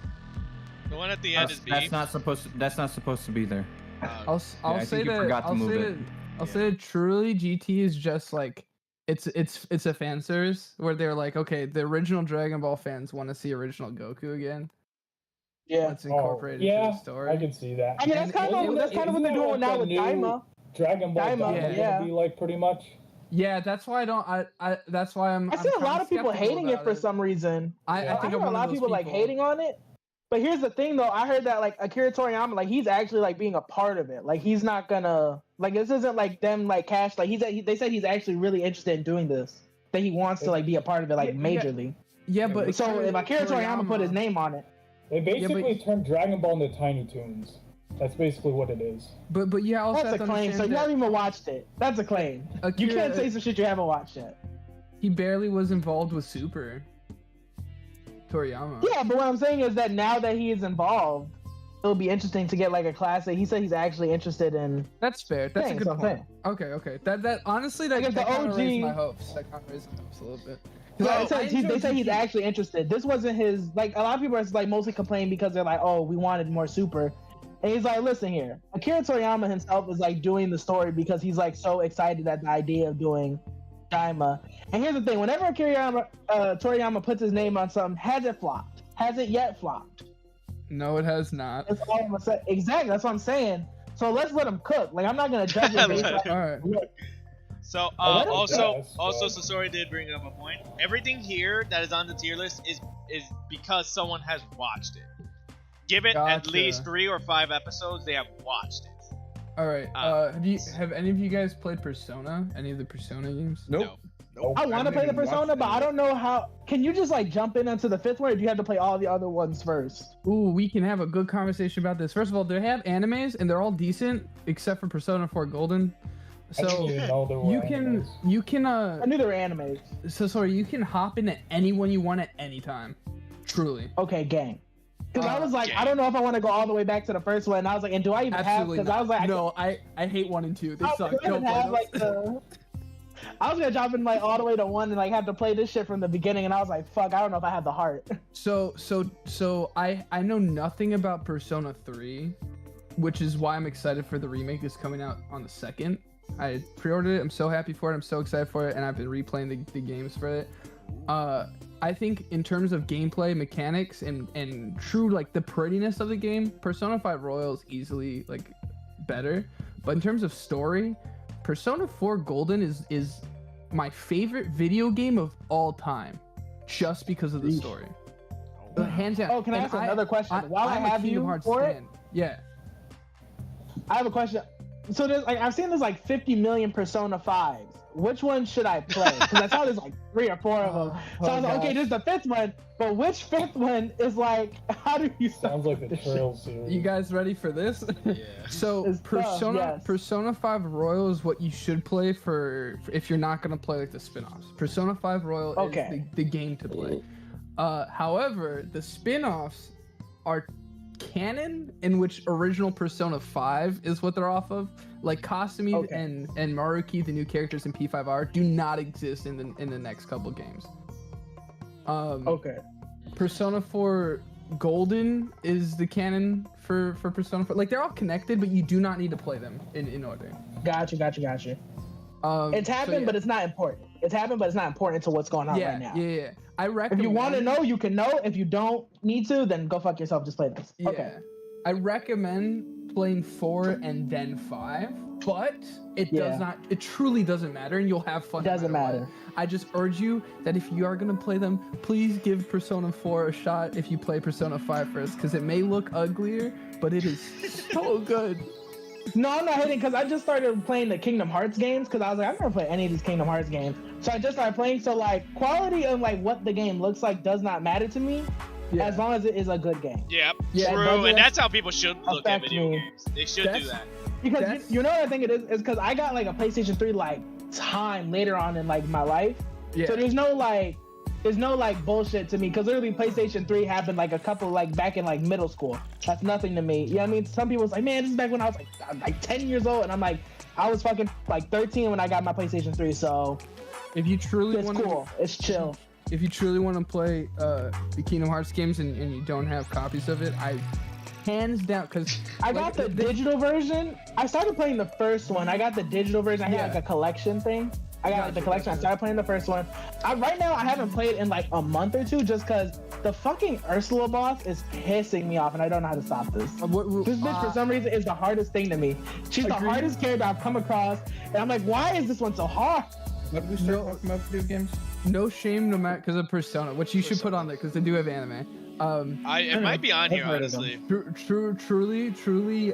The one at the end is B. That's not supposed to be there. I'll I say think you that. forgot to move it. I'll say that truly GT is just like it's a fan service where they're like, okay, the original Dragon Ball fans want to see original Goku again. Yeah. Let's incorporate it yeah, into the story. I can see that. I mean, that's kind of what they're doing now with Daima. Dragon Ball Daima, yeah. Gonna be like pretty much. Yeah, that's why I don't. That's why I'm. I see a lot of people hating it for some reason. I think heard a lot of people like hating on it. But here's the thing, though. I heard that like Akira Toriyama, like he's actually like being a part of it. Like he's not gonna like this isn't like them like cash. Like they said he's actually really interested in doing this. That he wants to like be a part of it like majorly. Yeah, but so if Akira Toriyama put his name on it, they basically turned Dragon Ball into Tiny Toons. That's basically what it is. But yeah, also that's a claim. So you haven't even watched it. That's a claim. You can't say some shit you haven't watched yet. He barely was involved with Super. Toriyama. Yeah, but what I'm saying is that now that he is involved, it'll be interesting to get like a classic. He said he's actually interested in. That's fair. That's a good point. Okay. That honestly, that kind of raised my hopes. That kind of raised my hopes a little bit. They say he's actually interested. This wasn't his. Like a lot of people are like mostly complaining because they're like, oh, we wanted more Super. And he's like, listen here, Akira Toriyama himself is like doing the story because he's like so excited at the idea of doing Daima. And here's the thing, whenever Akira Toriyama puts his name on something, has it flopped? Has it yet flopped? No, it has not. That's all I'm gonna say. Exactly, that's what I'm saying. So let's let them cook. Like I'm not gonna judge it based on. All right. So let him also guess, Sasori did bring up a point. Everything here that is on the tier list is because someone has watched it. Give it at Gotcha. least 3 or 5 episodes. They have watched it. All right. Have any of you guys played Persona? Any of the Persona games? Nope. I want to play the Persona, but I don't know how. Can you just like jump into the 5th one, or do you have to play all the other ones first? Ooh, we can have a good conversation about this. First of all, they have animes and they're all decent except for Persona 4 Golden. I didn't So even know there were animes. you can I knew there were animes. so sorry, you can hop into anyone you want at any time. Truly. Okay, gang. Because I was like, gang. I don't know if I want to go all the way back to the first one. And I was like, and do I even have? Absolutely Because I was like, no, I hate 1 and 2. They I suck. was Don't gonna play have like those. I was gonna jump in like all the way to 1 and like have to play this shit from the beginning, and I was like, fuck, I don't know if I have the heart. So I know nothing about Persona 3, which is why I'm excited for the remake that's coming out on the 2nd. I pre-ordered it. I'm so happy for it. I'm so excited for it, and I've been replaying the games for it. I think in terms of gameplay mechanics and true like the prettiness of the game, Persona 5 Royal is easily like better. But in terms of story, Persona 4 Golden is my favorite video game of all time, just because of the story. Hands down. Oh, can I ask another question? While I I'm a have Kingdom you Hearts for it? stan. Yeah. I have a question. So there's like I've seen there's like 50 million Persona 5s. Which one should I play? Because I saw there's like 3 or 4 of them. So I was like, okay, this is the 5th one, but which 5th one is like? How do you? Sounds like the Trail series. You guys ready for this? Yeah. So It's tough, yes. Persona 5 Royal is what you should play for if you're not gonna play like the spin-offs. Persona 5 Royal Okay. is the game to play. However, the spin-offs are canon, in which original Persona 5 is what they're off of. Like Kasumi Okay. and Maruki, the new characters in P5R, do not exist in the next couple games. Okay. Persona 4 Golden is the canon for Persona 4. Like they're all connected, but you do not need to play them in order. Gotcha. It's happened, so, yeah. but it's not important. It's happened, but it's not important to what's going on Yeah, right now. yeah. I If recommend. you want to know, you can know. If you don't need to, then go fuck yourself. Just play this. Yeah. Okay. I recommend playing 4 and then 5, but it does not. It truly doesn't matter, and you'll have fun. It doesn't no matter matter. what. I just urge you that if you are gonna play them, please give Persona 4 a shot. If you play Persona 5 first, because it may look uglier, but it is so good. No, I'm not hating because I just started playing the Kingdom Hearts games because I was like, I've never played any of these Kingdom Hearts games. So I just started playing. So like quality of like what the game looks like does not matter to me Yeah. as long as it is a good game. Yep. Yeah, True, doesn't and that's how people should look at affect video me. games. They should do That's- that. Because That's- you know what I think it is because I got like a PlayStation 3 like time later on in like my life. Yeah. So there's no like bullshit to me because literally PlayStation 3 happened like a couple like back in like middle school. That's nothing to me. You know what I mean? Some people was like, man, this is back when I was like 10 years old, and I'm like, I was fucking like 13 when I got my PlayStation 3. So If you truly it's want to, cool. It's chill. if you truly want to play the Kingdom Hearts games and you don't have copies of it, I hands down because I got the digital version. I started playing the first one. I got the digital version. I had Yeah. like a collection thing. I got like the collection. I started playing the first one. Right now, I haven't played in like a month or two just because the fucking Ursula boss is pissing me off and I don't know how to stop this. This bitch, for some reason, is the hardest thing to me. She's the Agreed. hardest character I've come across. And I'm like, why is this one so hard? What did we start talking about video games? no shame, no matter because of Persona, which you should put on there because they do have anime. It might be on here, I've heard of them. honestly. Truly,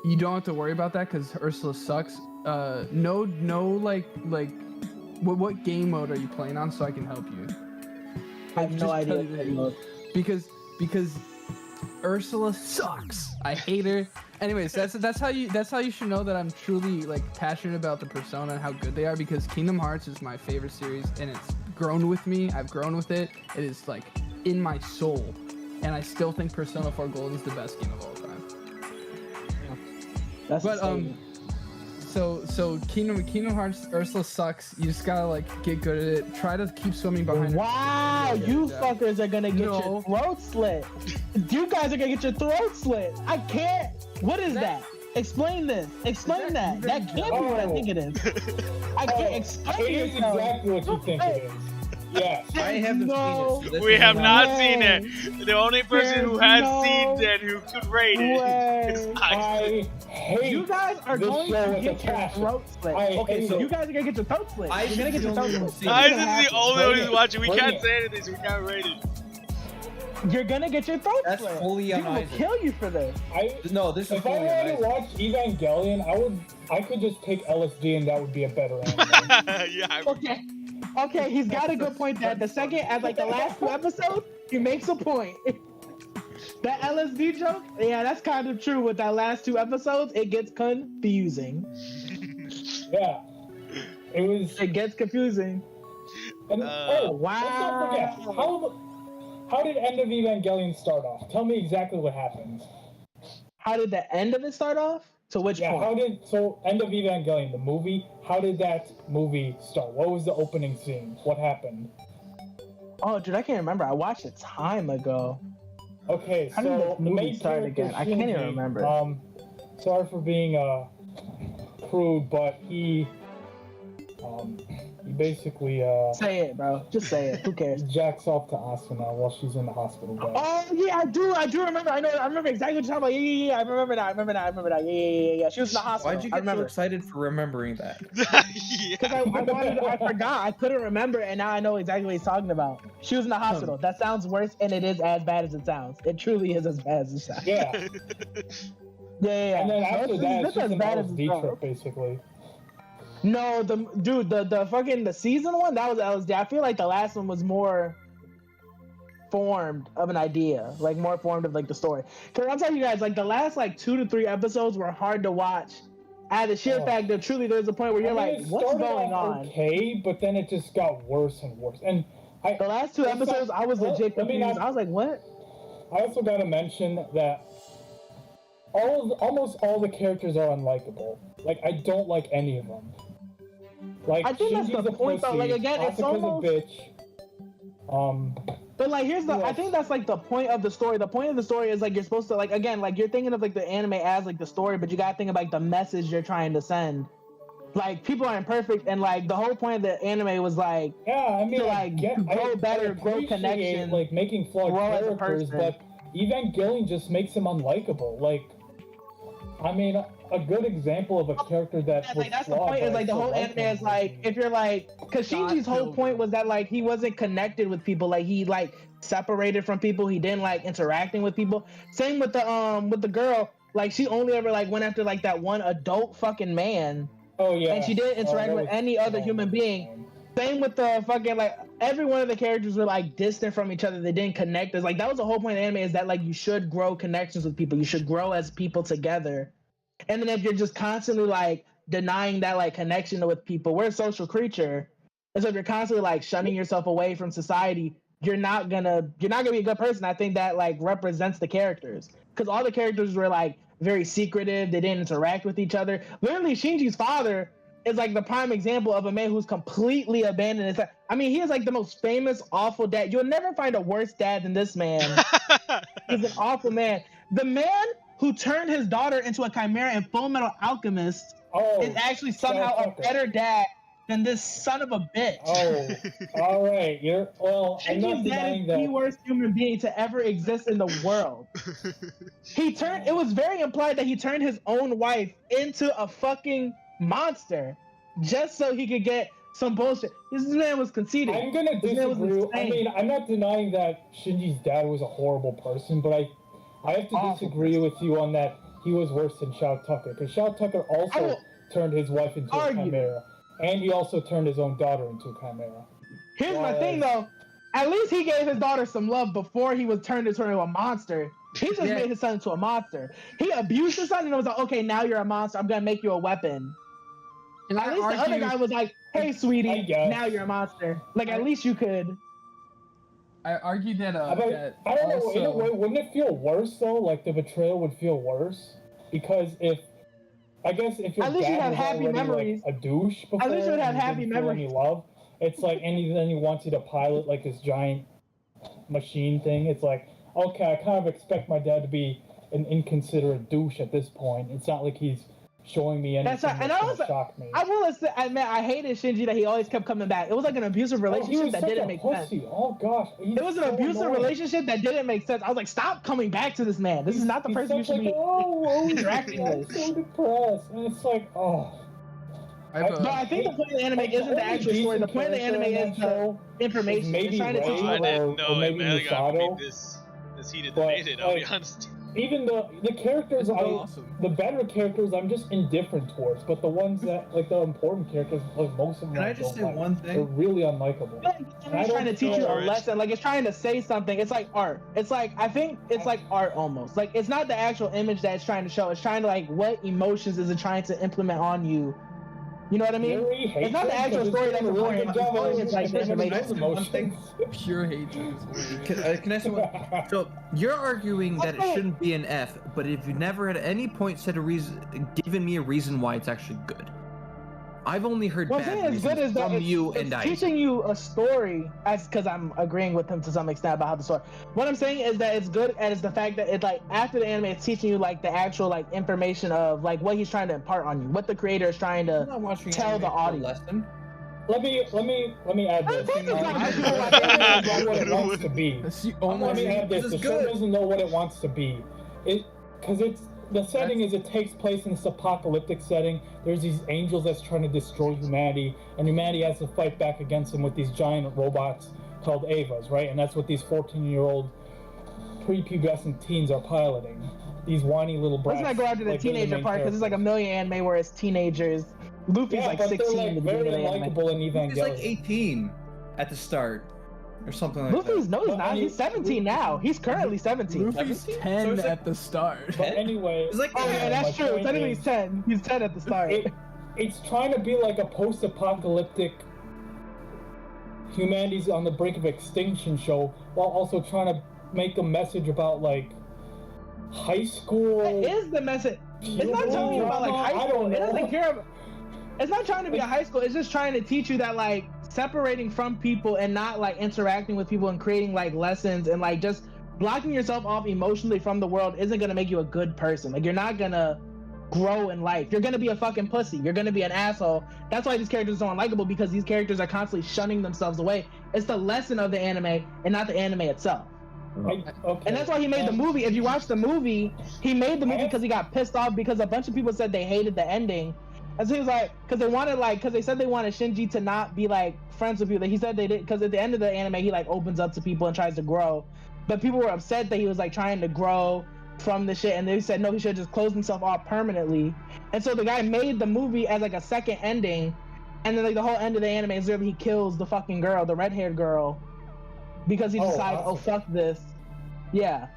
you don't have to worry about that because Ursula sucks. No, like, what game mode are you playing on so I can help you? I have no Just idea. tell you that. Because Ursula sucks. I hate her. Anyways, that's how you should know that I'm truly like passionate about the Persona and how good they are because Kingdom Hearts is my favorite series and it's grown with me. I've grown with it. It is like in my soul, and I still think Persona 4 Golden is the best game of all time. That's But a statement. so Kingdom Hearts Ursula sucks. You just gotta like get good at it. Try to keep swimming behind her. Wow, you Yeah. fuckers are gonna get No. your throat slit. You guys are gonna get your throat slit. I can't. What is that? Explain this. Explain that. That can't be what I think it is. I can't explain It is yourself. exactly what you think it is. Yes. I haven't no seen it. So this We is have not- not seen it. The only person who has seen it who could rate it is I hate You guys are this going show to with get a your passion. throat slit. Okay, so You guys are gonna get your throat slit. I You're gonna get your throat slit. see it. Isaac is the only one who's it. watching. We Bring can't it. say anything, so we can't rate it. You're gonna get your throat That's slit. fully on People will Isaac. kill you for this. No, this is If I fully on had to Isaac. watch Evangelion, I could just take LSD and that would be a better anime. Yeah. Okay, he's got a good point that the second, as like the last 2 episodes, he makes a point. That LSD joke, yeah, that's kind of true with that last 2 episodes. It gets confusing. Yeah. It gets confusing. And, wow. Let's not forget, how did End of Evangelion start off? Tell me exactly what happened. How did the end of it start off? To which point? End of Evangelion, the movie, how did that movie start? What was the opening scene? What happened? Oh, dude, I can't remember. I watched it time ago. Okay, How did so the the movie main start character, again? I can't even Shinji, remember. Sorry for being crude, but he basically Say it, bro. Just say it. Who cares? jacks off to Asuna while she's in the hospital bed. Oh yeah, I do remember. I remember exactly what you're talking about. Yeah. I remember that. Yeah. She was in the hospital. Why'd you get so excited for remembering that? Because I forgot. I couldn't remember, and now I know exactly what he's talking about. She was in the hospital. That sounds worse, and it is as bad as it sounds. It truly is as bad as it sounds. Yeah. Yeah. And then after that, it's just as an bad as LSD it trip, sounds. basically. No, the fucking the season one, that was LSD. I feel like the last one was more formed of an idea, like more formed of like the story. Because I'll tell you guys, like the last like 2 to 3 episodes were hard to watch. At the sheer fact that truly there's a point where you're like, what's going on? Okay, but then it just got worse and worse. And the last 2 episodes, I was legit confused. I was like, what? I also gotta mention that almost all the characters are unlikable. Like I don't like any of them. Like I think Shinji's that's the a point, though. Like again, it's Asuka's almost. a bitch. But like, here's the. I think that's like the point of the story. The point of the story is like you're supposed to like again like you're thinking of like the anime as like the story, but you gotta think of like the message you're trying to send. Like people aren't perfect, and like the whole point of the anime was like to like grow better, grow connections, like making flawed grow as a characters, person. but Evangelion just makes him unlikable. Like, I mean, a good example of a character that was like that's the flawed, point. Is but like the I whole still anime him. is like if you're like because Shinji's whole point was that like he wasn't connected with people, like he like separated from people, he didn't like interacting with people. Same with the girl, like she only ever like went after like that one adult fucking man. Oh yeah. And she didn't interact with any other human being. Same with the fucking like every one of the characters were like distant from each other. They didn't connect. It's like that was the whole point of anime is that like you should grow connections with people. You should grow as people together. And then if you're just constantly like denying that like connection with people, we're a social creature. And so if you're constantly like shunning yourself away from society, you're not gonna be a good person. I think that like represents the characters. Because all the characters were like very secretive, they didn't interact with each other. Literally, Shinji's father is like the prime example of a man who's completely abandoned his family. I mean, he is like the most famous, awful dad. You'll never find a worse dad than this man. He's an awful man. The man who turned his daughter into a chimera in Full Metal Alchemist is actually somehow a better dad than this son of a bitch. Oh, all right. I'm not Shinji's dad denying is that. the worst human being to ever exist in the world. It was very implied that he turned his own wife into a fucking monster just so he could get some bullshit. This man was conceited. I'm gonna disagree. I mean, I'm not denying that Shinji's dad was a horrible person, but I have to disagree with you on that. He was worse than Shao Tucker, because Shao Tucker also turned his wife into a chimera, and he also turned his own daughter into a chimera. Here's my thing, though. At least he gave his daughter some love before he was turned into a monster. He just made his son into a monster. He abused his son and was like, okay, now you're a monster. I'm going to make you a weapon. And at least the other guy was like, hey, sweetie, now you're a monster. Like, at least you could. I argue that, I don't know, in a way, wouldn't it feel worse, though? Like, the betrayal would feel worse? Because if your at least you dad have was happy already memories. like a douche before, at least you would have and happy didn't feel memories. any love, it's like, and then he wants you to pilot like this giant machine thing. It's like, okay, I kind of expect my dad to be an inconsiderate douche at this point. It's not like he's showing me anything that's gonna shock me. I will say, I hated Shinji that he always kept coming back. It was like an abusive relationship that didn't make sense. Oh gosh, it was an abusive relationship that didn't make sense. I was like, stop coming back to this man. This is not the person you should be interacting with. I'm so depressed, and it's like, oh. But I think the point of the anime isn't the actual story. The point of the anime is the information. Maybe it's trying to teach you. I didn't know or it, maybe man. I gotta Misato. be this heated debated, I'll be honest. Even the characters, awesome. the better characters, I'm just indifferent towards. But the ones that, like, the important characters, like most of them, Can I just say one thing? They're really unlikable. It's trying to teach you a lesson. Like, it's trying to say something. It's like art. It's like, I think it's like art almost. Like, it's not the actual image that it's trying to show. It's trying to, like, what emotions is it trying to implement on you? You know what I mean? It's not the actual story that's important. It's like the information. Pure hatred. Can I say one? So you're arguing that it shouldn't be an F, but if you never at any point said a reason, given me a reason why it's actually good. I've only heard bad reasons from you and I. Teaching you a story, because I'm agreeing with him to some extent about how the story. What I'm saying is that it's good, and it's the fact that it's like after the anime, it's teaching you like the actual like information of like what he's trying to impart on you, what the creator is trying to tell the audience. Lesson. Let me add this. Let me add this. The show doesn't know what it wants to be. The setting is it takes place in this apocalyptic setting. There's these angels that's trying to destroy humanity, and humanity has to fight back against them with these giant robots called Avas, right? And that's what these 14-year-old prepubescent teens are piloting. These whiny little brats. Let's not go after the teenager part, because there's like a million anime where it's teenagers. Luffy's like 16. They're like very likable in Evangelion. He's like 18 at the start. Or something like Luffy's, that. No, he's not. He's 17 now. He's currently 17. Luffy's 10 at the start. But anyway, it's like, oh yeah, that's true. Technically, he's 10. He's 10 at the start. It's trying to be like a post-apocalyptic, humanity's on the brink of extinction show, while also trying to make a message about like high school. That is the message. It's not telling you about like high school. It doesn't care about. It's not trying to be a high school. It's just trying to teach you that like separating from people and not like interacting with people and creating like lessons and like just blocking yourself off emotionally from the world isn't gonna make you a good person. Like you're not gonna grow in life. You're gonna be a fucking pussy. You're gonna be an asshole. That's why these characters are unlikable, because these characters are constantly shunning themselves away. It's the lesson of the anime and not the anime itself. Okay. And that's why he made the movie. If you watch the movie, he made the movie because he got pissed off because a bunch of people said they hated the ending. And so he was like, because they said they wanted Shinji to not be like friends with people. He said they did, because at the end of the anime, he like opens up to people and tries to grow. But people were upset that he was like trying to grow from the shit, and they said no, he should just close himself off permanently. And so the guy made the movie as like a second ending, and then like the whole end of the anime is where he kills the fucking girl, the red-haired girl, because he decides, oh fuck this. Yeah.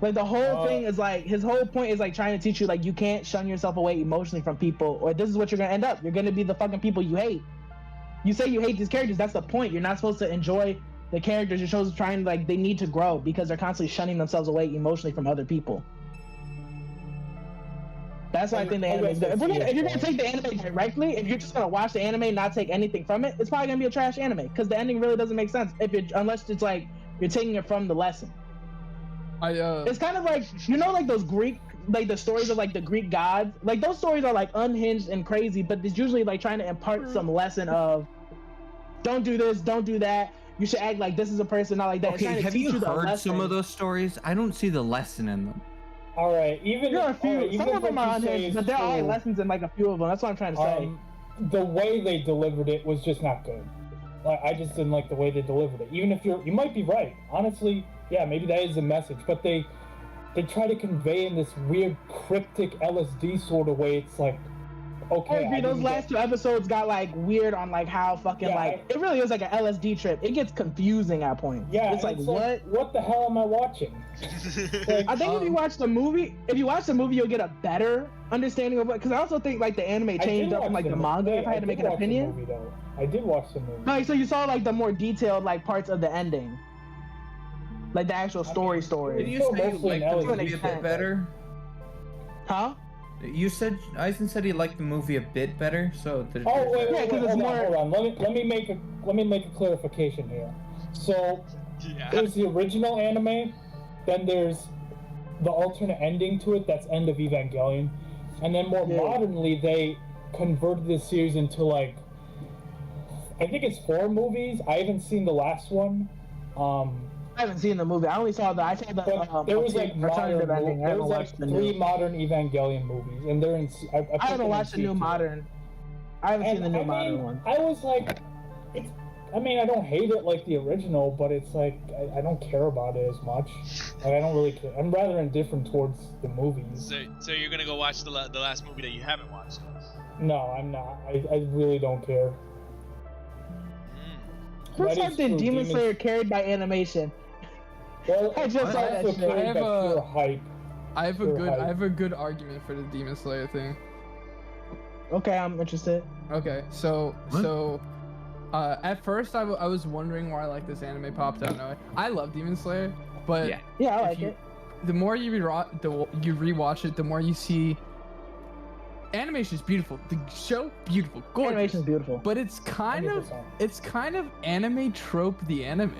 Like the whole thing is like, his whole point is like trying to teach you like you can't shun yourself away emotionally from people, or this is what you're gonna end up. You're gonna be the fucking people you hate. You say you hate these characters, that's the point. You're not supposed to enjoy the characters. You're supposed to try and like, they need to grow because they're constantly shunning themselves away emotionally from other people. That's why I think the anime is good. If you're gonna take the anime directly, if you're just gonna watch the anime and not take anything from it, it's probably gonna be a trash anime, because the ending really doesn't make sense unless it's like you're taking it from the lesson. It's kind of like, you know, like those Greek, like the stories of like the Greek gods, like those stories are like unhinged and crazy, but it's usually like trying to impart some lesson of don't do this, don't do that, you should act like this is a person, not like that. Okay, have you heard some of those stories? I don't see the lesson in them. All right, there are a few, some of them are unhinged, but there are lessons in like a few of them. That's what I'm trying to say. The way they delivered it was just not good. Like, I just didn't like the way they delivered it. Even if you might be right, honestly. Yeah, maybe that is the message, but they try to convey in this weird cryptic LSD sort of way. It's like, okay. I agree. Those last two episodes got like weird on like how fucking it really is like an LSD trip. It gets confusing at points. Yeah, it's like what the hell am I watching? Like, I think if you watch the movie, you'll get a better understanding of it. Because I also think like the anime changed up from like the manga. If I had to make an opinion, I did watch the movie. Like, so you saw like the more detailed like parts of the ending. Like the actual story. Did you say you liked the movie a bit better? Huh? You said Eisen said he liked the movie a bit better, so. Wait, hold on. Let me make a clarification here. So there's the original anime, then there's the alternate ending to it. That's End of Evangelion, and then more modernly they converted this series into like, I think it's 4 movies. I haven't seen the last one. I haven't seen the movie. I only saw the. There was like modern. There was like 3 modern Evangelion movies, and they're in. I haven't watched the new modern. I haven't seen the new modern one. I was like, it's. I mean, I don't hate it like the original, but it's like I don't care about it as much. Like I don't really care. I'm rather indifferent towards the movies. So you're gonna go watch the last movie that you haven't watched? No, I'm not. I really don't care. First time did Demon Slayer carried by animation? Well, I just saw that shit. I have a good argument for the Demon Slayer thing. Okay, I'm interested. Okay, so at first I was wondering why like this anime popped out. No, I love Demon Slayer, but yeah, I like it. The more you rewatch it, the more you see animation is beautiful. The show beautiful, gorgeous. Animation is beautiful, but it's kind of anime trope the anime.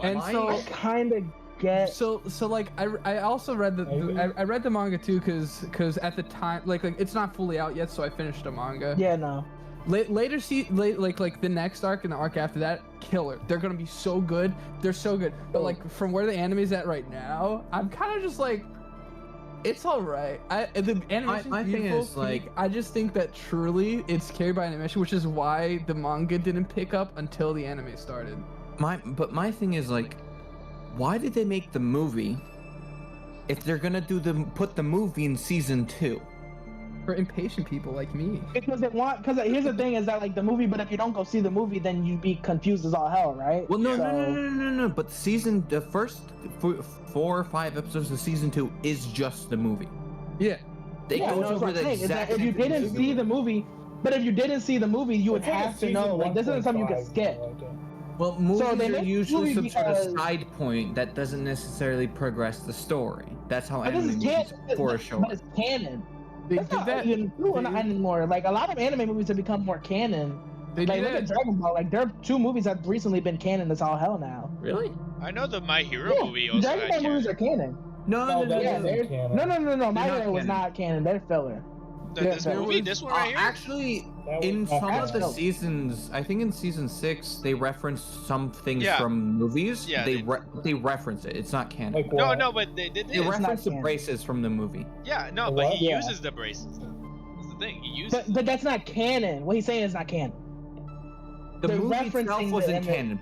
And so I kind of get so like I also read I read the manga too because at the time like it's not fully out yet, so I finished the manga. Yeah, no. Later like the next arc and the arc after that, killer. They're gonna be so good. They're so good. But like from where the anime's at right now, I'm kind of just like, it's all right. The animation. My thing is like, I just think that truly it's carried by animation, which is why the manga didn't pick up until the anime started. But my thing is like, why did they make the movie if they're gonna put the movie in season 2? For impatient people like me. Because here's the thing is that like the movie, but if you don't go see the movie, then you'd be confused as all hell, right? Well, no. But the first 4 or 5 episodes of season 2 is just the movie. Yeah. It goes over the exact. If you didn't see the movie, you would have to know. Like this isn't something you can skip. Well, movies are usually some sort of side point that doesn't necessarily progress the story. That's how anime movies for a show. But it's canon. They That's not even true anymore. Like a lot of anime movies have become more canon. Like look at Dragon Ball. Like there are 2 movies that have recently been canon. That's all hell now. Really? I know the My Hero movie also. Dragon Ball movies are canon. No. No. My Hero was not canon. They're filler. This one right here? Actually, in some of the seasons, I think in season 6, they referenced some things from movies. Yeah, they reference it. It's not canon. Like no, but they did. They reference the braces from the movie. Yeah, no, but he uses the braces. That's the thing. He uses. But that's not canon. What he's saying is not canon. The movie itself wasn't canon,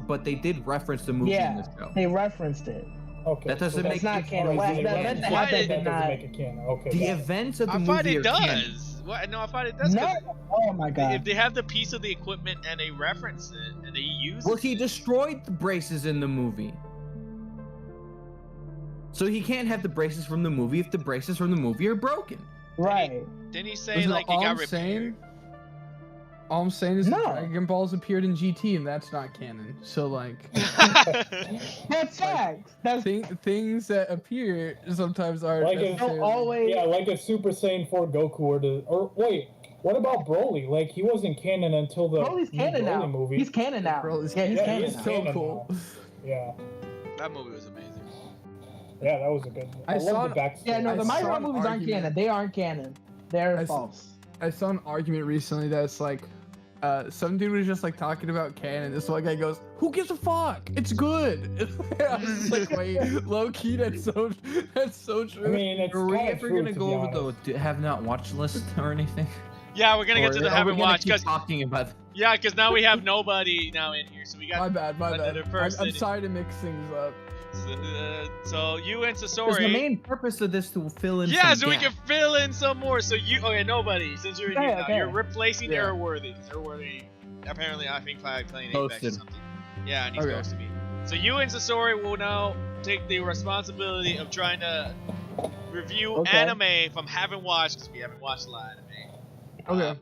but they did reference the movie in this show. They referenced it. Okay, that doesn't make it canon. That doesn't make it canon. Okay. The events of the movie are canon. What? No, I thought it does. No. Oh my god. If they have the piece of the equipment and they reference it and they use it. Well, he destroyed the braces in the movie. So he can't have the braces from the movie if the braces from the movie are broken. Right. Didn't he say like he got repaired? All I'm saying is Dragon Balls appeared in GT, and that's not canon. So like, that's facts. That's things that appear sometimes are like like a Super Saiyan 4 Goku or wait, what about Broly? Like he wasn't canon until the Broly's canon now. Movie. He's canon now. He's canon. He's so cool. Now. Yeah. That movie was amazing. Yeah, that was a good. I love the backstory. Yeah, no, the My Hero movies aren't canon. They aren't canon. They're false. I saw an argument recently that's like, some dude was just like talking about canon. This one guy goes, "Who gives a fuck? It's good." I was just like, wait, low key, that's so true. I mean, it's are we ever gonna go over the have not watched list or anything? Yeah, we're gonna get to the haven't watched because talking about. Yeah, because now we have nobody now in here, so we got. My bad. I'm sorry to mix things up. So you and Sasori. Is the main purpose of this to fill in? Yeah, so we can fill in some more. So nobody. Since you're here now, you're replacing Errorworthy. Errorworthy, apparently, I think playing Apex or something. Yeah, and he's supposed to be. So you and Sasori will now take the responsibility of trying to review anime from haven't watched, because we haven't watched a lot of anime. Okay.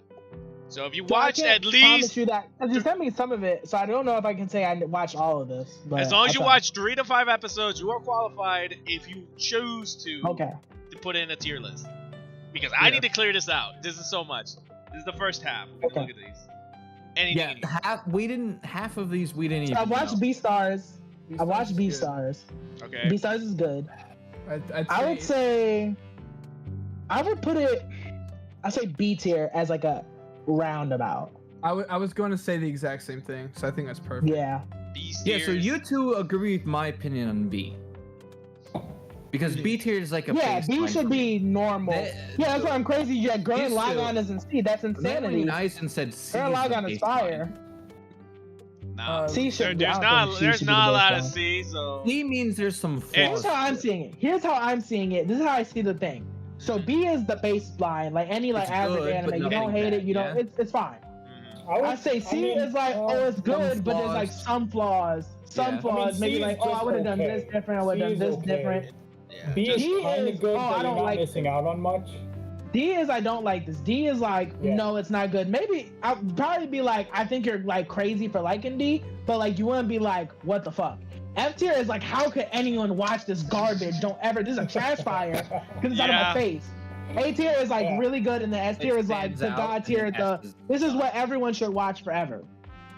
So if you watched at least, promise you that, because you sent me some of it, so I don't know if I can say I watched all of this. But as long as you watch 3 to 5 episodes, you are qualified if you choose to put in a tier list. Because I need to clear this out. This is so much. This is the first half. Look at these. Anything. Half of these we didn't even. I watched Beastars. I watched Beastars. Okay. Beastars is good. I would say put it. I'd say B tier as like a roundabout. I was going to say the exact same thing, so I think that's perfect. Yeah. B Yeah, so tiers. you two agree with my opinion on B. Because B tier is like a B baseline should for be normal. Yeah, that's why I'm crazy. Yeah, Gurren Used to- Lagann is in C. That's insanity. Nice and said C. Gurren is the Lagann is baseline. fire. Nah, C should be. there's I don't think C there's should be not a the lot of baseline. C, so C means there's some Here's flaws. how I'm seeing it. This is how I see the thing. So B is the baseline, like any like It's average good, anime. but You don't nothing hate it. bad, You don't. yeah. It's fine. mhm. I say C is like, oh, it's good, but there's like flaws. some flaws. Some Yeah. flaws. C Maybe is like, oh, I just would have done okay. this different. I would have C done is this okay. different. Yeah, B just- is kind is- of good, oh, I but you're don't not like missing out on much. D is I don't like this. D is like, Yeah. no, it's not good. Maybe I'd probably be like, I think you're like crazy for liking D, but like you wouldn't be like, what the fuck? F tier is like, how could anyone watch this garbage? Don't ever. This is a trash fire because it's out of Yeah. my face. A tier is like Yeah. really good, and the S tier is like stands the out, God and tier. the S is- This is what everyone should watch forever.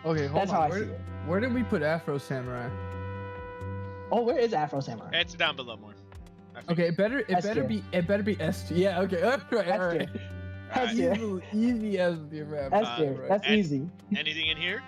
Okay, hold That's how on. I see it. Where did we put Afro Samurai? Oh, where is Afro Samurai? It's down below more. I think. Okay, it better S tier. be S tier. Yeah, okay. All right, S all tier. right. S tier. Easy S tier, man. S tier. Right. That's And- easy. Anything in here?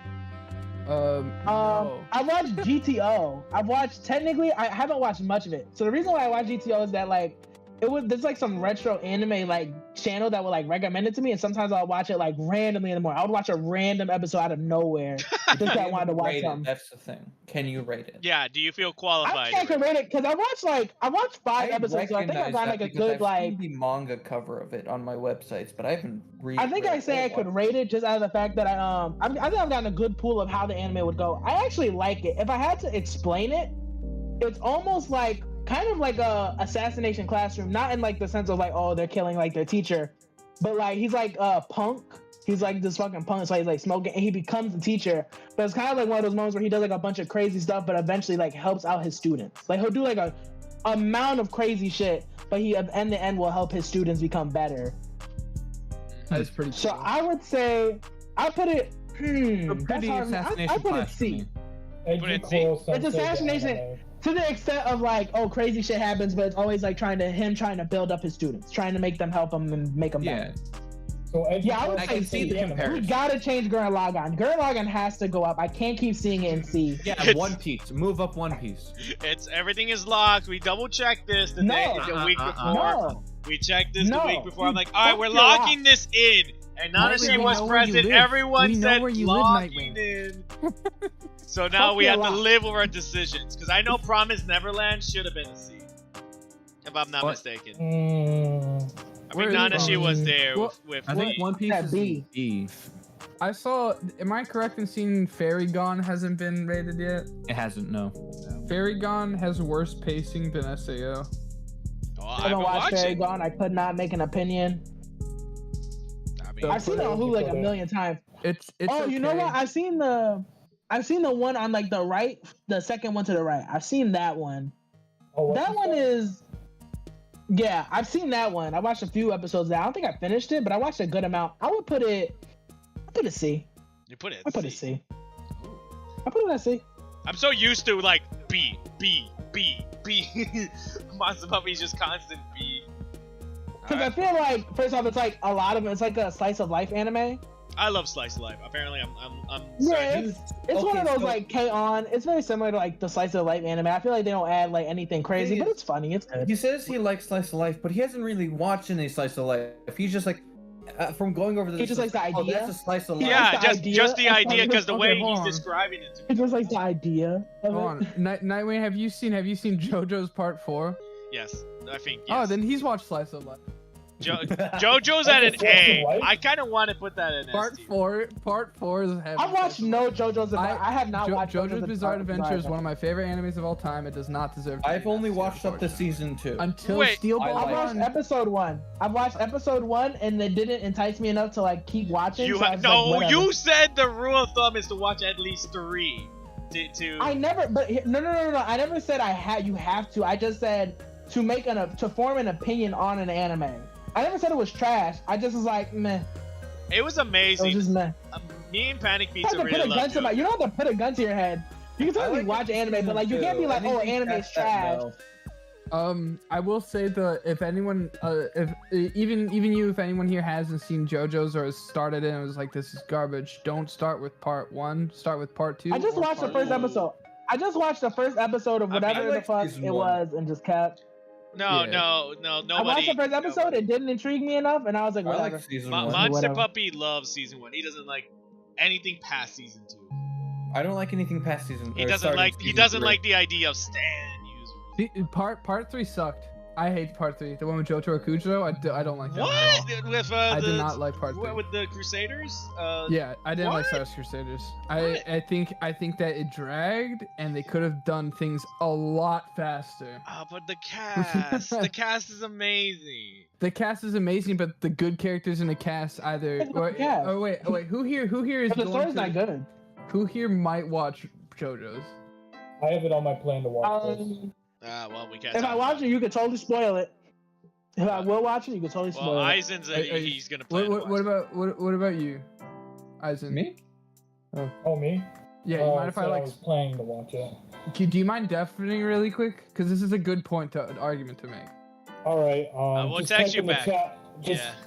No. I watched GTO. I've watched technically. I haven't watched much of it. So the reason why I watched GTO is that like there's like some retro anime like channel that will like recommend it to me, and sometimes I'll watch it like randomly in the morning. I would watch a random episode out of nowhere just 'cause I wanted to watch Rate it, something. That's the thing. Can you rate it? Yeah. Do you feel I qualified? think I can rate it because I watched 5 episodes. So I think I recognize got that like a because good I've like. seen the manga cover of it on my websites, but I haven't read. I think I say I could rate it just out of the fact that I think I've gotten a good pool of how the anime would go. I actually like it. If I had to explain it, it's almost like kind of like a Assassination Classroom, not in like the sense of like, oh, they're killing like their teacher, but like he's like a punk. He's like this fucking punk, so he's like smoking, and he becomes a teacher. But it's kind of like one of those moments where he does like a bunch of crazy stuff, but eventually like helps out his students. Like he'll do like a amount of crazy shit, but he in the end will help his students become better. That's pretty So cool. I would say I put it. A That's pretty hard. assassination I put it class to C. me. Put it C. It's assassination to the extent of like, oh, crazy shit happens, but it's always like trying to build up his students, trying to make them help him and make them Yeah. better. So Yeah, I would I say can see C. the We comparison. gotta change Gurren Lagann. Gurren Lagann has to go up. I can't keep seeing it in C. Yeah, It's- One Piece. Move up One Piece. It's everything is locked. We double checked this the week before. No, We checked this the No. week before. I'm like, all right, Fuck we're your locking this in. And now that Nightwing, she we was know where you present, live. everyone We know said where you live, locking Nightwing. in. So now Fuck we your have to lock. live with our decisions. Because I know Promise Neverland should have been a C. If I'm not What? mistaken. I Where mean, is Nanashi Promise? was there Well, with I think One Piece Yeah, is B. B. I saw. Am I correct in seeing Fairy Gone hasn't been rated yet? It hasn't, no. Fairy Gone has worse pacing than SAO. Oh, I I've haven't been watched Fairy watching. Gone. I could not make an opinion. I mean, I've seen it on Hulu like a million times. It's Oh, you know okay. what? I've seen the one on like the right, the second one to the right. I've seen that one. That one is, yeah, I've seen that one. I watched a few episodes of that. I don't think I finished it, but I watched a good amount. I put it C. you put it. I put C. it C. I put it at C. I'm so used to like B, B, B, B. Monster Puppy's just constant B. Because I feel like, first off, it's like a lot of it's like a slice of life anime. I love slice of life. Apparently, I'm Yeah, starting it's one Okay, of those so- like K-On! It's very similar to like the slice of life anime. I feel like they don't add like anything crazy, Thing but is- it's funny. It's good. He says he likes slice of life, but he hasn't really watched any slice of life. He's just like, from going over this, He just likes the oh, idea? that's a slice of He life. yeah, likes the idea just the of idea, something. because the Okay, way hold he's on. describing it to me. It's just like the idea of Hold on, it. Nightwing, have you seen JoJo's Part 4? Yes, I think. Oh, Yes. then he's watched Slice of Life. JoJo's at an That's a A. slice of life? I kind of want to put that in Part S tier. 4 is heavy. I've watched no JoJo's Adventure. I have not watched JoJo's Bizarre Adventure is one of my favorite animes of all time. It does not deserve to I've be in only S tier, watched up to unfortunately. season 2. Until Wait. Steel Ball I I've watched Run. episode 1. I've watched episode 1 and it didn't entice me enough to like keep watching. You so I ha- was no, like, whatever. you said the rule of thumb is to watch at least 3. To I never, but no. I never said you have to. I just said to form an opinion on an anime. I never said it was trash. I just was like, meh. It was It was amazing. just meh. Me and Panic You have Pizza to put really a gun loved to my. it. You don't have to put a gun to your head. You can totally watch anime, but like you can't be like, oh, anime is trash. I will say if anyone, if even you, if anyone here hasn't seen JoJo's or has started it and was like, this is garbage, don't start with part 1. Start with part 2. I just watched the first episode. I just watched the first episode of whatever the fuck it was and just kept. No, nobody. I watched the first episode. It didn't intrigue me enough, and I was like, whatever. I like season 1. Monster Puppy loves season 1. He doesn't like anything past season 2. I don't like anything past season. He doesn't like the idea of Stan users. Part 3 sucked. I hate part 3. The one with Jotaro Kujo. I don't like that. What? With I did not like part 3. With the Crusaders? Yeah, I didn't like Star Wars Crusaders. I think that it dragged, and they could have done things a lot faster. But the cast, cast is amazing. The cast is amazing, but the good characters in the cast either. Wait, who here is? But the story's not good. Who here might watch JoJo's? I have it on my plan to watch this. Well, we can't. If I watch it, you could totally spoil it. If I will watch it, you could totally spoil it. Well, Eisen's he's gonna play. What about you, Eisen? Me? Oh, me? Yeah, you mind if I was planning to watch it. Do you mind deafening really quick? Because this is a good argument to make. All right. We'll text you back.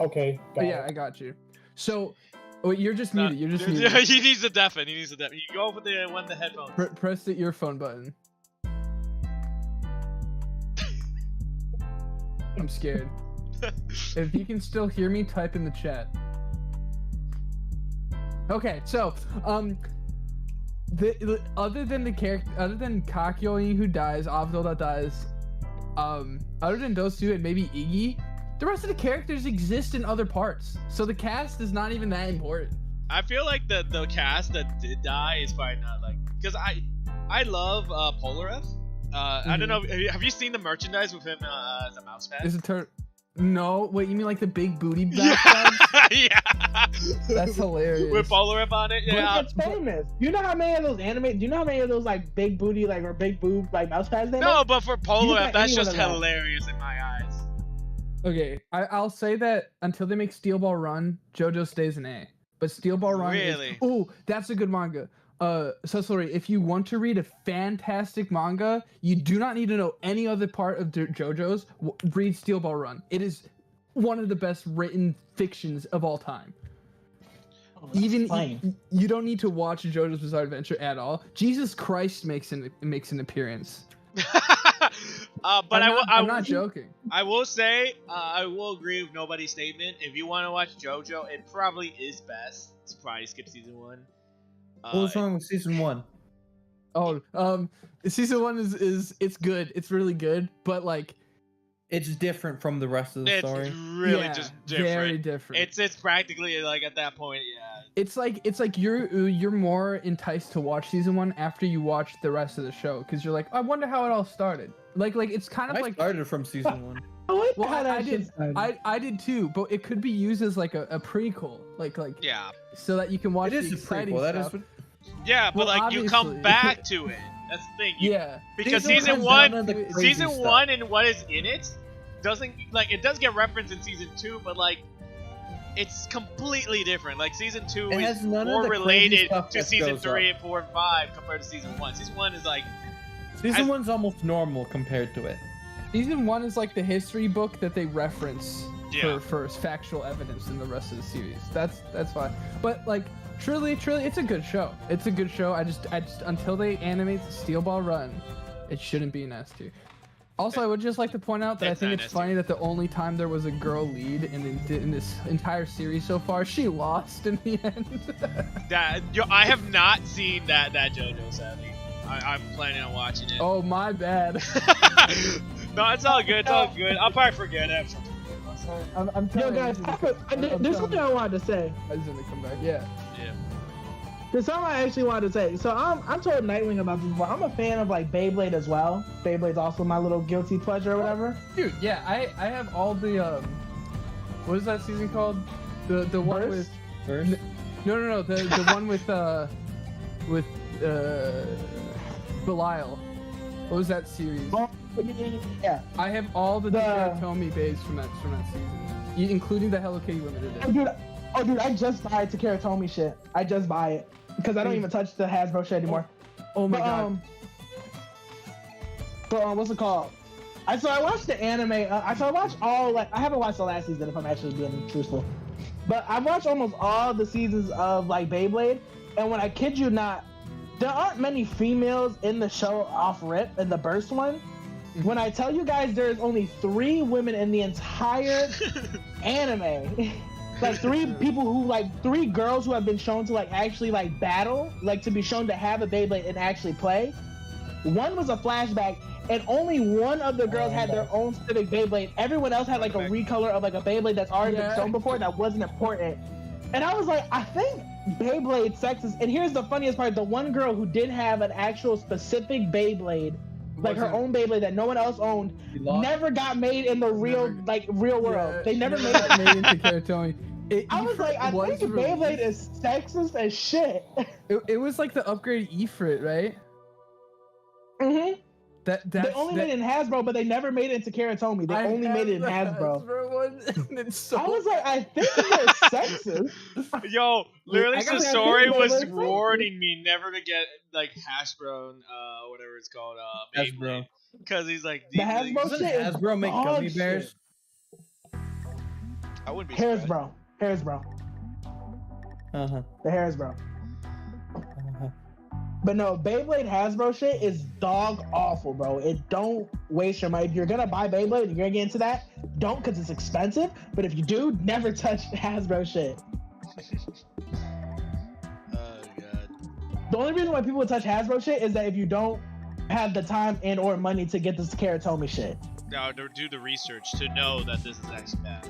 Okay. I got you. So. Oh, you're just muted. You're just muted. He needs to deafen. You go with the headphones. Press the earphone button. I'm scared. If you can still hear me, type in the chat. Okay, so other than Kakyoin who dies, Avdol that dies, other than those two and maybe Iggy, the rest of the characters exist in other parts, so the cast is not even that important. I feel like the cast that did die is probably not like, because I love Polarev. I don't know. Have you seen the merchandise with him as a mouse pad? Is it No, wait. You mean like the big booty backpads? Yeah. That's hilarious. With Polarev on it. Yeah. It's famous. You know how many of those anime? Do you know how many of those like big booty or big boob like mouse pads they make? No, but for Polarev, that's just hilarious in my eyes. Okay, I'll say that until they make Steel Ball Run, JoJo stays an A. But Steel Ball Run really? Oh, that's a good manga. Sorry, if you want to read a fantastic manga, you do not need to know any other part of JoJo's. Read Steel Ball Run. It is one of the best written fictions of all time. Oh, even you don't need to watch JoJo's Bizarre Adventure at all. Jesus Christ makes an appearance. But I'm not joking. I will say, I will agree with nobody's statement. If you want to watch JoJo, it probably is best to probably skip season 1. What was wrong with season 1? Oh, season 1 is it's good. It's really good, but like, it's different from the rest of the story. It's really just different. Very different. It's practically like at that point, yeah. It's like you're more enticed to watch season 1 after you watch the rest of the show, because you're like, I wonder how it all started. Like it's kind of I like started from season 1. Well, I did too, but it could be used as like a prequel, like yeah, so that you can watch. It is a prequel. That is what... Yeah, but like you come back to it. That's the thing. Because season 1 and what is in it doesn't like it does get referenced in season 2, but like it's completely different. Like season 2 is more related to season 3 and 4 and 5 compared to season 1. Season 1 is like season 1's almost normal compared to it. Season 1 is like the history book that they reference for factual evidence in the rest of the series. That's fine. But like truly, it's a good show. It's a good show. I just until they animate the Steel Ball Run, it shouldn't be an S tier. Also, I would just like to point out that I think it's funny that the only time there was a girl lead in this entire series so far, she lost in the end. I have not seen that JoJo, sadly. I'm planning on watching it. Oh, my bad. No, it's all good. It's all good. I'll probably forget it. I'm telling you guys, there's something I wanted to say. I was gonna come back. Yeah. There's something I actually wanted to say. So I told Nightwing about this before. I'm a fan of like Beyblade as well. Beyblade's also my little guilty pleasure or whatever. Dude, yeah, I have all the what is that season called? The one with First? No, the one with Belial. What was that series? Yeah. I have all the Takara bays from that season, including the Hello Kitty limited edition. Oh dude, I just buy Takara Tomy shit. I just buy it because I don't even touch the Hasbro shit anymore. Oh my god. But what's it called? I watched the anime. I watched all I haven't watched the last season if I'm actually being truthful, but I've watched almost all the seasons of Beyblade, and when I kid you not, there aren't many females in the show off rip in the burst one. When I tell you guys, there's only 3 women in the entire anime. 3 people who 3 girls who have been shown to actually battle, to be shown to have a Beyblade and actually play. One was a flashback, and only one of the girls had their own specific Beyblade. Everyone else had a recolor of a Beyblade that's already been shown before that wasn't important. And I was like, I think Beyblade sexist. And here's the funniest part: the one girl who did have an actual specific Beyblade, her own Beyblade that no one else owned, never got made in the real world. Yeah, they never made it made into Karatomi. I was like, I think Beyblade is sexist as shit. It was like the upgraded Ifrit, right? Mm-hmm. They only made it in Hasbro, but they never made it into Karatomi. They only made it in Hasbro. I was like, I think it's sexist. Yo, literally, Sasori was warning me never to get Hasbro, whatever it's called, Beyblade, because he's like, the Hasbro shit. Hasbro make gummy bears. I wouldn't be Hasbro. Uh-huh. The Hasbro. But no, Beyblade Hasbro shit is dog awful, bro. It don't waste your money. If you're gonna buy Beyblade and you're gonna get into that, don't, because it's expensive. But if you do, never touch Hasbro shit. Oh god. The only reason why people would touch Hasbro shit is that if you don't have the time and or money to get this Karatomi shit. Now to do the research to know that this is actually bad.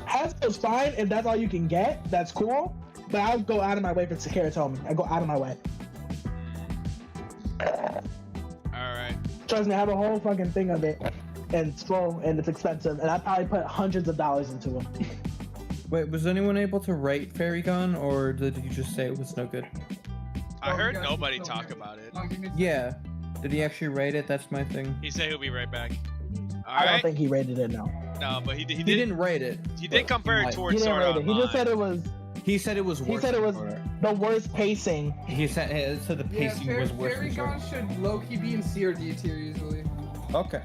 Hasbro's fine if that's all you can get. That's cool. But I'll go out of my way for Karatomi. I go out of my way. Alright. Trust me, I have a whole fucking thing of it. And it's slow and it's expensive. And I probably put hundreds of dollars into them. Wait, was anyone able to write Fairy Gun, or did you just say it was no good? I heard nobody talk about it. Yeah. Did he actually write it? That's my thing. He said he'll be right back. I don't think he rated it, no. No, but he didn't rate it. He did compare it towards Sword Art Online. He just said it was... He said it was worse. He said it was the worst pacing. He said the pacing was worse. Fairy Gun should low-key be in C or D tier usually. Okay.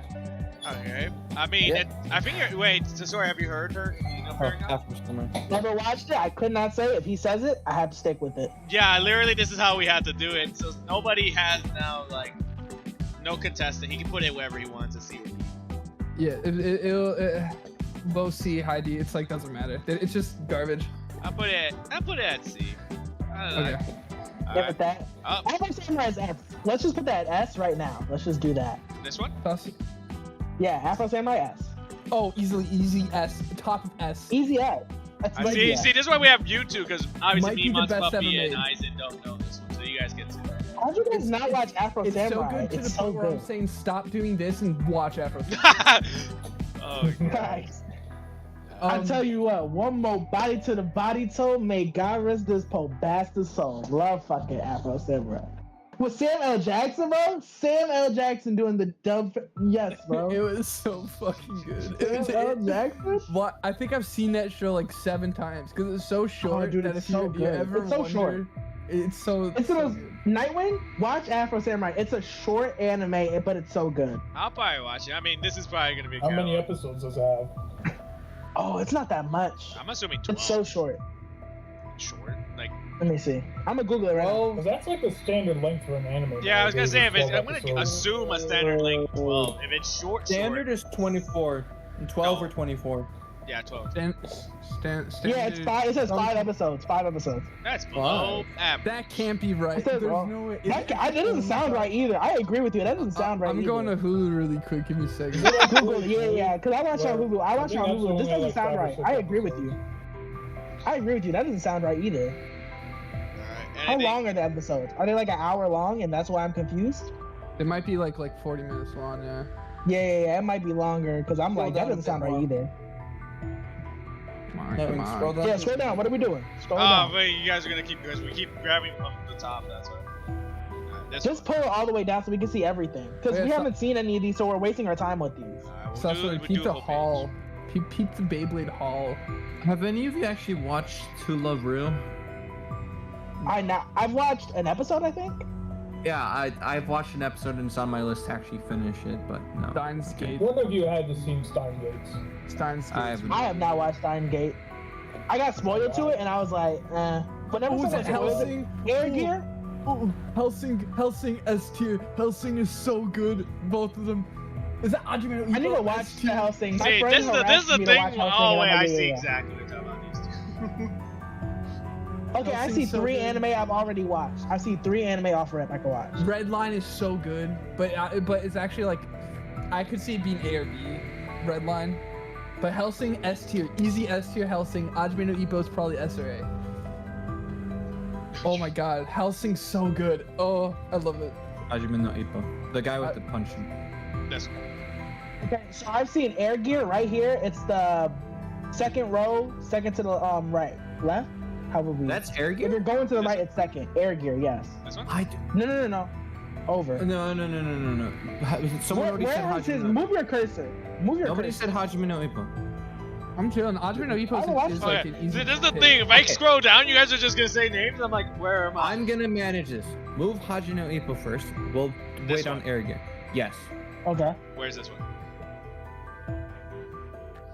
Okay. I mean, I think you're... Wait, Sorry, have you heard her? You know Fairy Gun? Never watched it. I could not say. If he says it, I have to stick with it. Yeah, literally, this is how we have to do it. So nobody has now, no contestant. He can put it wherever he wants to see it. Yeah, it'll low C, high D. It's doesn't matter. It's just garbage. I'll put it at C. I don't know. Okay. Yeah, with that. Afro Samurai is F. Let's just put that at S right now. Let's just do that. This one? Yeah, Afro Samurai S. Oh, easy S. Top of S. Easy S. See, this is why we have you two, because obviously me, Monts, Puppy, and Aizen don't know this one, so you guys get to. How do you guys not watch Afro Samurai? It's so good to the so point where I'm saying stop doing this and watch Afro Samurai. Oh, nice. I tell you what, one more body to the body toe, may God rest this poor bastard soul. Love fucking Afro Samurai. With Sam L. Jackson, bro? Sam L. Jackson doing the dub. Yes, bro. It was so fucking good. Sam L. Jackson? What? I think I've seen that show 7 times because it's so short. Oh, dude, that it's if so you good. ever It's so wonder, short. It's so. It's so good. Nightwing, watch Afro Samurai. It's a short anime, but it's so good. I'll probably watch it. I mean, this is probably gonna be. How many episodes does it have? Oh, it's not that much. I'm assuming 12. It's so short. Short? Let me see. I'm gonna Google it right now. Because that's the standard length for an anime. Yeah, I was gonna say, I'm gonna assume a standard length 12. If it's short, standard is 24. 12 or 24. Yeah, 12. Yeah, it's 5. It says 5 episodes. 5 episodes. That's below average. That can't be right. There's no way. That doesn't sound right either. I agree with you. That doesn't sound right. I'm going to Hulu really quick. Give me a second. Google, yeah. Because I watch on Hulu. This doesn't sound right. I agree with you. That doesn't sound right either. How long are the episodes? Are they an hour long, and that's why I'm confused? It might be like 40 minutes long. Yeah. Yeah. It might be longer because I'm that doesn't sound right either. Come on. Scroll down. Yeah, scroll down. What are we doing? Scroll down. Wait, you guys are gonna keep we keep grabbing from the top. That's why. Just pull it all the way down so we can see everything. Because we haven't seen any of these, so we're wasting our time with these. Peep the haul. Peep the Beyblade haul. Have any of you actually watched To Love Ru? I've watched an episode, I think. Yeah, I've watched an episode and it's on my list to actually finish it, but no. Steins Gate. One of you had to see Steins Gate. Steins Gate. I have not watched Steins Gate. I got spoiled to it, and I was like, eh. But never someone spoiled it. Air Gear? Oh, Helsing S tier. Helsing is so good. Both of them. Is that Ajime no I need to watch the Helsing. See, this is the thing. Oh wait, I see exactly what you're talking about. These two. Okay, I see so 3 good. anime I've already watched. I see 3 anime off rip I can watch. Redline is so good, but it's actually like, I could see it being A or B. Redline, but Helsing S tier, easy S tier. Helsing. Ajime no Ippo is probably S or A. Oh my God, Helsing's so good. Oh, I love it. Hajime no Ippo. The guy with the punching. This Okay, so I've seen Air Gear right here. It's the second row, second to the right, left. How would we? That's Air If Gear? you're going to the right, it's second. Air Gear, yes. This one? No. Over. No. Someone already said Where is his? Hajime no. Move your cursor. Move your Nobody cursor. said Hajime no Ippo. I'm chilling. Ajime no Ippo is like Okay, an easy. this is the pick. thing. If I scroll down, you guys are just gonna say names. I'm like, where am I? I'm gonna manage this. Move Hajime no Ippo first. We'll This wait on one? Air Gear. Yes. Okay. Where's this one?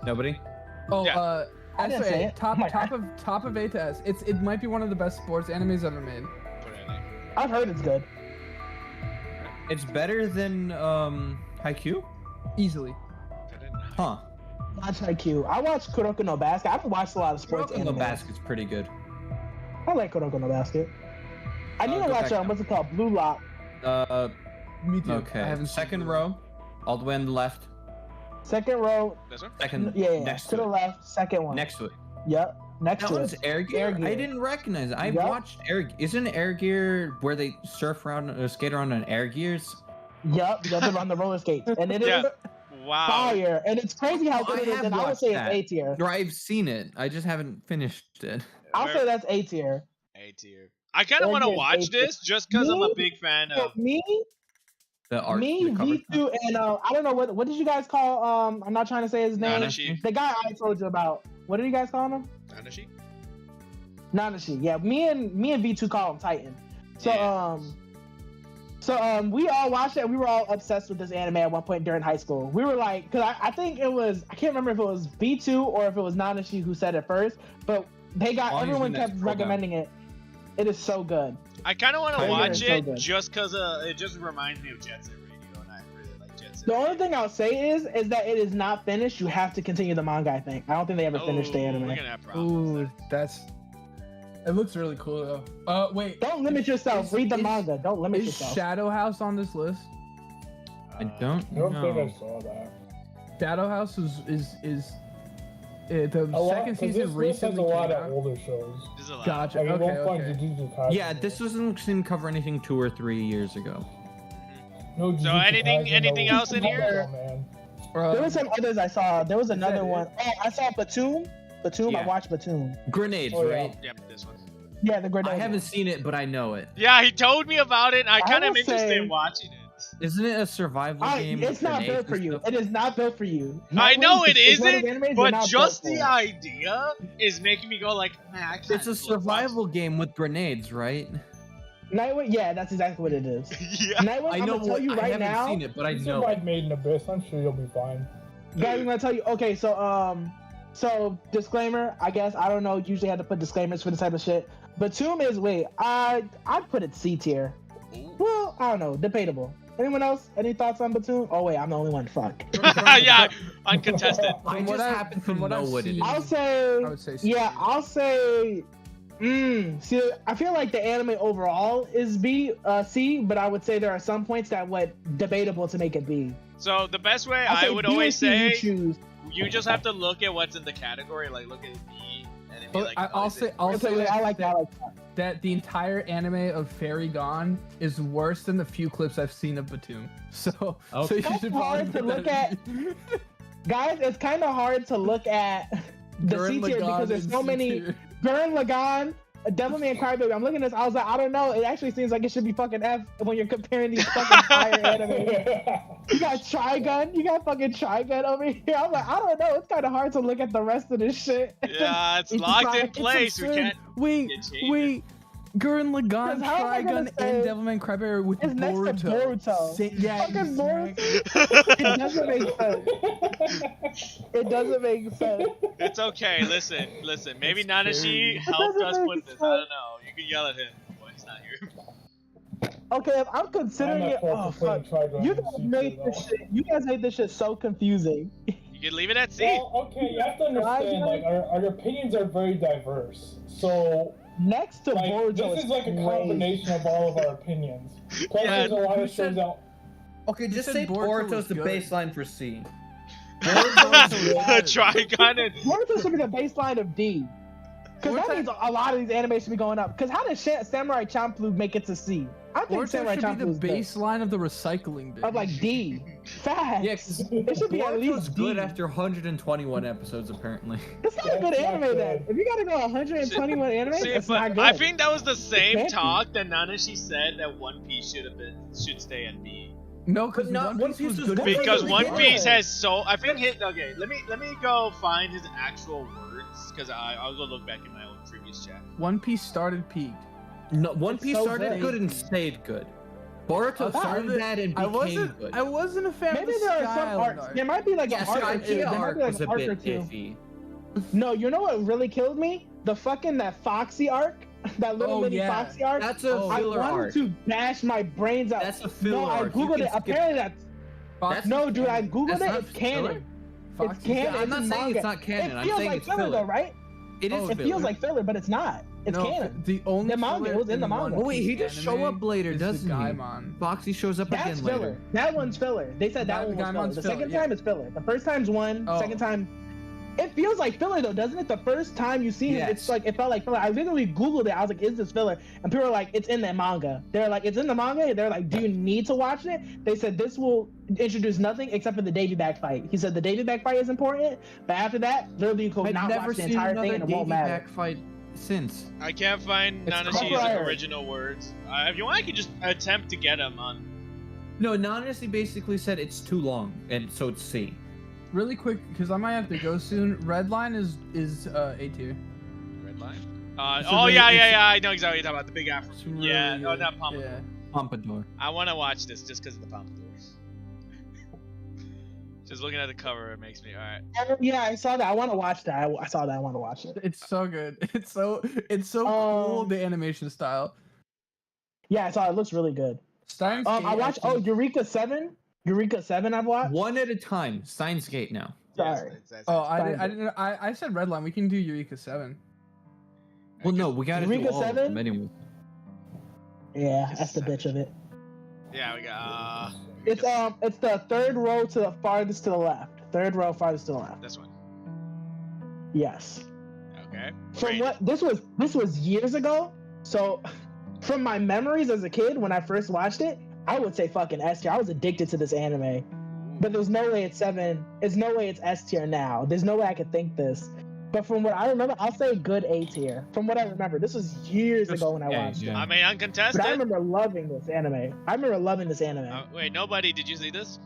Nobody? Oh, Yeah. I didn't say SA, it. top Oh my top of A to S. It might be one of the best sports animes ever made. Put it in there. I've heard it's good. It's better than Haikyuu? Easily. Put it in. Huh. Watch IQ. I watch Kuroko no Basket. I haven't watched a lot of sports Kuroko no anime. Basket's pretty good. I like Kuroko no Basket. I need to go watch back down. what's it called? Blue Lock. Me too. I Okay. haven't Second seen it. row, all the way on the left. Second row. This one? Second, Yeah. next To to the it. left. Second one. Next to it. Yep. Next That to one's it. Air Gear? Air Gear. I didn't recognize it. I've Yep. watched Air. Isn't Air Gear where they surf around or skate around on air gears? Yep. They're on the roller skates, and it is Yeah. Wow. fire. And it's crazy how good I it is. have And I would watched say it's that. A tier. Or I've seen it. I just haven't finished it. I'll Where- say that's A tier. A tier. I kind of Air want to Gear's watch A tier. this just because I'm a Me? big fan of. Me, The art. me, the cover. V2, and I don't know what did you guys call? I'm not trying to say his name. Nanashi. The guy I told you about. What did you guys call him? Nanashi? Nanashi. Yeah, me and V2 call him Titan. So Yeah. we all watched it. We were all obsessed with this anime at one point during high school. We were like, because I think it was, I can't remember if it was V2 or if it was Nanashi who said it first, but everyone kept recommending it. It is so good. I kind of want to Tiger watch is so it good. just because it just reminds me of Jet Set Radio, and I really like Jet Set. The only thing I'll say is that it is not finished. You have to continue the manga, I think. I don't think they ever finished the anime. We're gonna have problems. Ooh, it looks really cool though. Wait. Don't limit yourself. Read the manga. Don't limit Is yourself. Shadow House on this list? I don't I don't think I know. saw that. Shadow House is the A lot, second 'cause season this list has recently a lot came of out. older shows. There's a lot. Gotcha. Like, you Okay, won't find okay. Jujutsu Kaisen. Yeah, this doesn't seem to cover anything 2 or 3 years ago. No So Jujutsu anything- Kaisen, anything no else in here? Man. There was some others I saw. There was another that one. Oh, I saw Platoon. I Yeah. watched Platoon. Grenades, Oh, yeah. right? Yep, this one. Yeah, the Grenade. I haven't seen it, but I know it. Yeah, he told me about it, and I kind of would interested say- in watching it. Isn't it a survival game? It's with not grenades built for and you. stuff? It is not built for you. I know it It's one of isn't, the animes they're but not just built the for. idea is making me go like, man, I can't. It's a survival game with grenades, right? Nightwing, yeah, that's exactly what it is. Yeah. Nightwing, I I'm know gonna tell you I right haven't now. seen it, but I You know. survived Made in Abyss. I'm sure you'll be fine. Guys, I'm gonna tell you. Okay, so disclaimer. I guess I don't know. Usually have to put disclaimers for this type of shit. But Tomb is I'd put it C tier. Well, I don't know. Debatable. Anyone else? Any thoughts on Batum? Oh wait, I'm the only one. Fuck. Yeah, uncontested. I From what just I- happen to from what know I've what it seen- is. I'll say. I would say C. Yeah, I'll say. See, I feel like the anime overall is C, but I would say there are some points that would debatable to make it B. So the best way I'll I say would B or always C, you say, choose. you just have to look at what's in the category, like look at B, and then be But like, I'll is say it- Okay, I like that. I like that. that the entire anime of Fairy Gone is worse than the few clips I've seen of Batum. So, Okay. you should It's probably hard to put look that at. in- Guys, it's kind of hard to look at the Gurren C tier Lagann because there's in so C many. tier. Gurren Lagann, Devilman Crybaby. I'm looking at this. I was like, I don't know. It actually seems like it should be fucking F when you're comparing these fucking fire anime. You got Trigun. You got fucking Trigun over here. I'm like, I don't know. It's kind of hard to look at the rest of this shit. Yeah, it's It's locked not- in it's place. We absurd. can't. Wait, Get changed. wait. Gurren Lagann, Because how am I gonna Trigun, say and Devilman Crybaby with it's next to Boruto? Yeah, Fucking exactly. It doesn't make sense. It doesn't make sense. It's okay. Listen. Maybe It's Nanashi crazy. helped us make put this. I sense. don't know. You can yell at him, but he's not here. Okay, if I'm considering it, oh fuck, you guys made this shit. You guys made this shit so confusing. You can leave it at C. Well, okay, you have to understand, like, our opinions are very diverse. So, Next to like, Boruto this is like a combination of all of our opinions. Plus, Yeah, there's a lot who of shows said- out. Okay, just said say Boruto Boruto's was the good? baseline for C. Trigun and Boruto should be the baseline of D. Because that means a lot of these animes should be going up. Because how did Samurai Champloo make it to C? I think Boruto Samurai should be Champloo the is baseline of the recycling bin. of like D. Facts. Yeah, 'cause it should be at Boruto's least good D. after 121 episodes, apparently. It's not a good That's not anime then. good. If you gotta go 121 animes, See, it's but not good. I think that was the same can't be. talk that Nanashi said that One Piece should stay in B. No, because But One One Piece Piece was was good. good. Because That's One really Piece good. has so I think okay. Let me go find his actual words because I'll go look back in my old previous chat. One Piece started peaked. No, One It's Piece so started good. good and stayed good. Boruto started bad and I became good. wasn't a fan Maybe of the there are some Sky arcs. Island There might be like Yeah, an arc Sky or two. There might arc be like was an a arc or bit two. iffy. No, you know what really killed me? The fucking that Foxy arc, that little Oh, mini yeah. Foxy arc. That's a I filler wanted arc. to bash my brains out. That's a filler No, I arc. You googled can it. skip- Apparently that's Fox- no, dude. I googled That's it. not It's canon. filler? Fox- It's canon. I'm It's not in saying manga. it's not canon. It I'm feels saying like it's filler, filler. though, right? It is It filler. feels like filler, but it's not. It's No, canon. The only The manga, filler it was in the manga. One Oh, wait, he Piece just show anime up later, is the doesn't he? Gaimon. Foxy shows up That's again filler. later. That one's filler. They said that That one was filler. Gaimon's The filler, second yeah. time is filler. The first time's one. Oh. Second time, it feels like filler though, doesn't it? The first time you see him, Yes. it's like it felt like filler. I literally googled it. I was like, "Is this filler?" And people were like, "It's in the manga." They're like, "It's in the manga." They're like, "Do you need to watch it?" They said this will introduce nothing except for the Davy back fight. He said the Davy back fight is important, but after that, literally you could I've not never watch the seen entire another thing and it Davy won't matter. back fight since. I can't find It's Nanashi's copyright. original words. If you want, I can just attempt to get him on. No, Nanashi basically said it's too long, and so it's C. Really quick, because I might have to go soon. Redline is A tier. Red line. It's a Oh really- yeah, it's- I know exactly what you're talking about. The big afro. It's really Yeah, no, good. not Pompadour. Yeah. Pompadour. I want to watch this just because of the Pompadour. Just looking at the cover, it makes me alright. Yeah, I saw that. I want to watch that. I saw that. I want to watch it. It's so good. It's so cool. Um, The animation style. Yeah, I saw it. It looks really good. Steins I Gate watched. actually- Oh, Eureka 7. Eureka 7. I've watched. One at a time. Steins Gate now. Sorry. Oh, I Steins didn't. I said Redline. We can do Eureka 7. Well, no, we gotta do Eureka all of 7? them anyway. Yeah, that's the bitch of it. Yeah, we got. It's the third row to the farthest to the left. Third row farthest to the left. This one. Yes. Okay. From Great. what this was years ago. So, from my memories as a kid when I first watched it, I would say fucking S tier. I was addicted to this anime. But there's no way it's 7. There's no way it's S tier now. There's no way I could think this. But from what I remember, I'll say good A tier. From what I remember, this was years ago when I watched it. I mean, uncontested. But I remember loving this anime. Wait, nobody, did you see this?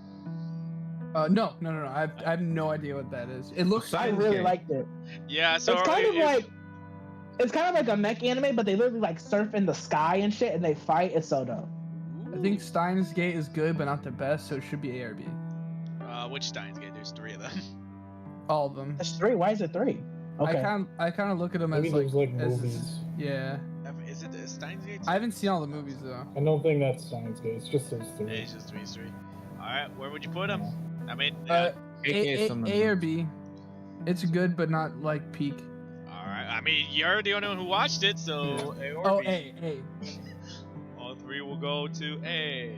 No. I have no idea what that is. It looks. I really liked it. Yeah, so It's kind of like a mech anime, but they literally like surf in the sky and shit, and they fight. It's so dope. I think Steins Gate is good, but not the best, so it should be A or B. Which Steins Gate? There's 3 of them. All of them. That's 3. Why is it 3? Okay. I kind of look at them Maybe as there's like as- movies. yeah. Is it Steins Gate? I haven't seen all the movies though. I don't think that's Steins Gate. It's just those Yeah, 3. it's just 3. Alright, where would you put them? I mean, A or B. It's good, but not like peak. alright. I mean, you're the only one who watched it, so A or Oh, B. A. All 3 will go to A.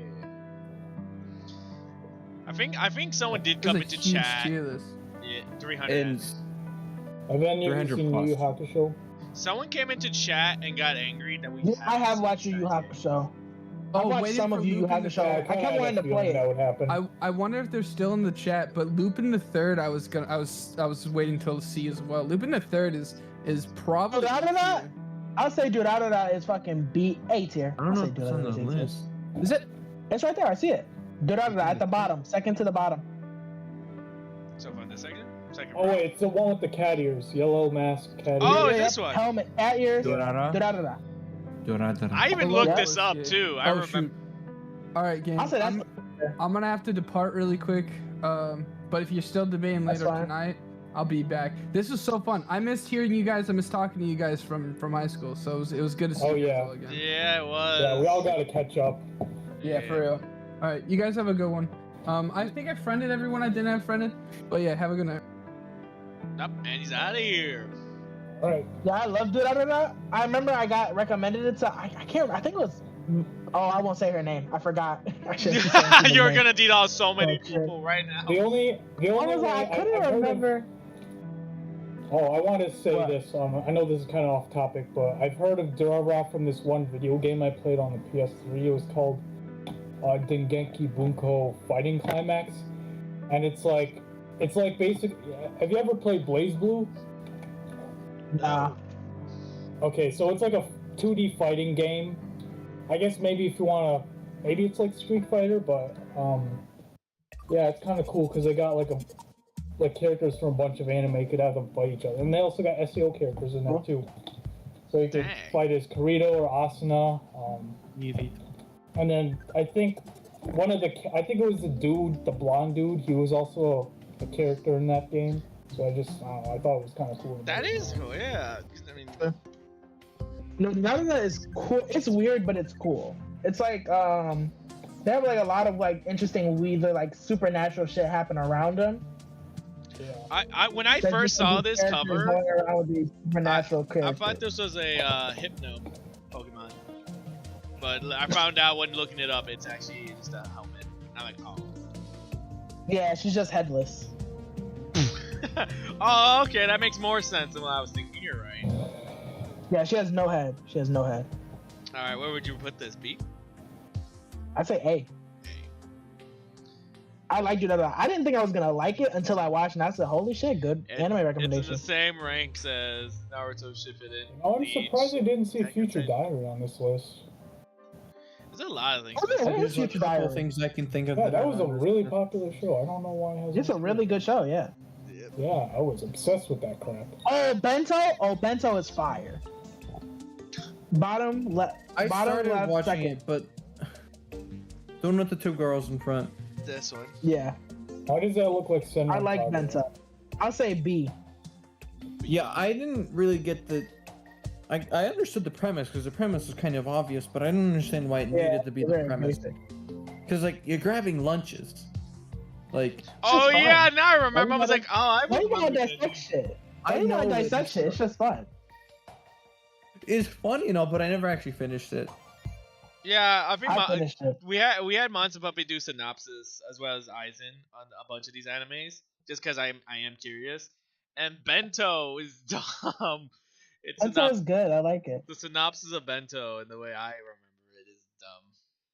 I think someone did come There's a into huge chat. tier list. Yeah, 300. And Have any of you 300 seen Yu Yu Hakusho? Someone came into chat and got angry that we. I have watched Yu Yu Hakusho. I've watched waiting some for of Yu Yu Lupin the Hakusho. Third. I kept wanting to play That it. would happen. I wonder if they're still in the chat, but Lupin the Third, I was waiting till C as well. Lupin the Third is probably. Durarara? I'll say Durarara is fucking A tier. I don't know I'll if say it's on Durarara the is A tier. list. Is it? It's right there. I see it. Durarara at the bottom, second to the bottom. So far, the second. Oh wait, it's the one with the cat ears, yellow mask, cat ears. Oh, Yeah, this yep. one. Helmet, cat ears. Durarara? Durarara. I even looked this up too. I remember. Shoot. All right, gang. I'm gonna have to depart really quick. But if you're still debating later tonight, I'll be back. This was so fun. I missed hearing you guys. I missed talking to you guys from high school. So it was good to see you all again. Yeah, it was. Yeah, we all gotta catch up. Yeah, for real. All right, you guys have a good one. I think I friended everyone I didn't have friended. But yeah, have a good night. Nope, and he's out of here. All right. Yeah, I loved it. I remember I got recommended it to. I can't. I think it was. Oh, I won't say her name. I forgot. You're gonna DDoS so many people right now. The only I couldn't remember. I want to say this. I know this is kind of off topic, but I've heard of Durarara from this one video game I played on the PS3. It was called Dengenki Bunko Fighting Climax, and it's like basic. Have you ever played Blaze Blue? Nah. Okay, so it's like a 2D fighting game. I guess maybe if you wanna, maybe it's like Street Fighter, but yeah, it's kind of cool because they got like characters from a bunch of anime. You could have them fight each other, and they also got SEO characters in there too. So you could fight as Kirito or Asuna. And then I think it was the dude, the blonde dude. He was also a character in that game. So I thought it was kind of cool. That is cool, yeah. I mean, no, none of that is cool. It's weird, but it's cool. It's like they have like a lot of like interesting, weird, like supernatural shit happen around them. Yeah. When I first saw this cover, I thought this was a Hypno Pokemon, but I found out when looking it up, it's actually just a helmet. I'm like, oh. Yeah, she's just headless. Oh, okay, that makes more sense than what I was thinking. You're right. Yeah, she has no head. All right, where would you put this, B? I'd say A. I liked it. I didn't think I was gonna like it until I watched, and I said, "Holy shit, good anime recommendation." It's the same ranks as Naruto Shippuden. I'm surprised I didn't see Future Diary on this list. There's a lot of things. There's a couple things I can think of. Yeah, that was a really popular show. I don't know why it hasn't. It's a really good show. Yeah. Yeah, I was obsessed with that crap. Oh, Bento is fire. Bottom left. I started watching second. it, but don't with the two girls in front. This one. Yeah. Why does that look like Senran? I like Bento. I'll say B. Yeah, I didn't really get the. I understood the premise because the premise was kind of obvious, but I didn't understand why it needed to be the premise. Because like you're grabbing lunches, like. Oh yeah, now I remember. I was like, I want to dissect shit. I want to dissect shit. It's just fun. It's fun, but I never actually finished it. Yeah, I think I finished it. we had Monster Puppy do synopsis as well as Aizen on a bunch of these animes, just because I am curious. And Bento is dumb. Bento is good. I like it. The synopsis of Bento and the way I remember it is dumb.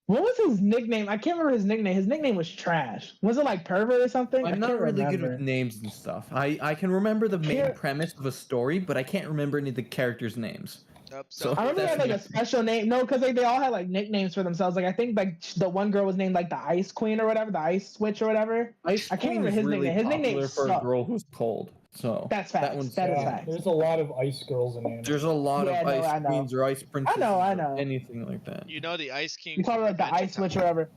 What was his nickname? I can't remember his nickname. His nickname was Trash. Was it like Pervert or something? I'm not really good with names and stuff. I can remember the main premise of a story, but I can't remember any of the characters' names. So I remember they had like a special name. No, because they all had like nicknames for themselves. Like I think like the one girl was named like the Ice Queen or whatever, the Ice Switch or whatever. I can't remember his nickname. His nickname for a girl who's cold. So that's facts. That is facts. There's a lot of ice girls in anime. There's a lot of ice queens or ice princesses. I know. Anything like that. You know the Ice King. You call it like the Ice Switch or whatever.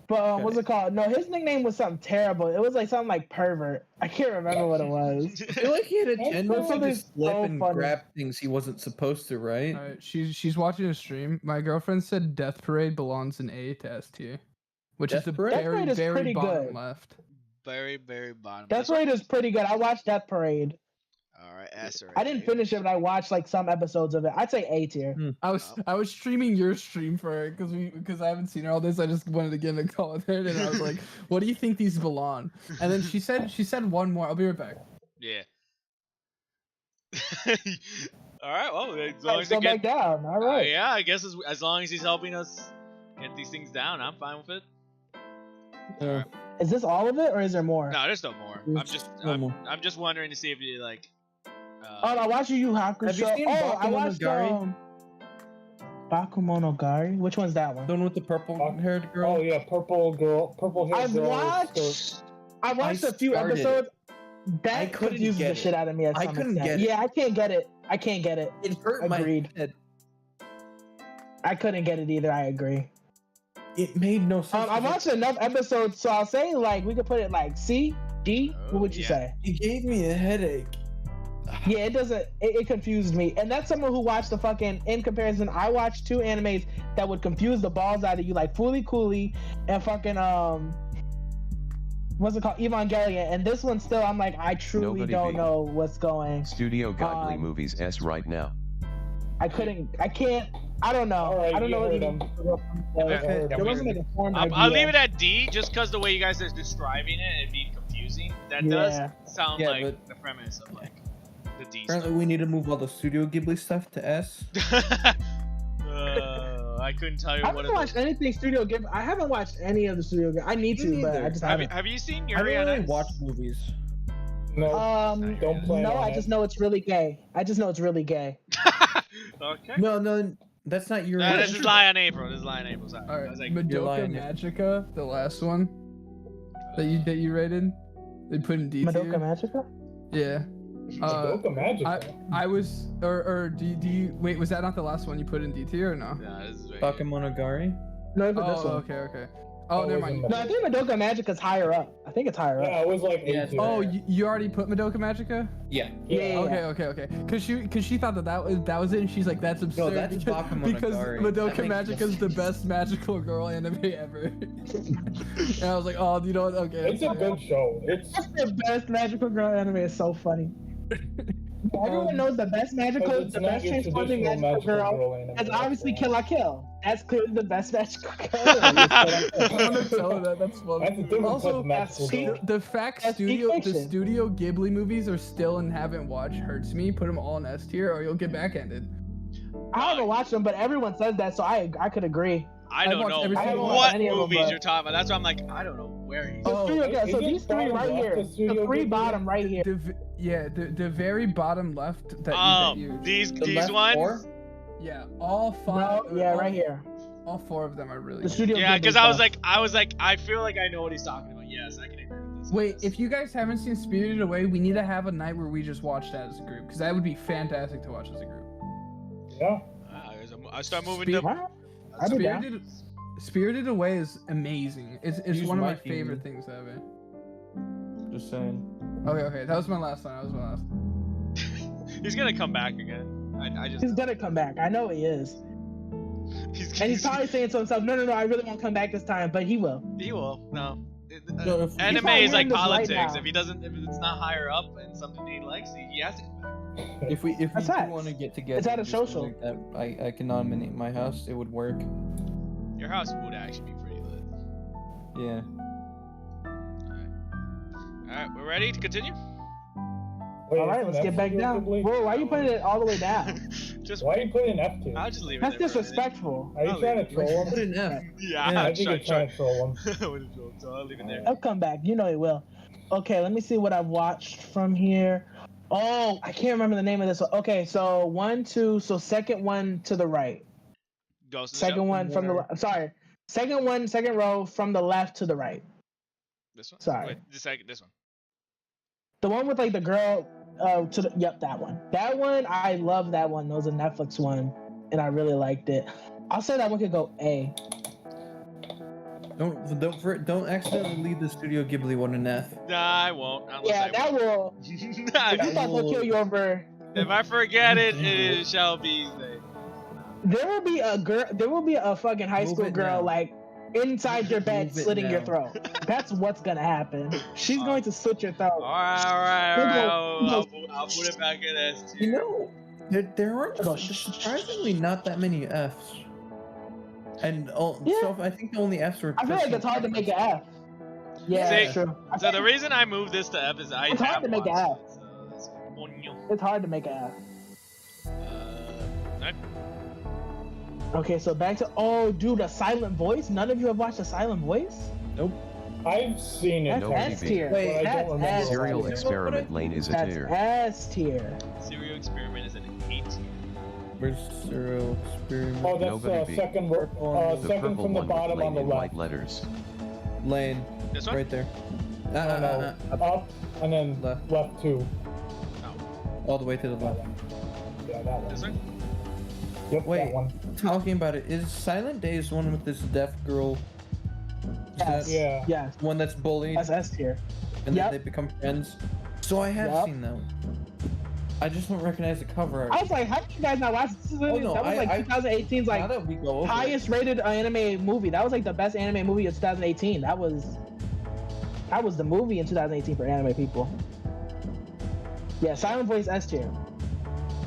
But what's it called? No, his nickname was something terrible. It was like something like Pervert. I can't remember what it was. I feel like he had a tendency to slip and grab things he wasn't supposed to, right? All right, she's watching a stream. My girlfriend said Death Parade belongs in A to S tier, which is the very bottom left. Very bottom. Death Parade is pretty good. I watched Death Parade. All right, S. I didn't finish it, but I watched like some episodes of it. I'd say A tier. I was streaming your stream for her because I haven't seen her all this. I just wanted to get in a call with her, and I was like, "What do you think these belong?" And then she said one more. I'll be right back. Yeah. All right. Well, as long as go back down. All right. Yeah, I guess as long as he's helping us get these things down, I'm fine with it. Yeah. All right. Is this all of it, or is there more? No, there's no more. I'm just wondering to see if you like. I watched Yu Hakusho. Have you seen I watched Bakemonogari. Which one's that one? The one with the purple-haired girl. Oh yeah, purple haired girl. I watched a few episodes. That confuses the shit out of me. I couldn't get it. Yeah, I can't get it. It hurt my head. I couldn't get it either. I agree. It made no sense. I watched enough episodes, so I'll say like we could put it like C, D. What would you say? It gave me a headache. Yeah, it doesn't. It confused me, and that's someone who watched the fucking. In comparison, I watched 2 animes that would confuse the balls out of you, like Fooly Cooly and fucking what's it called, Evangelion. And this one still, I'm like, I truly don't know what's going. Studio Ghibli movies S right now. I can't. I don't know. Right, I don't know what There wasn't like a form I'll leave it at D, just because the way you guys are describing it and being confusing. That does sound like the premise of like the D. Apparently, we need to move all the Studio Ghibli stuff to S. I couldn't tell you I what. haven't watched anything Studio Ghibli. I haven't watched any of the Studio Ghibli. I need to, but I just haven't. Have you seen I Yuri don't on really Ice? watch movies. No, don't play. No, I just know it's really gay. Okay. No, that's not your. No, this is Lie on April. Sorry. All right, I was like, Madoka Magica, the last one that you rated, they put in D tier. Madoka Magica? Yeah. Madoka Magica. I was, or do you wait? Was that not the last one you put in D tier or no? Nah, this is right Bakemonogatari? No, I put this one. Okay. Oh, never mind. No, I think Madoka Magica's higher up. I think it's higher up. Yeah, it was like 8 Oh, you already put Madoka Magica? Yeah. Yeah. Okay. Cause she thought that was it, and she's like, that's absurd. No, that's because Madoka Magica's the best magical girl anime ever. And I was like, oh, you know what? Okay. It's a good show. It's the best magical girl anime. Is so funny. Everyone knows the best transforming magical girl is obviously Kill la Kill. That's clearly the best magical girl. I'm gonna tell her that. That's funny. That's a different Also, magical girl. the fact the Studio Ghibli movies are still and haven't watched hurts me. Put them all in S tier, or you'll get backhanded. I haven't watched them, but everyone says that, so I could agree. I don't know what movies you're talking about. That's why I'm like, I don't know where he's. So these 3 right here, the 3 bottom right here. The very bottom left that you these ones. 4? Yeah, all 5. No, right here. All 4 of them are really the good. Studio. Yeah, because I was like, I feel like I know what he's talking about. Yes, I can agree with this. Wait, if you guys haven't seen Spirited Away, we need to have a night where we just watch that as a group, because that would be fantastic to watch as a group. Yeah. I start moving to. Spirited Away is amazing. It's one of my favorite things ever. Just saying. Okay, that was my last one. He's gonna come back again. He's gonna come back. I know he is. He's probably saying to himself, no, I really won't come back this time, but he will. He will. No. So Anime is like politics. If it's not higher up and something he likes, he has to come back. If we want to get together, it's at a social. Like that, I can nominate my house. It would work. Your house would actually be pretty lit. Yeah. Alright, we're ready to continue? Alright, let's get back down. Whoa, why are you putting it all the way down? Why are you putting an F tier? I'll just leave it That's there. disrespectful. Are you trying to troll Put him? an F. Yeah, I think you're trying to troll him. So I'll leave it there. He'll come back. You know he will. Okay, let me see what I've watched from here. Oh, I can't remember the name of this one. Okay, so 1, 2, so second one to the right. Second one from the sorry. Second row from the left to the right. This one? Sorry. Wait, this one. The one with like the girl that one. That one, I love that one. That was a Netflix one, and I really liked it. I'll say that one could go A. Don't accidentally leave the Studio Ghibli one in F. Nah, I won't. That will. I thought they'll kill you over. If I forget it, it shall be. There will be a girl. There will be a fucking high school girl like inside your bed, slitting your throat. That's what's gonna happen. She's going to slit your throat. All right. I'll put it back in S tier. You know, there aren't surprisingly not that many Fs. And so I think the only Fs were. I feel like it's hard to make an F. Yeah, that's true. So the reason I moved this to F is it's hard to make an F. It's hard to make an F. Right. Okay, so back to dude, A Silent Voice. None of you have watched A Silent Voice? Nope. I've seen it. That's S tier. Wait, I don't remember. Serial Experiment Lane is a tier. That's S tier. Serial Experiment is an A tier. Where's Serial Experiment? Oh, that's second from the bottom on the left. White letters. Lane. This one? Right there. Up and then left 2. Oh. All the way to the left. Yeah, that one. This one? Yep, Wait, that one. talking about it, is Silent Days one with this deaf girl? Yes. Yeah. Yes. One that's bullied That's S tier. and Yep. then they become friends. So I have Yep. seen that one. I just don't recognize the cover art. I was like, how did you guys not watch this? Oh, no, That was like 2018's now like that we go over highest rated anime movie. That was like the best anime movie of 2018. That was the movie in 2018 for anime people. Yeah, Silent Voice S tier.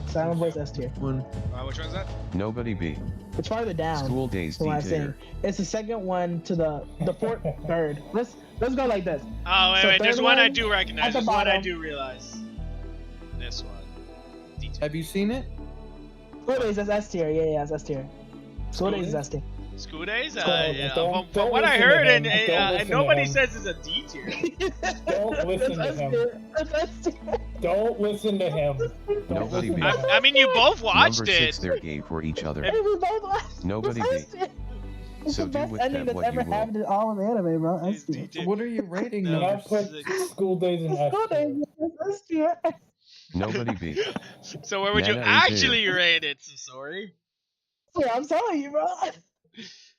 Silent Voice S tier. one. Which one's that? Nobody B. It's farther down. School Days from what I'm D saying. tier. It's the second one to the fourth, third. Let's go like this. Oh wait, So wait. There's third one I one do recognize. at the There's one I bottom. do realize. This one. D2. Have you seen it? School Days is S tier. Yeah, it's S tier. School Days is S tier. School Days? Don't- Yeah. don't From what I listen to heard, him. and Don't listen to nobody him. says it's a D tier. Don't listen to It's S him. tier. It's S tier. Don't listen to him. Don't Nobody listen beat. to him. I mean, you both watched Number it. 6 they're gay for each other. Hey, we both watched. Nobody It's S beat. tier. It's So the do best with ending that that's what ever you will. happened in all of anime, bro. S tier. D2. What are you rating No. Do number not put six. School Days in S School tier. Days is S tier. Nobody B. So where would you Nana A tier. actually rate it? So sorry. Yeah, I'm telling you, bro.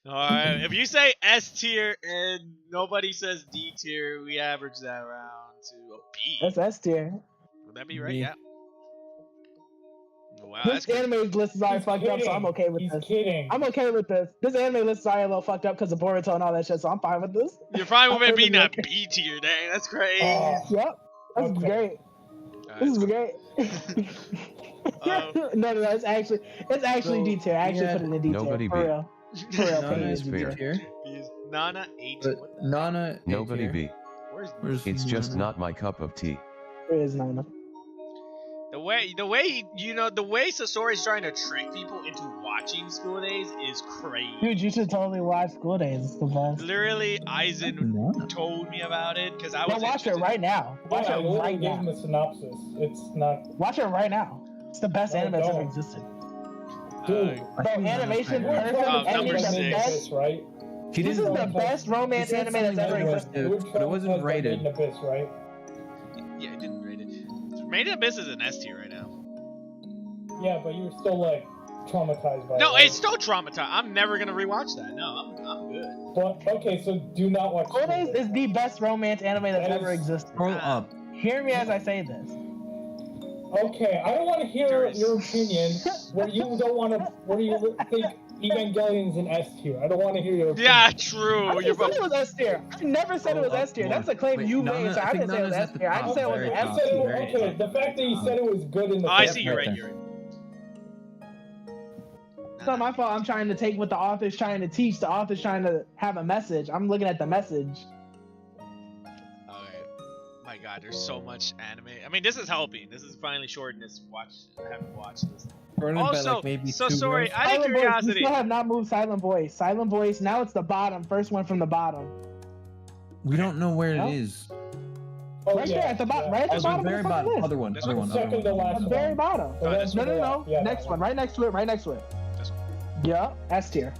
Alright, if you say S tier and nobody says D tier, we average that around to a B. That's S tier. Would that be right? B. Yeah. Wow, This that's good. anime list is already He's fucked up, so I'm kidding. okay with He's this. kidding. I'm okay with this. This anime list is already a little fucked up because of Boruto and all that shit, so I'm fine with this. You're fine with I'm it being a okay. B tier, dang, that's crazy. Oh, Yep. This is Okay. great. This is great. no, it's actually D tier. I actually yeah, put it in D tier. nobody For beat. real. For real. Nana put it is in D fair. tier. here. Nana A But tier. Nana. A Nobody tier. B. Where's It's just Nana. not my cup of tea. It is Nana. the way Sasori's trying to trick people into watching School Days is crazy. Dude, you should totally watch School Days. It's the best. Literally, Aizen Nana. told me about it because I No, was watch it interested. right now. Watch yeah, I it literally right gave now. him the synopsis. It's not. Watch it right now. It's the best No, anime that's ever don't. existed. Dude. Bro, animation, We're perfect, number ending, six. the best. right? He This is didn't. the best romance He said anime that's something ever like existed. that. But it wasn't rated. Made in Abyss, right? Yeah, I didn't rate it. Made in Abyss is an S tier right now. Yeah, but you were still like traumatized by it. No, right? it's still traumatized. I'm never gonna rewatch that. No, I'm good. But okay, so do not watch. School Days is the best romance anime that's That ever is- existed. Scroll up. Hear me as I say this. Okay, I don't want to hear There is- your opinion where you don't want to. Where you think Evangelion's an S tier. I don't want to hear your opinion. Yeah, I true. never You're said it was S tier. I never said it was S tier. That's a claim Wait, you Nana- made, so I I think didn't say it was Nana's S at the tier. I didn't say it was top, an very S You top. said it, Very okay, top. the fact that you said it was good in the. Oh, I first see. You're right right. there. You're right. It's not my fault. I'm trying to take what the author's trying to teach. The author's trying to have a message. I'm looking at the message. Okay. My God, there's so much anime. I mean, this is helping. This is finally shortening this. I haven't watched this. Shortened by, Also, like, maybe so 2 sorry. rows. Out of Silent Voice, you curiosity, still have not moved Silent Voice. Silent Voice. Now it's the bottom. First one from the bottom. We don't know where No? it is. Oh, Right there at the bottom. Right at Oh, the the bottom. very of the fucking bottom. list. Other one. This Other one? one. Other Second to one. last At the one. very bottom. The Oh, one this to No, the no, no. left. Yeah, Next that one. Right next to it. Right next to it. This one. Yeah. S tier.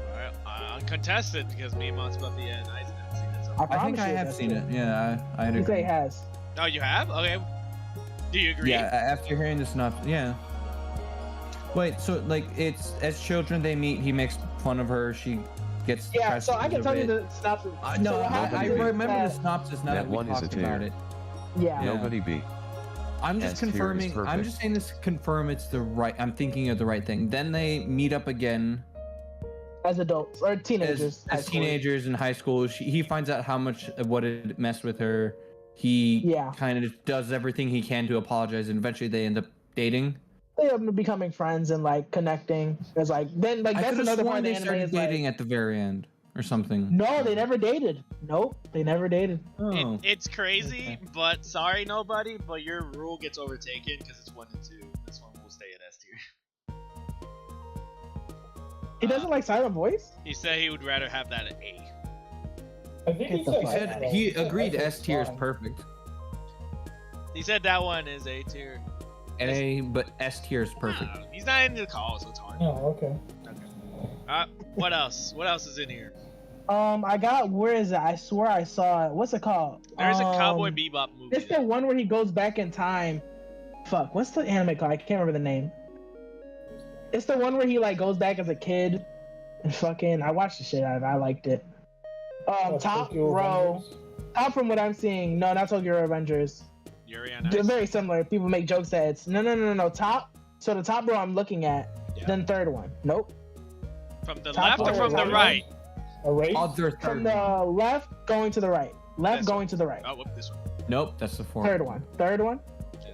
Alright, uncontested because me and Mon's about the end. I haven't seen it. So. I think promise I you have it's seen S it. tier. Yeah, I had You say agree. it has. Oh, you have? Okay. Do you agree? Yeah, after hearing the synopsis, yeah. Wait, so like it's as children they meet, he makes fun of her. She gets. Yeah. tries So to I can live tell you it. the synopsis. No, So what happens I is remember the that- synopsis now That that we one is a talked tier. about it. Yeah. Yeah. Nobody B. I'm just S tier is confirming. I'm perfect. just saying this to confirm it's the right. I'm thinking of the right thing. Then they meet up again As adults or teenagers. high as school. teenagers in high school. He finds out how much of what it messed with her. He Yeah. kind of does everything he can to apologize, and eventually they end up dating. They end up becoming friends and like connecting. It's like then like I that's could have another part sworn of the they anime started is like dating at the very end or something. no, they never dated. Nope, they never dated. Oh. It's crazy, Okay. but sorry, nobody. But your rule gets overtaken because it's 1 and 2. This one will stay at S tier. He doesn't like Silent Voice. He said he would rather have that at A. I think he Get the said. fuck He said outta he he said agreed S S tier is fine. perfect. He said that one is A tier. A, but S tier is perfect. He's not in the call, so it's hard. Oh, okay. What else? What else is in here? I got where is it? I swear I saw it. What's it called? There's a Cowboy Bebop movie. It's the one where he goes back in time. Fuck, what's the anime called? I can't remember the name. It's the one where he like goes back as a kid. And fucking, I watched the shit out of it. I liked it. Top row. Top from what I'm seeing. No, not Tokyo Revengers. Yuri on Ice. They're very similar. People make jokes that it's no. Top. So the top row I'm looking at. Yeah. Then third one. Nope. From the left or from the right? From the left going to the right. Left going to the right. Oh, whoop, this one. Nope, that's the fourth. Third one. Third one.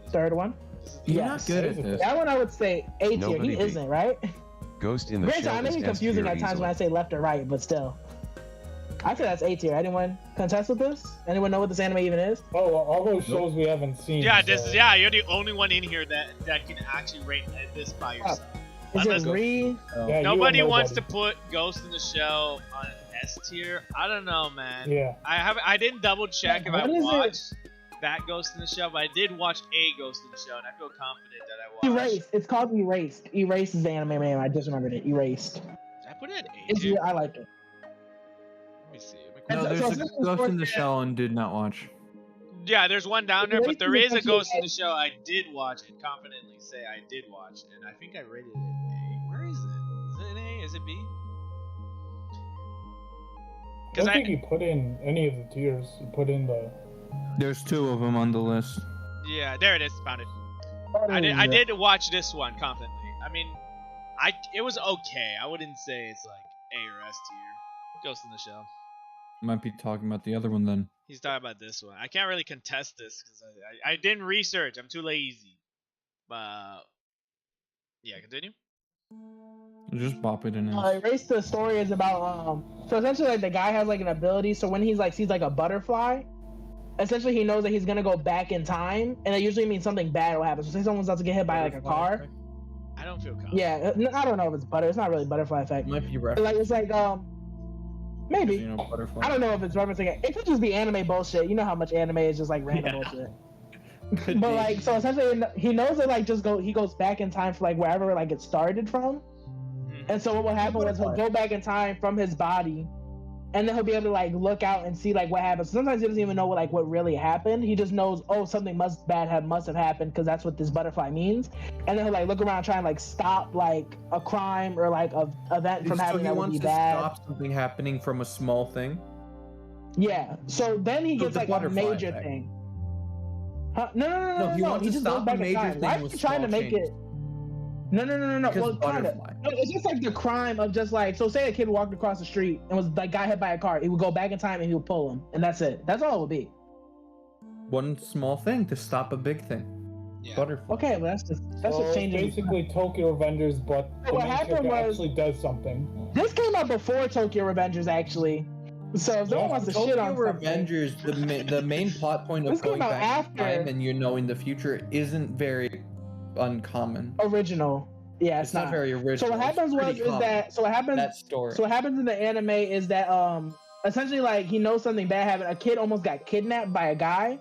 Third one. You're not good at this. That one I would say A tier. He isn't, right? Ghost in the Granted, Shell I may is be S confusing tier at times easily. when I say left or right, but still. I say that's A tier. Anyone contest with this? Anyone know what this anime even is? Oh, well, all those shows we haven't seen. Yeah, so. this is you're the only one in here that can actually rate this by yourself. Is it Re? Yeah, nobody wants to put Ghost in the Shell on S tier. I don't know, man. Yeah. I didn't double check if I watched that Ghost in the Shell, but I did watch a Ghost in the Shell, and I feel confident that I watched. Erased. It's called Erased. Erased is the anime name. I just remembered it. Erased. Did I put it at A tier? I liked it. Let me see. No, there's a Ghost in the Shell and did not watch. Yeah, there's one down there, but there is a Ghost in the Shell I did watch and confidently say I did watch, and I think I rated it A. Where is it? Is it an A? Is it B? I don't think you put in any of the tiers. You put in the. There's two of them on the list. Yeah, there it is. Found it. I did watch this one confidently. I mean, it was okay. I wouldn't say it's like A or S tier. Ghost in the Shell. Might be talking about the other one then. He's talking about this one. I can't really contest this because I didn't research. I'm too lazy. But yeah, continue. Just bop it in. Erased, the story is about so essentially like the guy has like an ability. So when he's like sees like a butterfly, essentially he knows that he's gonna go back in time, and it usually means something bad will happen. So say someone's about to get hit by like a car. I don't feel confident. Yeah, I don't know if it's butter. It's not really butterfly effect. Might be like it's like maybe. You know, butterfly. I don't know if it's referencing it. It could just be anime bullshit. You know how much anime is just like random bullshit. But like, so essentially, he knows that like he goes back in time for like wherever like it started from. And so what will happen was he'll go back in time from his body, and then he'll be able to like look out and see like what happened. Sometimes he doesn't even know what really happened. He just knows, oh, something must have happened because that's what this butterfly means. And then he'll like look around and try and like stop like a crime or like a event from happening that would be bad. He wants to stop something happening from a small thing. Yeah. So then he gets like a major effect. thing. No. He just goes back in time. Why are you trying to make it? No. Well, kind of. No, it's just like the crime of just like, so say a kid walked across the street and was like got hit by a car. He would go back in time and he would pull him, and that's it. That's all it would be. One small thing to stop a big thing. Yeah. Butterfly. Okay, well that's just changing. Basically Tokyo Revengers, but the what main happened character was actually does something. This came out before Tokyo Revengers actually. So if someone wants to shit on Tokyo something, Revengers, the main plot point of This came going out back in after. time and you know in the future isn't very uncommon. original. Yeah, It's not very original. So what happens that story. So what happens in the anime is that essentially like he knows something bad happened. A kid almost got kidnapped by a guy,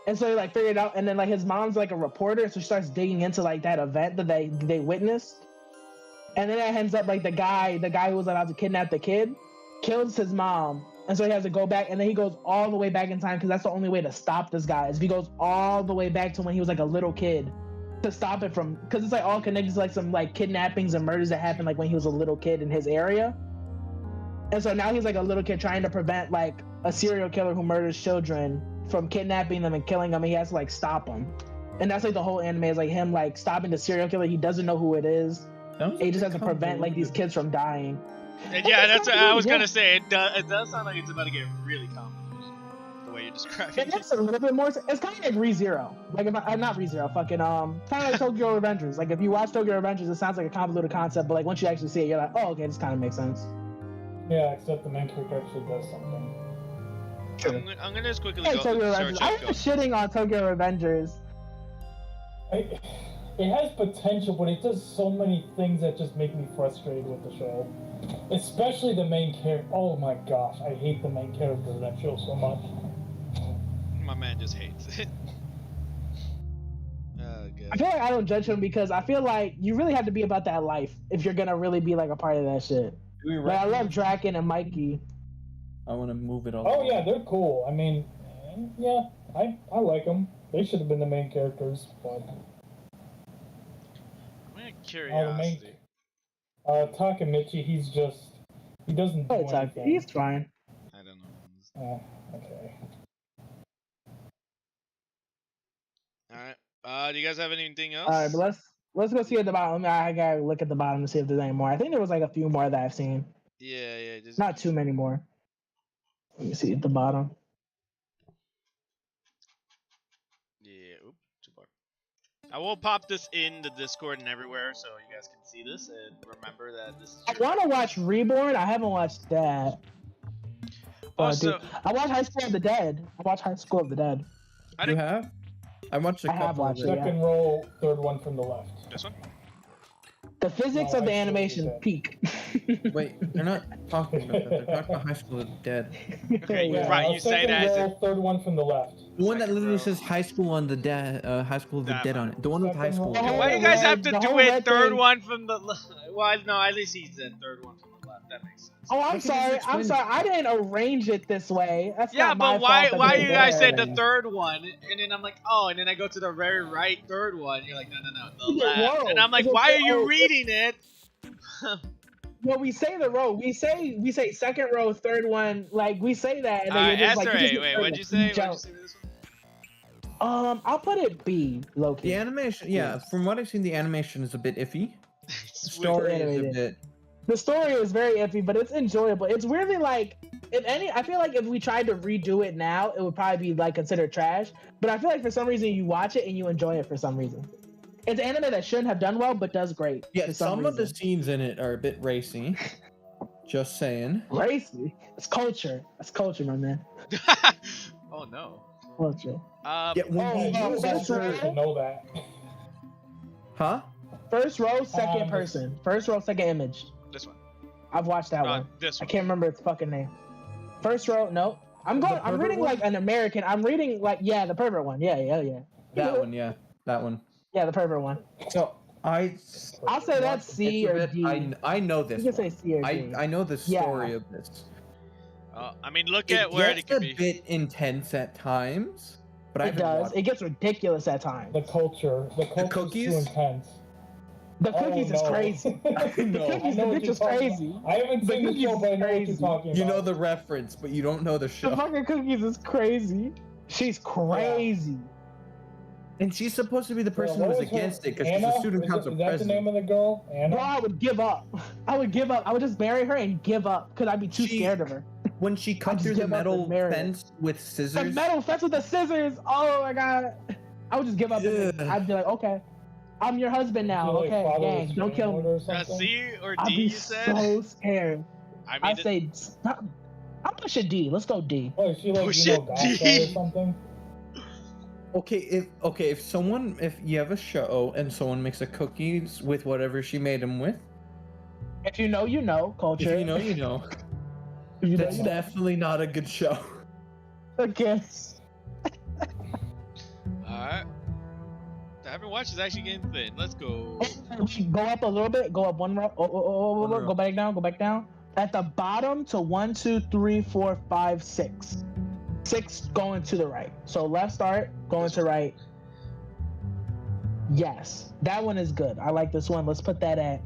and so he like figured it out. And then like his mom's like a reporter, so she starts digging into like that event that they witnessed. And then it ends up like the guy who was about to kidnap the kid kills his mom, and so he has to go back. And then he goes all the way back in time because that's the only way to stop this guy. Is if he goes all the way back to when he was like a little kid. To stop it from, because it's like all connected to like some like kidnappings and murders that happened like when he was a little kid in his area, and so now he's like a little kid trying to prevent like a serial killer who murders children from kidnapping them and killing them, and he has to like stop them, and that's like the whole anime is like him like stopping the serial killer. He doesn't know who it is. He just has to prevent like these kids from dying. And yeah, that's what I was gonna say. It does sound like it's about to get really complicated. The way you're describing It makes it a little bit more. It's kind of like ReZero. Like I'm not ReZero. Fucking kind of like Tokyo Revengers. Like if you watch Tokyo Revengers, it sounds like a convoluted concept, but like once you actually see it, you're like, oh, okay, this kind of makes sense. Yeah, except the main character actually does something. I'm gonna just quickly Hey, go Tokyo search Revengers. up I'm shitting on Tokyo Revengers. It has potential, but it does so many things that just make me frustrated with the show. Especially the main character. Oh my gosh, I hate the main character of that show so much. My man just hates it. Oh, God. I feel like I don't judge him because I feel like you really have to be about that life if you're gonna really be like a part of that shit. Like I love Draken and Mikey. I want to move it all. Oh yeah, they're cool. I mean, yeah, I like them. They should have been the main characters, but Curiosity. Takamichi, he doesn't do anything. He's fine. I don't know. Okay. Alright. Do you guys have anything else? Alright, but let's go see at the bottom. I gotta look at the bottom to see if there's any more. I think there was like a few more that I've seen. Yeah. Just Not too many more. Let me see at the bottom. Yeah, oops, too far. I will pop this in the Discord and everywhere so you guys can see this and remember that this is I want to watch Reborn. I haven't watched that. Also, I watched High School of the Dead. You have? I watched a I have couple of watched it. it. Second row, third one from the left. this one? The physics No, of the I see what you animation said. peak. Wait, they're not talking about that. They're talking about High School of the Dead. Okay, Yeah, right, you say second that as row, if third one from the left. The one that Second literally row. says High School on the Dead, High School of the That Dead on it. The one with High School. Second row. why do you guys have to The do whole it red third thing. one from the well, no, at least he said third one from the left. That makes sense. Oh, I'm Look at sorry. this I'm twin. sorry. I didn't arrange it this way. That's Yeah, not my but why fault that why they you guys did said that. the third one and then I'm like, oh, and then I go to the very right third one. You're like, no, the Yeah, left. whoa. And I'm like, It's why are okay. you Oh, reading it? Well, we say the row. We say second row, third one. Like we say that, and then Alright, you're just like, Esther, you just wait, third what'd you one. say? Jump. What'd you say with this one? I'll put it B, Loki. The animation, yeah, from what I've seen, the animation is a bit iffy. The story is a animated. bit. The story is very iffy, but it's enjoyable. It's weirdly like, I feel like if we tried to redo it now, it would probably be like considered trash. But I feel like for some reason you watch it and you enjoy it for some reason. It's an anime that shouldn't have done well, but does great. Yeah, for some of the reason. scenes in it are a bit racy. Just saying. Racy. It's culture. That's culture, my man. Oh no. Culture. Yeah, when You Oh, guys first row? should know that. Huh? First row, second person. First row, second image. This one. I've watched that one. This I one. can't remember its fucking name. First row, no. I'm reading one? like an American. I'm reading like, yeah, the pervert one. Yeah. That one, yeah. That one. Yeah, the pervert one. So, I'll say that's C it's a or bit- D. I know this You can one. say C or D. I know the Yeah. story of this. I mean, look It at where it gets could a be. bit intense at times, but I It does. It gets ridiculous at times. The culture is cookies? too intense. The cookies is no. crazy. I The know. cookies, I the know what bitch you're is talking crazy. about. I haven't The seen the cookies show, is but I know what you're crazy. talking You about. know the reference, but you don't know the The show. fucking cookies is crazy. She's crazy. And she's supposed to be the person What who's was her- against it because she's Anna? a student council Is that the president. name of the girl? Anna? Bro, I would give up. I would just marry her and give up because I'd be too She- scared of her. When she cut just through the give up metal and marry her. fence with The scissors. metal fence with the scissors. Oh my god. I would just give up. And Ugh. I'd be like, okay, I'm your husband now. Feel like Okay, father gang, was don't kill me. or something? C or I'd D, be you said? so scared. I mean, I'd say, I'll push a D. Let's go D. Oh, is she like, Push you it know, Gossip D. or something? if you have a show and someone makes a cookies with whatever she made them with, If you know, you know. Culture. if you know, you know. If you That's don't know. definitely not a good show. Okay. Alright. I haven't watched is actually getting thin. Let's go. Go up a little bit. Go up one row. One row. Go back down. Go back down. At the bottom to 1, 2, 3, 4, 5, 6. 6 going to the right. So left start, going to right. Yes, that one is good. I like this one. Let's put that at.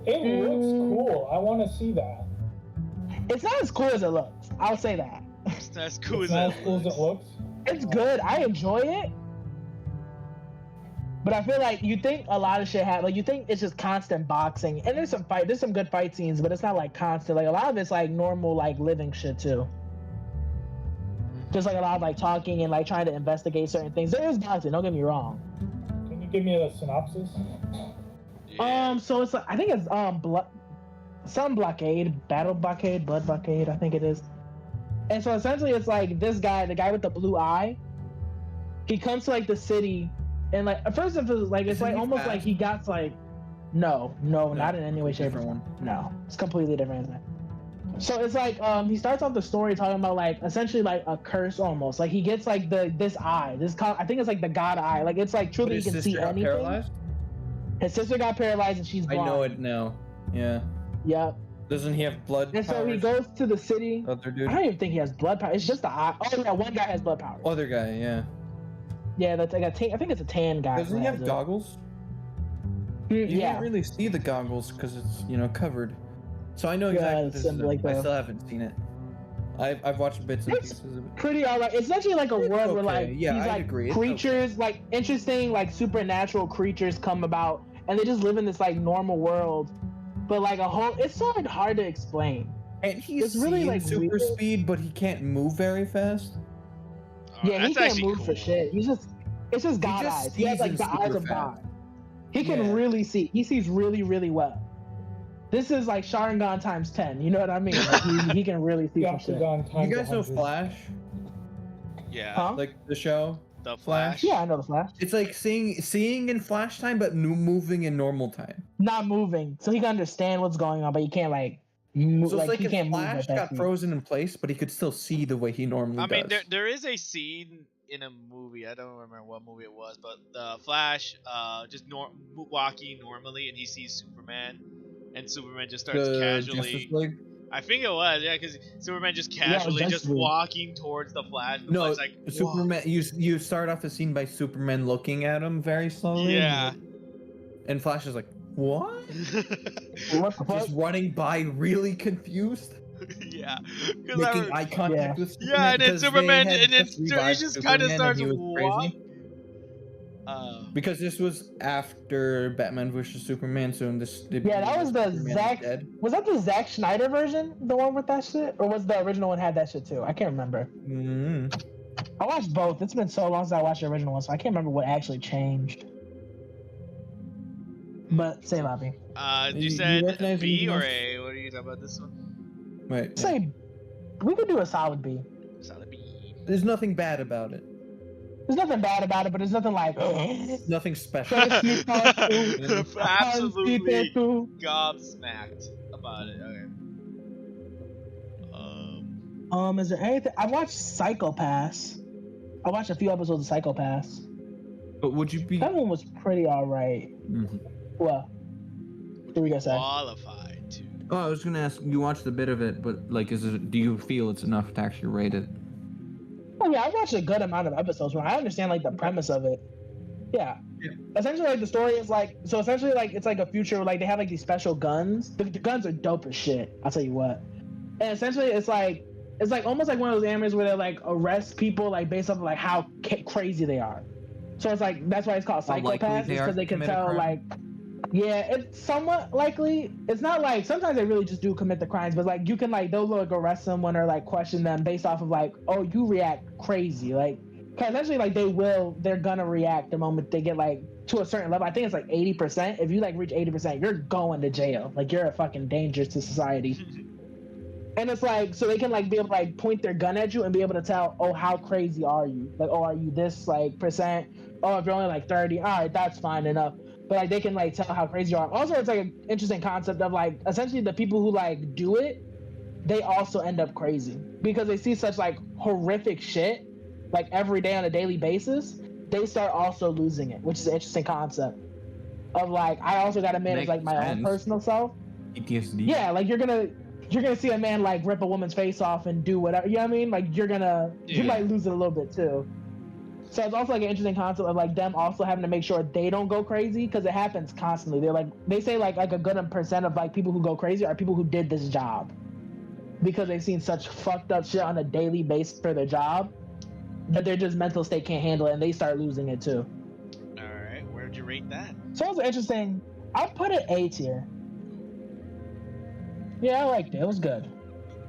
It looks cool. I want to see that. It's not as cool as it looks. I'll say that. That's cool It's as not that. as cool as it looks. It's good. I enjoy it. But I feel like you think a lot of shit happens. Like you think it's just constant boxing, and there's some good fight scenes, but it's not like constant. Like a lot of it's like normal, like living shit too. Just like a lot of like talking and like trying to investigate certain things. There is boxing. Don't get me wrong. Can you give me a synopsis? Yeah. So it's I think it's some blockade, battle blockade, blood blockade. I think it is. And so essentially, it's like this guy, the guy with the blue eye. He comes to like the city. And like at first it was like it's Isn't like he almost fast? like he got like no, not in any way, shape, or Different form. one. No, it's completely different. So it's like he starts off the story talking about like essentially like a curse almost. Like he gets like this eye. I think it's like the god eye. Like it's like truly His he can sister see got anything. paralyzed? His sister got paralyzed and she's I blind. know it now. Yeah. Yep. Doesn't he have blood And so he powers? goes to the city. Other dude. I don't even think he has blood power. It's just the eye. Oh yeah, one guy has blood power. Other guy, yeah. Yeah, that's like I think it's a tan guy. Doesn't who he has have it. goggles? You Yeah. can't really see the goggles because it's covered. So I know exactly what this is. like I still haven't seen it. I've watched bits and It's pieces of it. pretty alright. It's actually like a world where like Yeah, these I'd like agree. It's creatures, like interesting like supernatural creatures come about, and they just live in this like normal world. But like it's sort of hard to explain. And he's It's really like super weird. speed, but he can't move very fast. Yeah, he that's can't actually move cool. for shit. It's just God eyes. He has like the eyes of God. He can really see. He sees really, really well. This is like Sharingan times 10. You know what I mean? Like he can really see some shit. You guys know Flash? Yeah. Huh? Like the show? The Flash? Yeah, I know the Flash. It's like seeing in Flash time, but moving in normal time. Not moving, so he can understand what's going on, but he can't like move. So it's like he if can't Flash move at that got speed. frozen in place, but he could still see the way he normally does. I mean, there is a scene in a movie. I don't remember what movie it was, but the Flash just walking normally, and he sees Superman, and Superman just starts casually. I think it was, yeah, because Superman just casually just walking towards the Flash. The No, Flash, like, Superman. You start off the scene by Superman looking at him very slowly. Yeah. And Flash is like, what? What the fuck? Just running by, really confused. Yeah. Making eye contact with Superman. Yeah, and then because Superman, they had and then just he revived just kind of Superman and starts he was walking. crazy. Because this was after Batman vs Superman, so in this. Yeah, that was the Superman Zack. Was that the Zack Snyder version, the one with that shit, or was the original one had that shit too? I can't remember. I watched both. It's been so long since I watched the original one, so I can't remember what actually changed. But say Lobby. You said B or A? What are you talking about this one? Right. Say, we could do a solid B. Solid B. There's nothing bad about it. There's nothing bad about it, but there's nothing like nothing special. Absolutely gobsmacked about it. Okay. Is there anything? I watched Psychopaths. I watched a few episodes of Psychopaths. But would you be? That one was pretty alright. Well, what were you gonna say? Qualified to. Oh, I was gonna ask. You watched a bit of it, but like, do you feel it's enough to actually rate it? Oh yeah, I watched a good amount of episodes where I understand like the premise of it. Yeah. Essentially, like the story is like essentially like it's like a future where like they have like these special guns. The guns are dope as shit. I'll tell you what. And essentially, it's like almost like one of those animes where they like arrest people like based off of like how crazy they are. So it's like that's why it's called Psychopaths, because they can tell like. Yeah, it's somewhat likely. It's not like sometimes they really just do commit the crimes, but like you can like they'll like arrest someone or like question them based off of like, oh, you react crazy, like because essentially like they're gonna react the moment they get like to a certain level. I think it's like 80%. If you like reach 80%, you're going to jail. Like you're a fucking danger to society. And it's like so they can like be able to like point their gun at you and be able to tell, oh, how crazy are you? Like, oh, are you this like percent? Oh, if you're only like 30, all right, that's fine enough. But like they can like tell how crazy you are. Also, it's like an interesting concept of like essentially the people who like do it, they also end up crazy because they see such like horrific shit like every day on a daily basis. They start also losing it, which is an interesting concept of like I also got to manage like my own personal self. PTSD. Yeah, like you're gonna see a man like rip a woman's face off and do whatever. You know what I mean? Like you might lose it a little bit too. So it's also like an interesting concept of like them also having to make sure they don't go crazy because it happens constantly. They say like a good percent of like people who go crazy are people who did this job because they've seen such fucked up shit on a daily basis for their job that their just mental state can't handle it and they start losing it too. All right, where'd you rate that? So it was interesting. I put it A tier. Yeah, I liked it. It was good.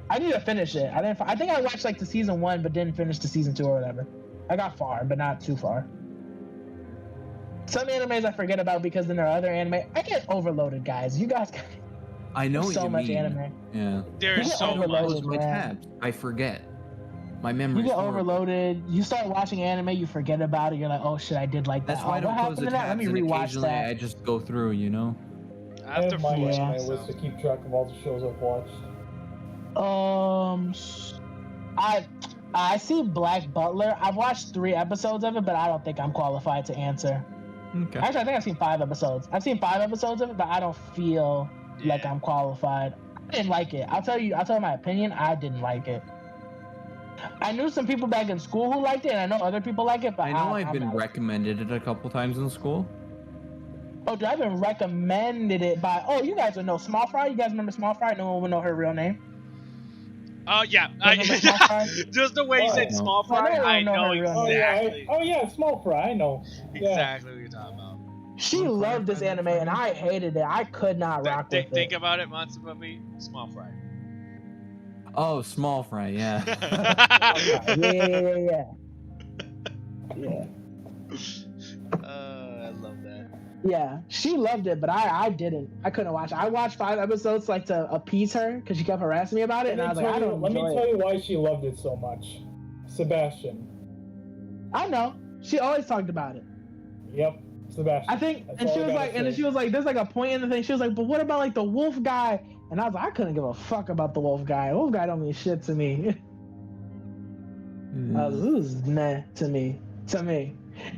I need to finish it. I think I watched like the season 1 but didn't finish the season 2 or whatever. I got far, but not too far. Some animes I forget about because then there are other anime. I get overloaded, guys. You guys get I know so what you much mean. anime. Yeah. There's so much. My tabs. I forget. My memory. You get overloaded. You start watching anime, you forget about it. You're like, oh shit, I did like that. That's why I don't what close the happened to that? Let tabs. me And rewatch occasionally that. I just go through. You know. I have my force anime myself. list to keep track of all the shows I've watched. I see Black Butler. I've watched 3 episodes of it, but I don't think I'm qualified to answer. Okay. Actually, I think I've seen 5 episodes. I've seen 5 episodes of it, but I don't feel like I'm qualified. I didn't like it. I'll tell you my opinion. I didn't like it. I knew some people back in school who liked it, and I know other people like it, but I know I've been recommended it a couple times in school. Oh, dude, I've been recommended it by. Oh, you guys would know Small Fry. You guys remember Small Fry? No one would know her real name. Oh yeah, just the way you said Small Fry, I know exactly. Oh yeah, Small Fry, I know. Exactly what you're talking about. She loved this anime, and I hated it. I could not rock with it. Think about it, Monster Puppy. Small Fry. Oh, Small Fry, yeah. Yeah. I love that. Yeah, she loved it, but I didn't. I couldn't watch it. I watched 5 episodes like to appease her because she kept harassing me about it, and I was like, I don't. Let me tell you why she loved it so much. Sebastian. I know. She always talked about it. Yep, Sebastian. I think, and she was like, and then she was like, there's like a point in the thing. She was like, but what about like the wolf guy? And I was like, I couldn't give a fuck about the wolf guy. Wolf guy don't mean shit to me. This is meh to me.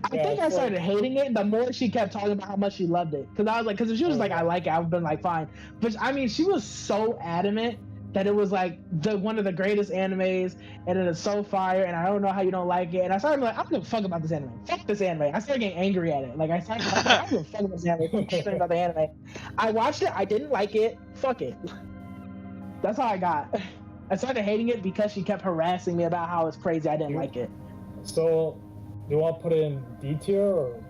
I think I started hating it the more she kept talking about how much she loved it. Because I was like, because if she was like, I like it, I would have been like, fine. But I mean, she was so adamant that it was like one of the greatest animes, and it is so fire, and I don't know how you don't like it. And I started like, I don't give a fuck about this anime. Fuck this anime. I started getting angry at it. Like I don't give a fuck about this anime. Fuck about the anime. I watched it. I didn't like it. Fuck it. That's how I got. I started hating it because she kept harassing me about how it's crazy. I didn't like it. So, do you want to put it in D tier or?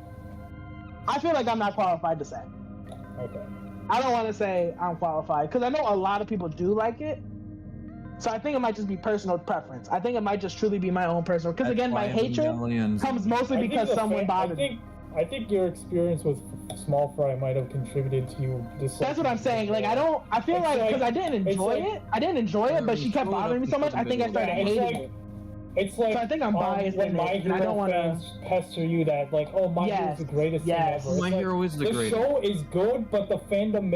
I feel like I'm not qualified to say. Okay. I don't want to say I'm qualified because I know a lot of people do like it. So I think it might just be personal preference. I think it might just truly be my own personal. Because again, my hatred comes mostly because someone bothered me. I think your experience with Small Fry might have contributed to you disliking. That's what I'm saying. Like I feel like because I didn't enjoy it. I didn't enjoy it, but she kept bothering me so much. I think I started hating it. It's like, so I think I'm biased when My Hero I don't want fans pester you that like, oh, My Hero is the greatest thing ever. My Hero is the greatest. The show is good, but the fandom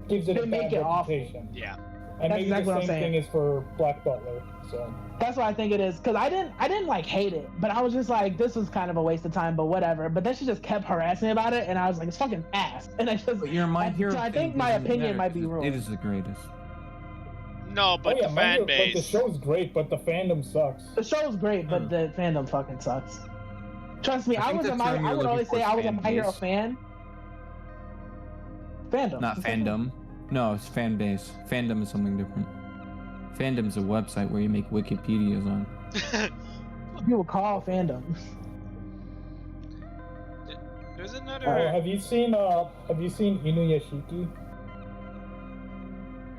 gives it a bad reputation. Yeah. And that's maybe exactly the same thing is for Black Butler. So that's what I think it is. Because I didn't like hate it, but I was just like, this was kind of a waste of time, but whatever. But then she just kept harassing me about it, and I was like, it's fucking ass. And I just, but you're My Hero. So I think my opinion might be ruined. It is the greatest. No, but the fan base. But the show's great, but the fandom sucks. The show's great, but the fandom fucking sucks. Trust me, I would always say I was a My Hero fan. Fandom. Not fandom. No, it's fan base. Fandom is something different. Fandom's a website where you make Wikipedias on. People call fandom. There's another. Have you seen Inuyashiki?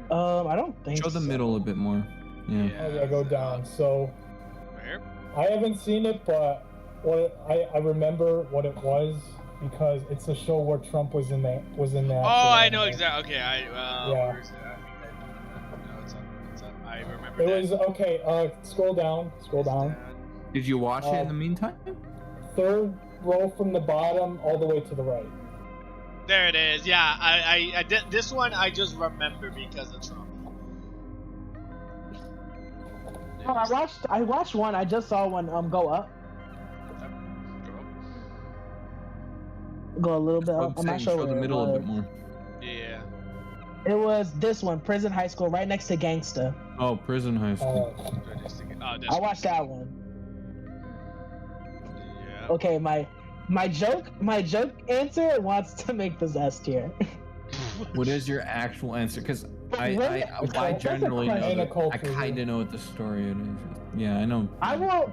I don't think. Show the middle a bit more. Yeah. I go down. So. Where? I haven't seen it, but I remember what it was because it's a show where Trump was in that. Oh, I know exactly. Okay, yeah. Where is it? I remember it was okay. Scroll down. Did you watch it in the meantime? Third row from the bottom, all the way to the right. There it is. Yeah, I did this one. I just remember because of Trump. Oh, I watched one. I just saw one. Go up. Go a little bit up. I'm not sure. Show the middle a bit more. Yeah. It was this one, Prison High School, right next to Gangsta. Oh, Prison High School. I watched that one. Yeah. Okay, my joke answer wants to make this S tier. What is your actual answer? Because I generally know that, I kind of know what the story it is. Yeah, I know. I won't.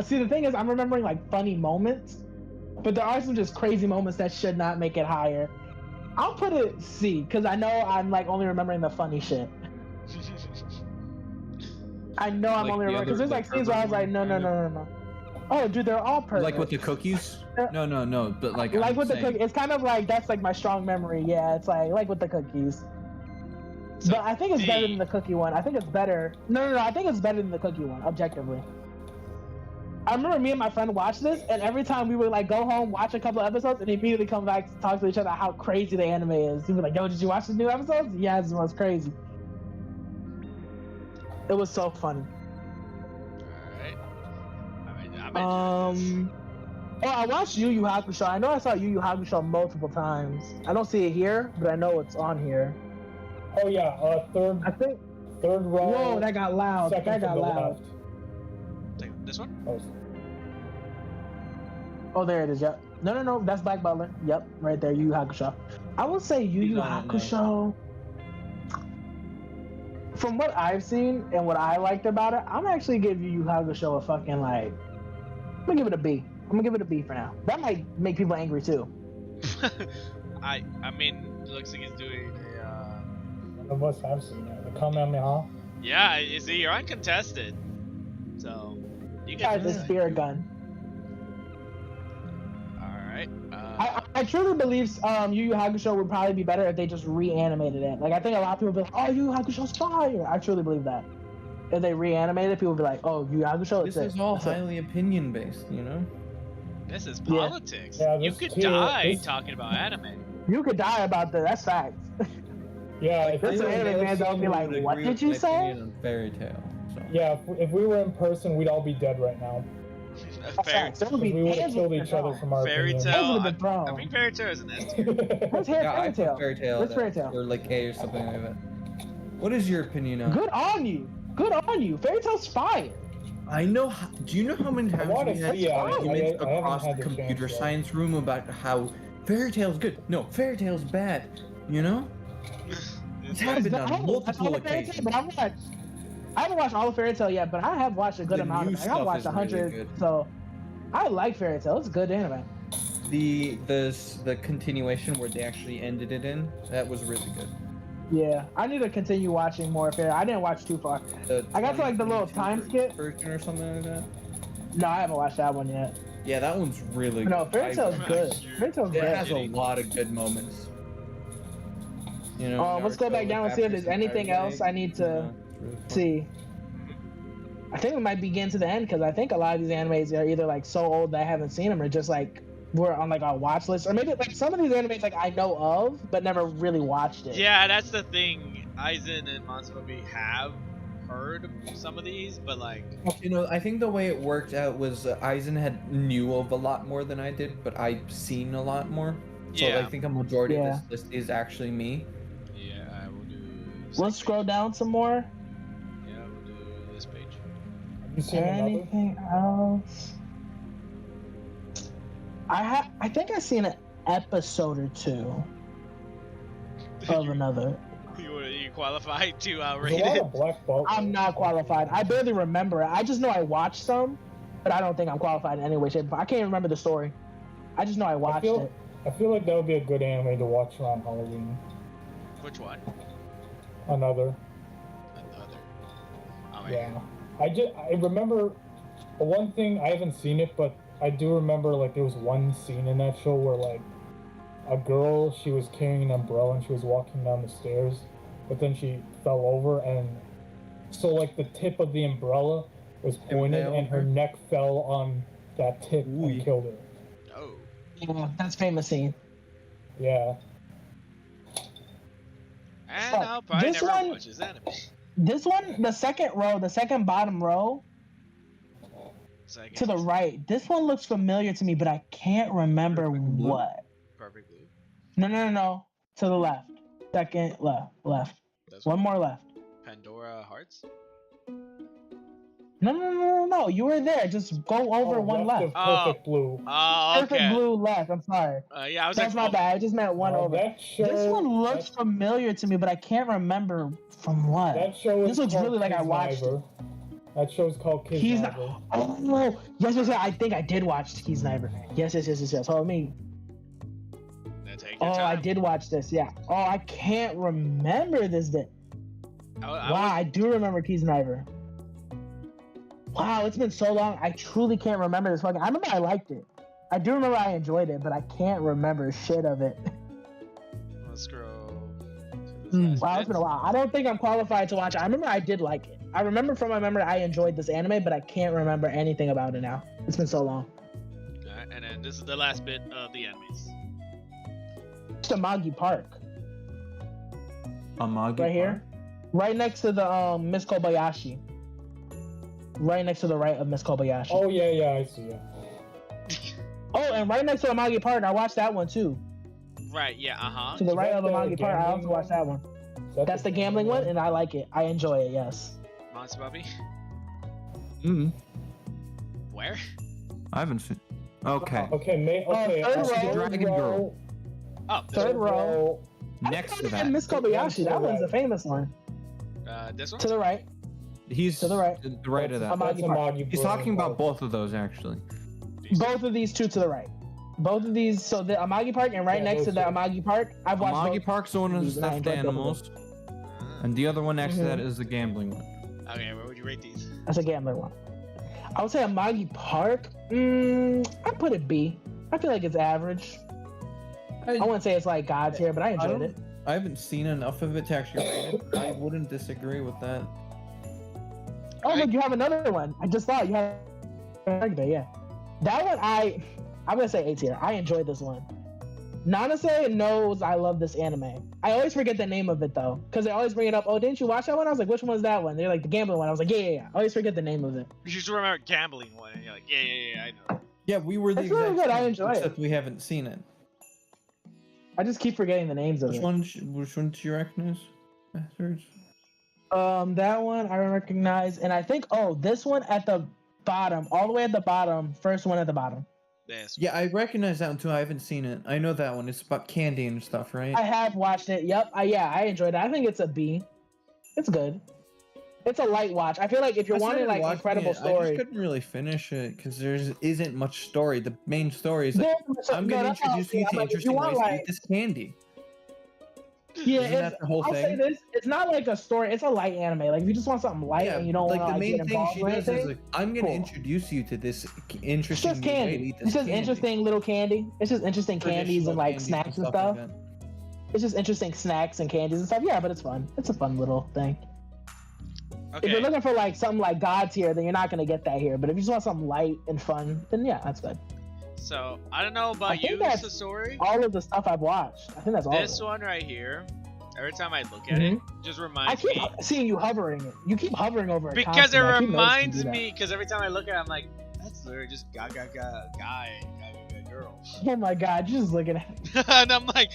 See, the thing is, I'm remembering like funny moments, but there are some just crazy moments that should not make it higher. I'll put it C because I know I'm like only remembering the funny shit. I know I'm only remembering because there's like scenes where I was like, no. Oh, dude, they're all perfect. Like with the cookies? No, but like with the cookies, it's kind of like that's like my strong memory. Yeah, it's like with the cookies. So but I think it's better than the cookie one. I think it's better. No. I think it's better than the cookie one, objectively. I remember me and my friend watched this, and every time we would like go home, watch a couple of episodes, and immediately come back to talk to each other how crazy the anime is. We'd be like, "Yo, did you watch the new episodes?" Yeah, it was crazy. It was so funny. Alright. I watched Yu Yu Hakusho. I know I saw Yu Yu Hakusho multiple times. I don't see it here, but I know it's on here. Oh yeah, third row. Whoa, that got loud. That got loud. This one? Oh, there it is. Yep. No, that's Black Butler. Yep, right there, Yu Yu Hakusho. I would say Yu Yu Hakusho. From what I've seen and what I liked about it, I'm actually give Yu Yu Hakusho a fucking like. I'm gonna give it a B. I'm gonna give it a B for now. That might make people angry too. I mean, it looks like he's doing a. None of us have seen it. The Kamehameha. Yeah, you see, you're uncontested. So you got the spirit gun. Alright. I truly believe Yu Yu Hakusho would probably be better if they just reanimated it. Like I think a lot of people would be like, "Oh, Yu Yu Hakusho's fire." I truly believe that. If they reanimated it, people would be like, "Oh, Yu Yu Hakusho." This is all highly opinion based, you know. This is politics. Yeah, you could die talking about anime. You could die about that. That's facts. Yeah, like, there's some anime fans that would be like, "What did you say?" Fairy Tail. So. Yeah, if we were in person, we'd all be dead right now. We would have killed each other from our Fairy opinions. Tail. I think Fairy Tail is an S tier. What's Fairy Tail? Fairy Tail. What's Fairy Tail? Or like A or something like that. What is your opinion on? Good on you. Good on you. Fairy Tail's fire. I know. Do you know how many times we had arguments across the computer science room about how Fairy Tail's good? No, Fairy Tail's bad. You know? It's happened on multiple occasions. But I haven't watched all of Fairy Tail yet, but I have watched a good amount of it. I watched 100, really so I like Fairy Tail. It's good anime. The continuation where they actually ended it in, that was really good. Yeah, I need to continue watching more Fairy. I didn't watch too far. I got to like the little time skip version or something like that. No, I haven't watched that one yet. Yeah, that one's really good. No, Fairy Tail's good. Fairy Tail's good. It has a lot of good moments. You know. Let's go back down and see if there's anything else I need to see. I think we might be getting to the end because I think a lot of these animes are either like so old that I haven't seen them or just like we're on like our watch list, or maybe like some of these animes like I know of but never really watched it. Yeah, that's the thing. Aizen and Matsumoto have heard some of these, but like you know, I think the way it worked out was Aizen knew of a lot more than I did, but I've seen a lot more. So I think a majority of this list is actually me. Yeah, I will do. Let's scroll down some more. Yeah, we'll do this page. Have you seen anything else? I think I've seen an episode or two of another. You qualified to rate it? I'm not qualified. I barely remember it. I just know I watched some, but I don't think I'm qualified in any way, shape, or form. I can't remember the story. I just know I watched it. I feel like that would be a good anime to watch around Halloween. Which one? Another. Oh, yeah. I remember one thing, I haven't seen it, but I do remember like there was one scene in that show where like a girl, she was carrying an umbrella and she was walking down the stairs, but then she fell over, and so like the tip of the umbrella was pointed and her neck fell on that tip and killed her. Oh. Yeah, that's famous scene. Yeah. And I'll probably never watch his anime. This one, the second bottom row, to the right. This one looks familiar to me, but I can't remember what. Perfect Blue. No. To the left. Second left. One more left. Pandora Hearts? No. You were there. Just go over one left. Perfect Blue. Oh, okay. Perfect Blue left. I'm sorry. Yeah, I was That's my bad. I just meant one over. This one looks familiar to me, but I can't remember from what. That show this looks really like I watched it. That show's called Keys Sniper. Oh, yes. I think I did watch Keys Sniper. Yes. Hold me. I did watch this. Yeah. Oh, I can't remember this bit. I do remember Keys Sniper. Wow, it's been so long. I truly can't remember this fucking. I remember I liked it. I do remember I enjoyed it, but I can't remember shit of it. Let's scroll. Wow, it's been a while. I don't think I'm qualified to watch it. I remember I did like it. I remember from my memory I enjoyed this anime, but I can't remember anything about it now. It's been so long. Alright, and then this is the last bit of the animes. It's Amagi Park. Amagi right here? Right next to the Miss Kobayashi. Right next to the right of Miss Kobayashi. Oh, yeah, I see it. Oh, and right next to Amagi Park, I watched that one too. Right, yeah, To the right of Amagi Park, I also watched that one. That's the gambling one, and I like it. I enjoy it, yes. Monster Puppy? Mm-hmm. Where? I haven't seen. Okay. Okay, third This is the row. Dragon Girl. Oh, Third row. Next to that, Miss Kobayashi. That one's a famous one. this one? To the right. he's To the right. To the right of that. Amagi Park. He's talking about both of those actually. Both of these two to the right. Both of these. So the Amagi Park and right next to the Amagi Park, I've watched. Amagi Park's the one with the these, and I stuffed enjoyed both of animals, and the other one next to that is the gambling one. Okay, where would you rate these? That's a gambler one. I would say Amagi Park. I'd put it B. I feel like it's average. I wouldn't say it's like God's here, but I enjoyed it. I haven't seen enough of it to actually rate it. I wouldn't disagree with that. Oh, look, you have another one. I just thought you had. Yeah, that one I'm gonna say A tier. I enjoyed this one. Nanase knows I love this anime. I always forget the name of it though, because they always bring it up. Oh, didn't you watch that one? I was like, which one was that one? They're like the gambling one. I was like, yeah. I always forget the name of it. You just remember gambling one, and you're like, yeah, I know. Yeah, we were the It's really exact good. I same, enjoy it. except we haven't seen it. I just keep forgetting the names of Which it. which one do you recognize? Bastards. That one I recognize, and I think this one at the bottom, all the way at the bottom, first one at the bottom. This one. Yeah, I recognize that one too. I haven't seen it. I know that one. It's about candy and stuff, right? I have watched it. Yep. I enjoyed it. I think it's a B. It's good. It's a light watch. I feel like if you're wanting like incredible I story, just couldn't really finish it because there isn't much story. The main story is like, I'm gonna introduce you to interesting ways to eat this candy. Yeah, Isn't that the whole I'll say thing? this: it's not like a story. It's a light anime. Like if you just want something light and you don't like want the to main get thing involved she or does is anything. like, I'm gonna Cool. introduce you to this It's interesting just way to candy. eat this It's just candy. interesting little candy. It's just interesting candies and Traditional like candies snacks and like stuff. that. It's just interesting snacks and candies and stuff. Yeah, but it's fun. It's a fun little thing. Okay. If you're looking for like something like God's here, then you're not gonna get that here. But if you just want something light and fun, then yeah, that's good. So I don't know about I think you, that's Sasori. All of the stuff I've watched. I think that's all. This one right here. Every time I look at it, just I reminds keep me. seeing you hovering it. You keep hovering over it. Because it constantly. I keep noticing reminds you do that. me. Because every time I look at it, I'm like, that's literally just guy, girl. Oh my god, you're just looking at it. And I'm like,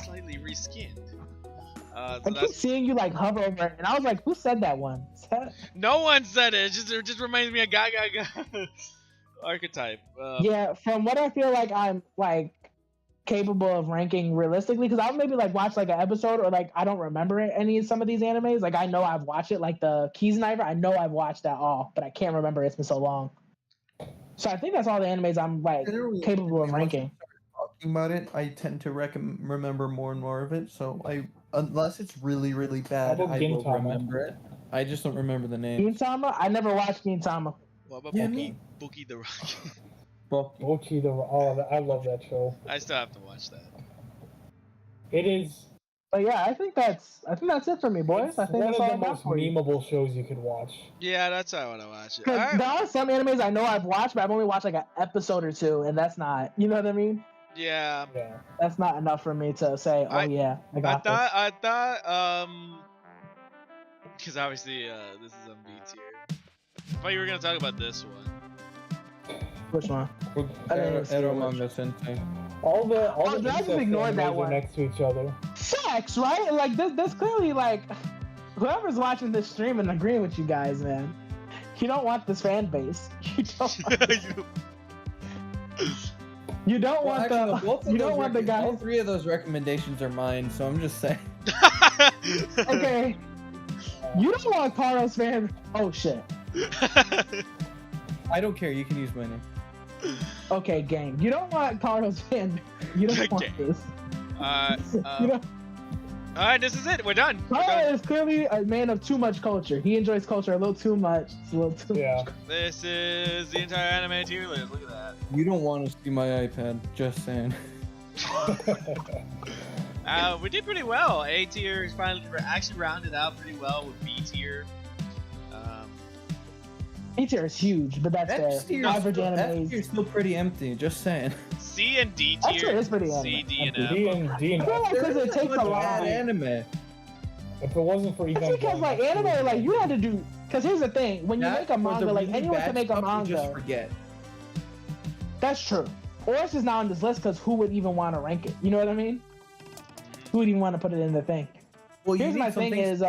slightly reskinned. I keep seeing you like hover over it, and I was like, who said that one? Is that... No one said it. It just reminds me of guy archetype. Yeah, from what I feel like I'm like capable of ranking realistically, because I'll maybe like watch like an episode or like I don't remember some of these animes. Like I know I've watched it, like the Keys Knifer. I know I've watched that all, but I can't remember. It's been so long. So I think that's all the animes I'm like capable of ranking. Talking about it, I tend to remember more and more of it. So unless it's really, really bad, How about I will Gintama? remember it. I just don't remember the name. Gintama? I never watched Gintama. What about Bookie the Rock? Bochi I love that show. I still have to watch that. It is. But yeah, I think that's it for me, boys. I think one that's of all the I got most for you. memeable shows you could watch. Yeah, that's how I want to watch it. 'Cause Alright. there are some animes I know I've watched, but I've only watched like an episode or two, and that's not, you know what I mean? Yeah. Yeah. That's not enough for me to say, oh yeah, I got this. I thought, because obviously, this is on B tier. I thought you were gonna talk about this one. Which one? Ero Manga Sensei. All the I just incest ignored that animes one. are next to each other. Facts, right? Like this clearly like whoever's watching this stream and agreeing with you guys, man. You don't want this fan base. You don't. You don't want the guys. All three of those recommendations are mine, so I'm just saying. Okay. You don't want Karo's fan. Oh shit. I don't care. You can use my name. Okay, gang. You don't want Karo's fan. You don't want this. You don't. Alright, this is it. We're done. Karo is clearly a man of too much culture. He enjoys culture a little too much. It's a little too much. This is the entire anime tier list. Look at that. You don't want to see my iPad. Just saying. We did pretty well. A tier is finally actually rounded out pretty well with B tier. A tier is huge, but that's fair. Average F tier animes. is still pretty empty. Just saying. C and D F tier. tier is pretty C, D, and F. D and I feel like because it takes a Bad lot. anime. If it wasn't for It's because like anime, like you had to do. Because here's the thing: when you make a manga, like anyone can make a manga. Just forget. That's true. Or it's just not on this list because who would even want to rank it? You know what I mean? Who would even want to put it in the thing? Well, Here's my thing is,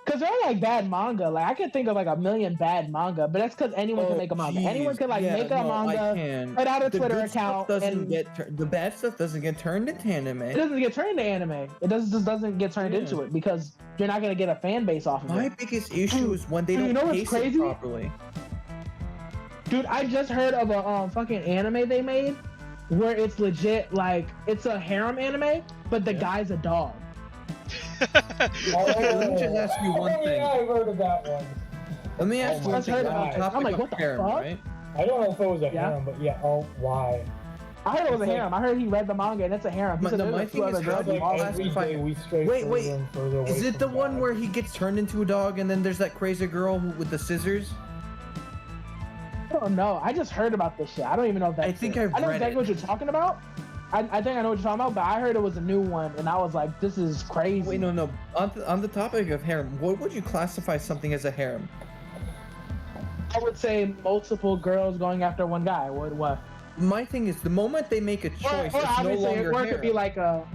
because Because they're like bad manga. Like I could think of like a million bad manga, but that's because anyone can make a manga. Anyone can like make a manga, put out a Twitter account, and the bad stuff doesn't get turned into anime. It doesn't get turned into anime. It just doesn't get turned into it because you're not gonna get a fan base off of it. My biggest issue is when they don't pace it properly. Dude, I just heard of a fucking anime they made where it's legit like it's a harem anime, but the guy's a dog. Let me just ask you one thing. I heard of that one. Let me ask you one thing. I'm like, what the fuck? Right? I don't know if it was a harem, but yeah. Oh, why? I heard it was a harem. I heard he read the manga and it's a harem. But my thing is, how do you classify? Wait. Is it the one where he gets turned into a dog and then there's that crazy girl with the scissors? I don't know. I just heard about this shit. I don't even know if that's I think I know read exactly what you're talking about. I think I know what you're talking about, but I heard it was a new one, and I was like, this is crazy. Wait, no. On the topic of harem, what would you classify something as a harem? I would say multiple girls going after one guy. What? My thing is, the moment they make a choice, it's no longer harem. It could be like a...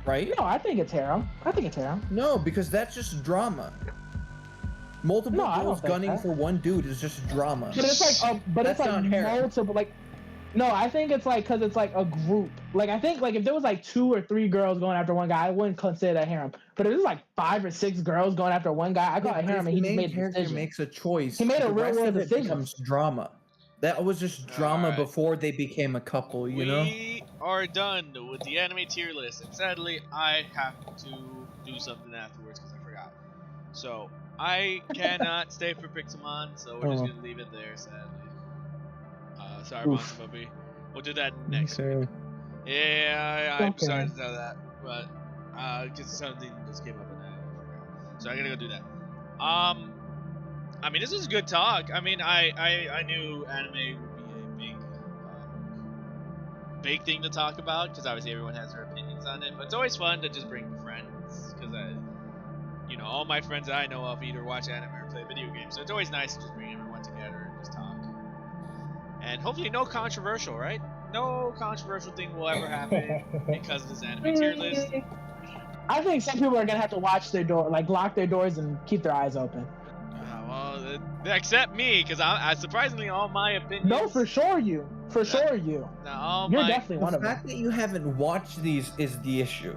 Right? No, I think it's harem. No, because that's just drama. Multiple girls gunning for one dude is just drama. But it's like, multiple, like... No, I think it's like because it's like a group. Like I think like if there was like 2 or 3 girls going after one guy, I wouldn't consider that harem. But if there's like 5 or 6 girls going after one guy, I call it harem. And he made a decision. Makes a choice. He made a real world decision. Becomes drama. That was just drama before they became a couple. You know. We are done with the anime tier list, and sadly, I have to do something afterwards because I forgot. So I cannot stay for Pixelmon, so we're just gonna leave it there. Sadly. Sorry, Monster Puppy. We'll do that next week. Yeah, I'm sorry to tell that, but because something just came up and I forgot. So I gotta go do that. I mean, this was a good talk. I mean, I knew anime would be a big thing to talk about because obviously everyone has their opinions on it. But it's always fun to just bring friends because all my friends that I know of either watch anime or play video games. So it's always nice to just bring everyone together and just talk. And hopefully no controversial, right? No controversial thing will ever happen because of this anime tier list. I think some people are gonna have to watch their door, like lock their doors and keep their eyes open. Well, except me, because I surprisingly all my opinions. No, for sure you. For sure you. You're definitely one of them. The fact that you haven't watched these is the issue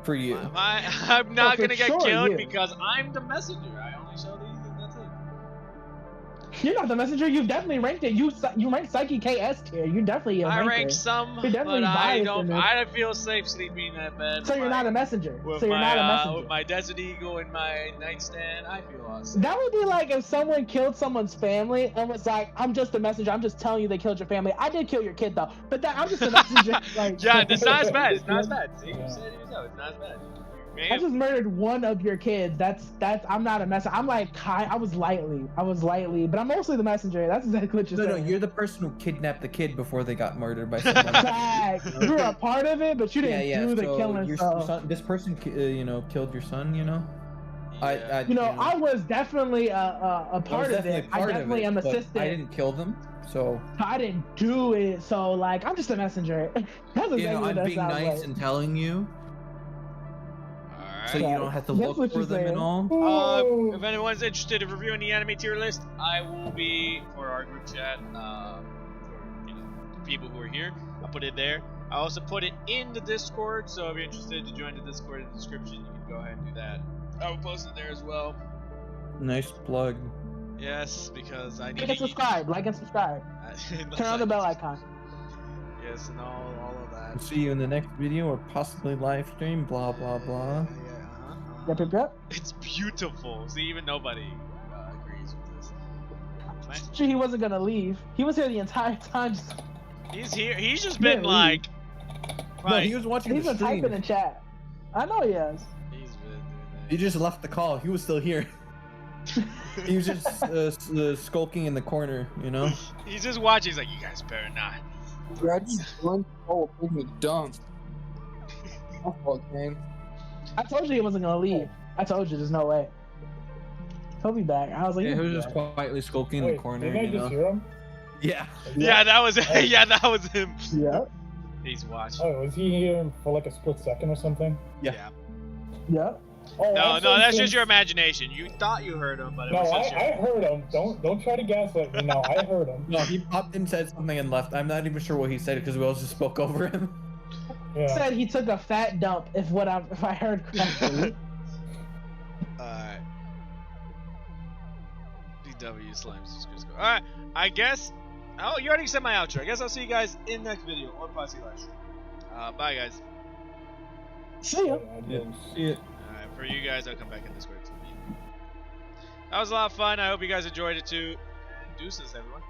for you. I'm not gonna get killed because I'm the messenger. I only show these. You're not the messenger. You've definitely ranked it. You ranked Psyche KS tier. You definitely I ranked some, but I don't. I feel safe sleeping in that bed. So you're not a messenger. With my Desert Eagle and my nightstand, I feel awesome. That would be like if someone killed someone's family and was like, "I'm just a messenger. I'm just telling you they killed your family. I did kill your kid though, but I'm just a messenger." Like, yeah, it's not as bad. It's not as bad. See, you said it yourself. It's not as bad. I just murdered one of your kids. That's. I'm not a messenger. I'm like, I was lightly, but I'm mostly the messenger. That's exactly what you're saying. No, you're the person who kidnapped the kid before they got murdered by someone. You were a part of it, but you didn't do the killing. Your son, this person, killed your son. I was definitely a part of it. I definitely am assistant. I didn't kill them, so I didn't do it. So like, I'm just a messenger. That's exactly what I'm being nice and telling you. So you don't have to look for them and all? If anyone's interested in reviewing the anime tier list, I will be, for our group chat, for people who are here, I'll put it there. I also put it in the Discord, so if you're interested to join the Discord in the description, you can go ahead and do that. I will post it there as well. Nice plug. Yes, because I need to subscribe. Like and subscribe. Turn on the bell icon. Yes, and all of that. See you in the next video or possibly live stream, blah blah blah. Yep. It's beautiful. See, even nobody agrees with this. Sure, he wasn't gonna leave. He was here the entire time. He's here. He's just been like. No, he was watching the stream. He's been typing in chat. I know he has. He's been doing that. He just left the call. He was still here. He was just skulking in the corner, He's just watching. He's like, you guys better not. Yeah, I just one bring me dumb. Okay. I told you he wasn't gonna leave. I told you, there's no way. He'll be back. I was like, he was just quietly skulking in the corner. Did I just hear him? Yeah. Yeah, that was that was him. Yeah. He's watching. Oh, was he here for like a split second or something? Yeah. Yeah. Oh, no, that's just your imagination. You thought you heard him, but it was just I heard him. Don't try to gaslight me. No, I heard him. No, he popped in, said something, and left. I'm not even sure what he said because we all just spoke over him. He said he took a fat dump. If I heard correctly. Alright. DW slimes. All right. I guess. Oh, you already said my outro. I guess I'll see you guys in the next video or Posse live stream. Bye, guys. See ya. See it. Alright, for you guys, I'll come back in Discord. That was a lot of fun. I hope you guys enjoyed it too. And deuces, everyone.